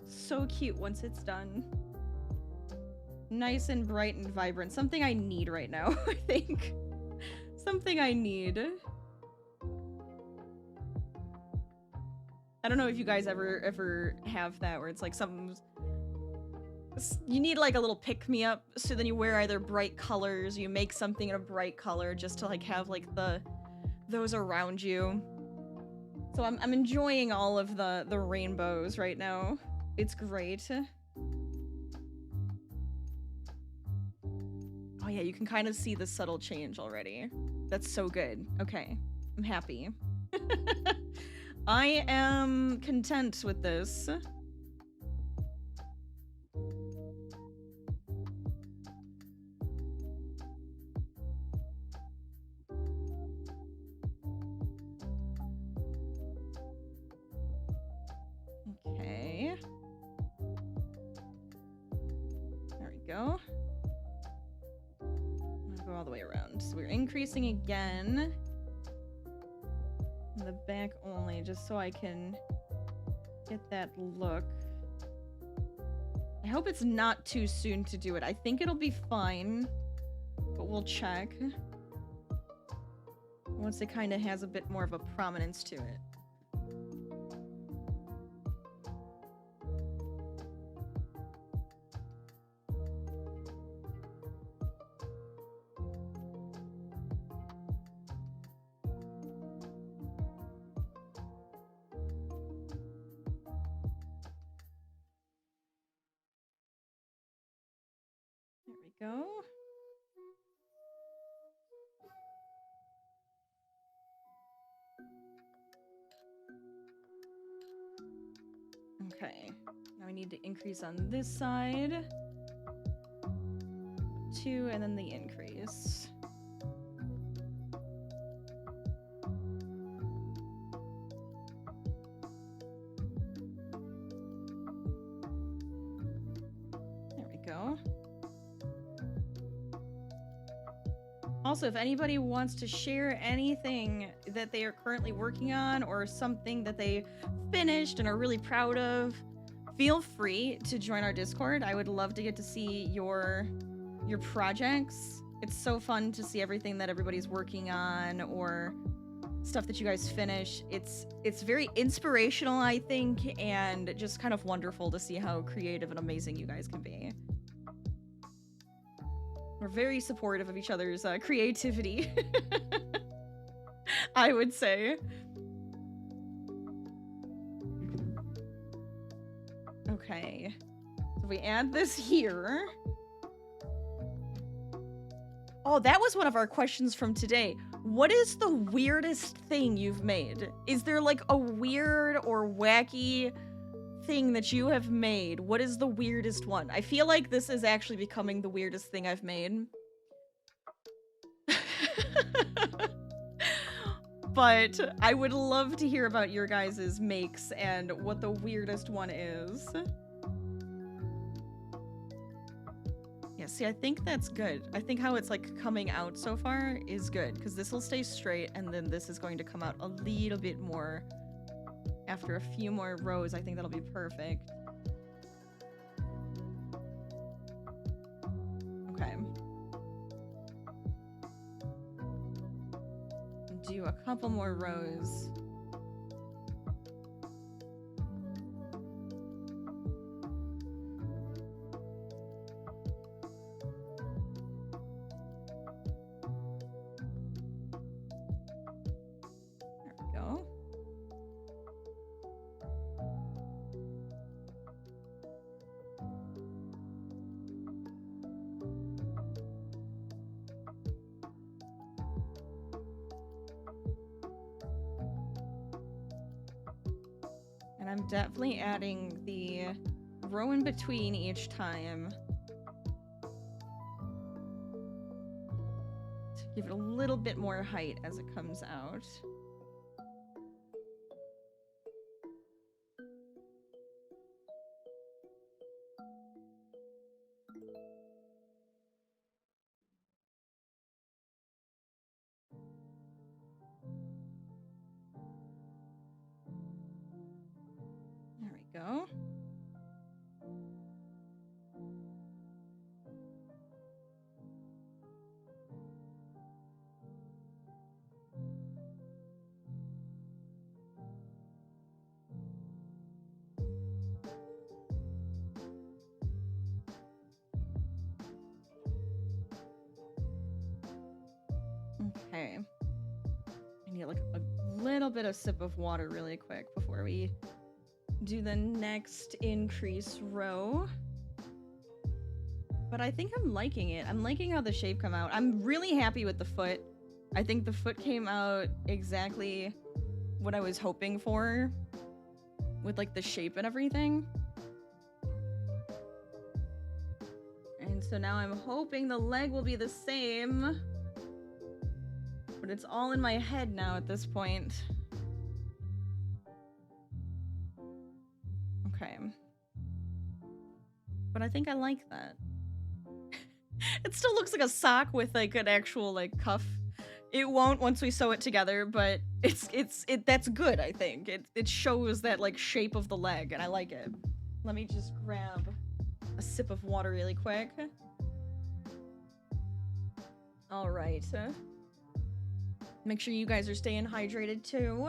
so cute once it's done. Nice and bright and vibrant. Something I need right now, I think. Something I need. I don't know if you guys ever have that where it's like something's... You need like a little pick-me-up, so then you wear either bright colors, you make something in a bright color just to like have like those around you. So I'm enjoying all of the rainbows right now. It's great. Oh yeah, you can kind of see the subtle change already. That's so good. Okay, I'm happy. I am content with this. Okay. There we go. I'm gonna go all the way around. So we're increasing again. In the back only, just so I can get that look. I hope it's not too soon to do it. I think it'll be fine, but we'll check. Once it kind of has a bit more of a prominence to it. There we go. Okay, now we need to increase on this side. 2, and then the increase. There we go. Also, if anybody wants to share anything that they are currently working on or something that they finished and are really proud of, feel free to join our Discord. I would love to get to see your projects. It's so fun to see everything that everybody's working on or stuff that you guys finish. It's very inspirational, I think, and just kind of wonderful to see how creative and amazing you guys can be. We're very supportive of each other's creativity, I would say. Okay, so we add this here. Oh, that was one of our questions from today. What is the weirdest thing you've made? Is there like a weird or wacky thing that you have made? What is the weirdest one? I feel like this is actually becoming the weirdest thing I've made. But I would love to hear about your guys' makes and what the weirdest one is. Yeah, see, I think that's good. I think how it's like coming out so far is good because this will stay straight and then this is going to come out a little bit more after a few more rows. I think that'll be perfect. Okay. Do a couple more rows. There we go. And I'm definitely adding the row in between each time to give it a little bit more height as it comes out. There we go. Okay. I need like a little bit of sip of water really quick before we do the next increase row. But I think I'm liking it. I'm liking how the shape come out. I'm really happy with the foot. I think the foot came out exactly what I was hoping for with like the shape and everything. And so now I'm hoping the leg will be the same. But it's all in my head now at this point. Okay. But I think I like that. It still looks like a sock with like an actual like cuff. It won't once we sew it together, but that's good, I think. It shows that like shape of the leg, and I like it. Let me just grab a sip of water really quick. All right. Make sure you guys are staying hydrated too.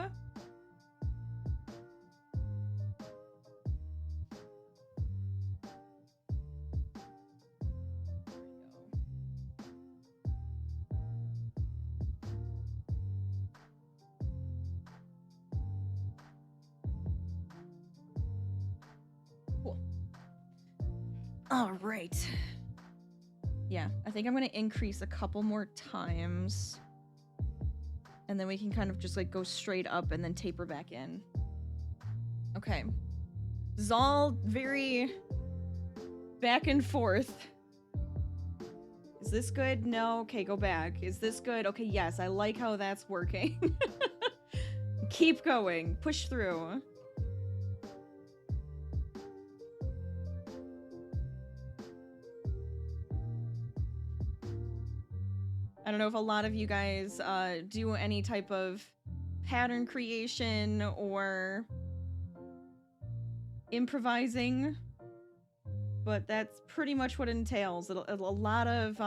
Cool. All right. Yeah, I think I'm gonna increase a couple more times. And then we can kind of just like go straight up and then taper back in. Okay. This is all very back and forth. Is this good? No. Okay, go back. Is this good? Okay, yes. I like how that's working. Keep going. Push through. I don't know if a lot of you guys do any type of pattern creation or improvising, but that's pretty much what it entails. A lot of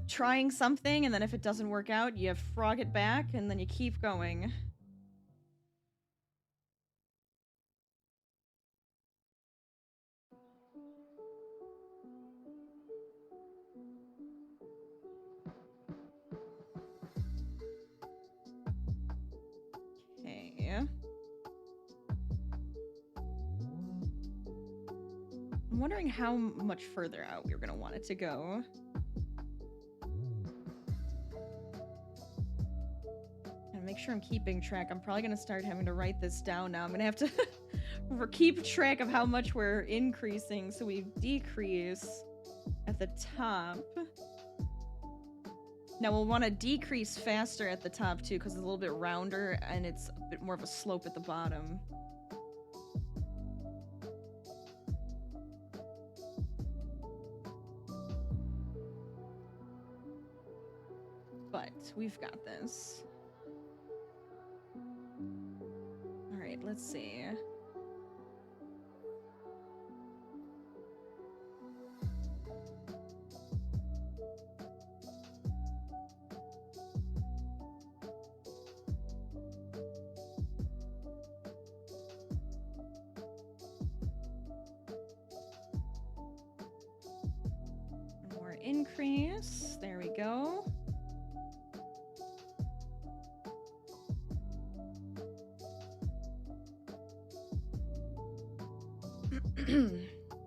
trying something, and then if it doesn't work out, you frog it back, and then you keep going. Okay. I'm wondering how much further out we were gonna want it to go. And make sure I'm keeping track. I'm probably gonna start having to write this down now. I'm gonna have to keep track of how much we're increasing so we decrease at the top. Now we'll want to decrease faster at the top too because it's a little bit rounder and it's a bit more of a slope at the bottom. But we've got this. All right, let's see. More increase. There we go.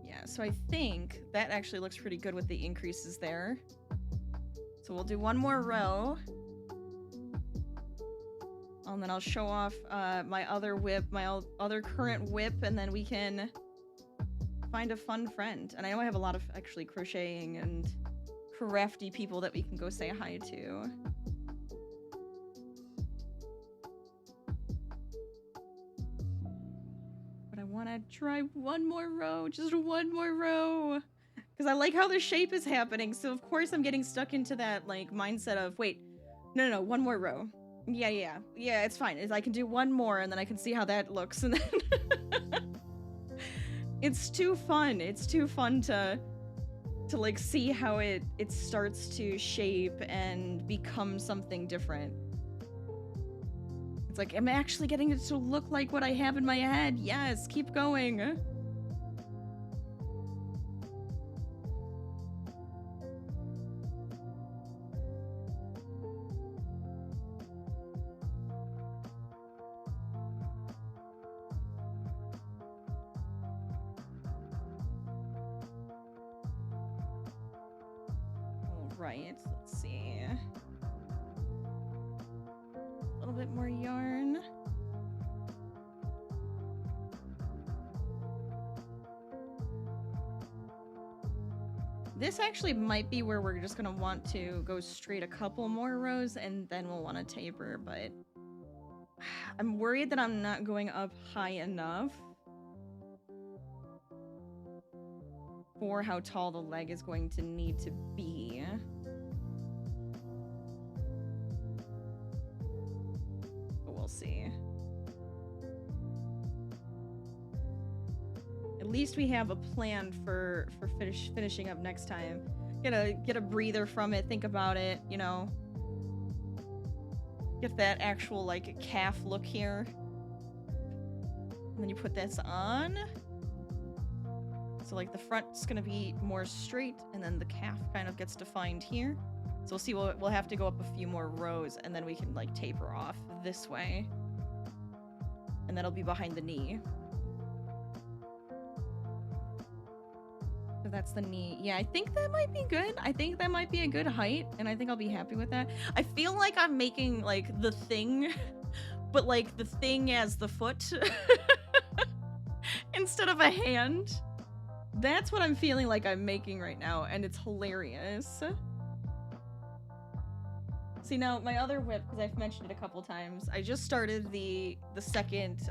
Yeah, so I think that actually looks pretty good with the increases there. So we'll do one more row. And then I'll show off my other whip, my other current whip, and then we can find a fun friend. And I know I have a lot of actually crocheting and crafty people that we can go say hi to. But I want to try one more row, just one more row. Because I like how the shape is happening. So of course I'm getting stuck into that like mindset of, wait, no, one more row. Yeah, it's fine. I can do one more and then I can see how that looks. And then it's too fun. It's too fun to like see how it starts to shape and become something different. It's like, I'm actually getting it to look like what I have in my head. Yes, keep going. right, let's see. A little bit more yarn. This actually might be where we're just gonna want to go straight a couple more rows and then we'll want to taper, but I'm worried that I'm not going up high enough for how tall the leg is going to need to be. But we'll see. At least we have a plan for finishing up next time. Get a breather from it, think about it, you know. Get that actual, like, calf look here. And then you put this on. So, like, the front's gonna be more straight, and then the calf kind of gets defined here. So we'll see, we'll have to go up a few more rows, and then we can, like, taper off this way. And that'll be behind the knee. So that's the knee. Yeah, I think that might be good. I think that might be a good height, and I think I'll be happy with that. I feel like I'm making, like, the thing, but, like, the thing as the foot instead of a hand. That's what I'm feeling like I'm making right now, and it's hilarious. See, now, my other whip, because I've mentioned it a couple times, I just started the second,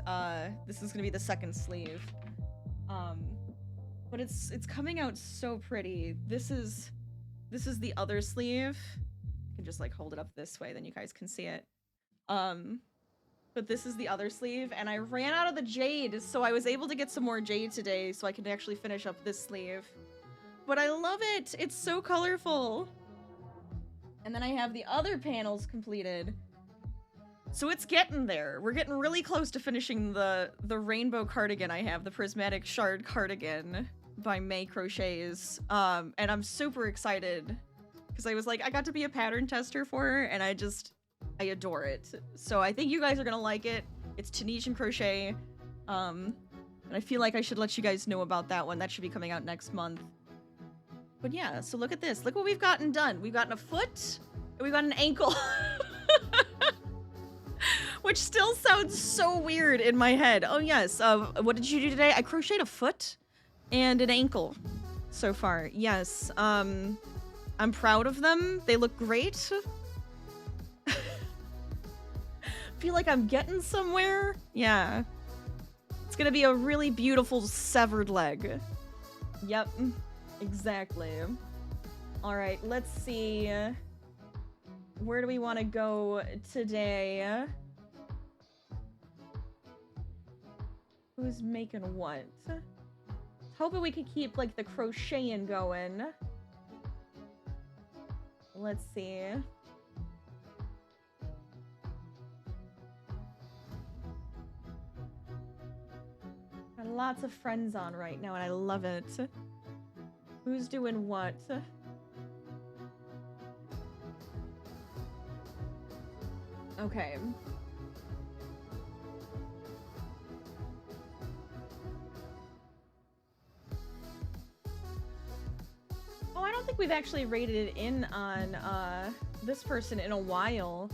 this is gonna be the second sleeve. But it's coming out so pretty. This is the other sleeve. I can just, like, hold it up this way, then you guys can see it. But this is the other sleeve, and I ran out of the jade, so I was able to get some more jade today, so I can actually finish up this sleeve. But I love it! It's so colorful! And then I have the other panels completed. So it's getting there. We're getting really close to finishing the rainbow cardigan I have, the prismatic shard cardigan by May Crochets. And I'm super excited because I was like, I got to be a pattern tester for her, and I adore it. So I think you guys are gonna like it. It's Tunisian crochet. And I feel like I should let you guys know about that one. That should be coming out next month. But yeah, so look at this. Look what we've gotten done. We've gotten a foot, and we've got an ankle. Which still sounds so weird in my head. Oh yes, what did you do today? I crocheted a foot and an ankle so far. Yes, I'm proud of them. They look great. Feel like I'm getting somewhere. Yeah. It's gonna be a really beautiful severed leg. Yep, exactly. All right, let's see. Where do we want to go today? Who's making what? Hoping we could keep, like, the crocheting going. Let's see. Got lots of friends on right now, and I love it. Who's doing what? Okay. Oh, I don't think we've actually rated it in on this person in a while.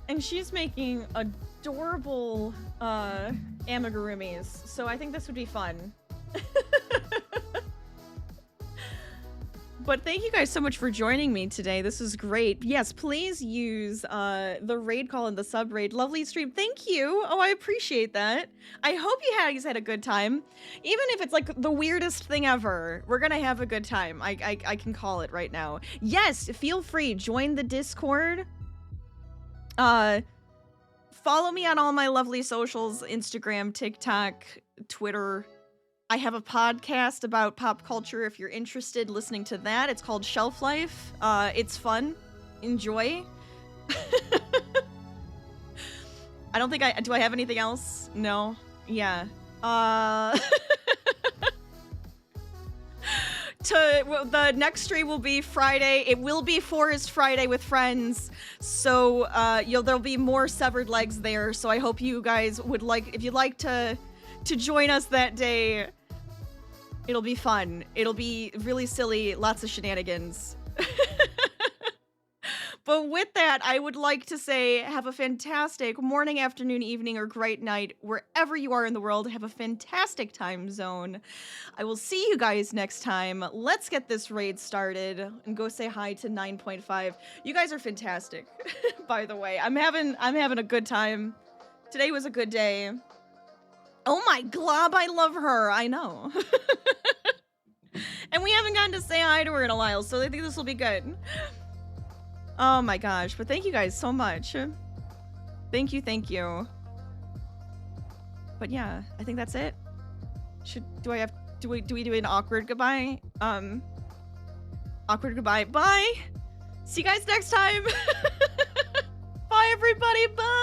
And she's making adorable amigurumis, so I think this would be fun. But thank you guys so much for joining me today. This is great. Yes, please use the raid call and the sub raid. Lovely stream. Thank you. Oh, I appreciate that. I hope you guys had a good time. Even if it's like the weirdest thing ever, we're gonna have a good time. I can call it right now. Yes, feel free. Join the Discord. Follow me on all my lovely socials, Instagram, TikTok, Twitter. I have a podcast about pop culture if you're interested listening to that. It's called Shelf Life. It's fun. Enjoy. I don't think do I have anything else? No. Yeah. The next stream will be Friday. It will be Forest Friday with friends. So there'll be more severed legs there. So I hope you guys would like, if you'd like to join us that day. It'll be fun. It'll be really silly, lots of shenanigans. But with that, I would like to say have a fantastic morning, afternoon, evening, or great night, wherever you are in the world. Have a fantastic time zone. I will see you guys next time. Let's get this raid started and go say hi to 9.5. You guys are fantastic, by the way. I'm having a good time. Today was a good day. Oh my glob, I love her. I know. And we haven't gotten to say hi to her in a while, so I think this will be good. Oh my gosh, but thank you guys so much. Thank you, thank you. But yeah, I think that's it. Do we do an awkward goodbye? Awkward goodbye. Bye! See you guys next time! Bye everybody, bye!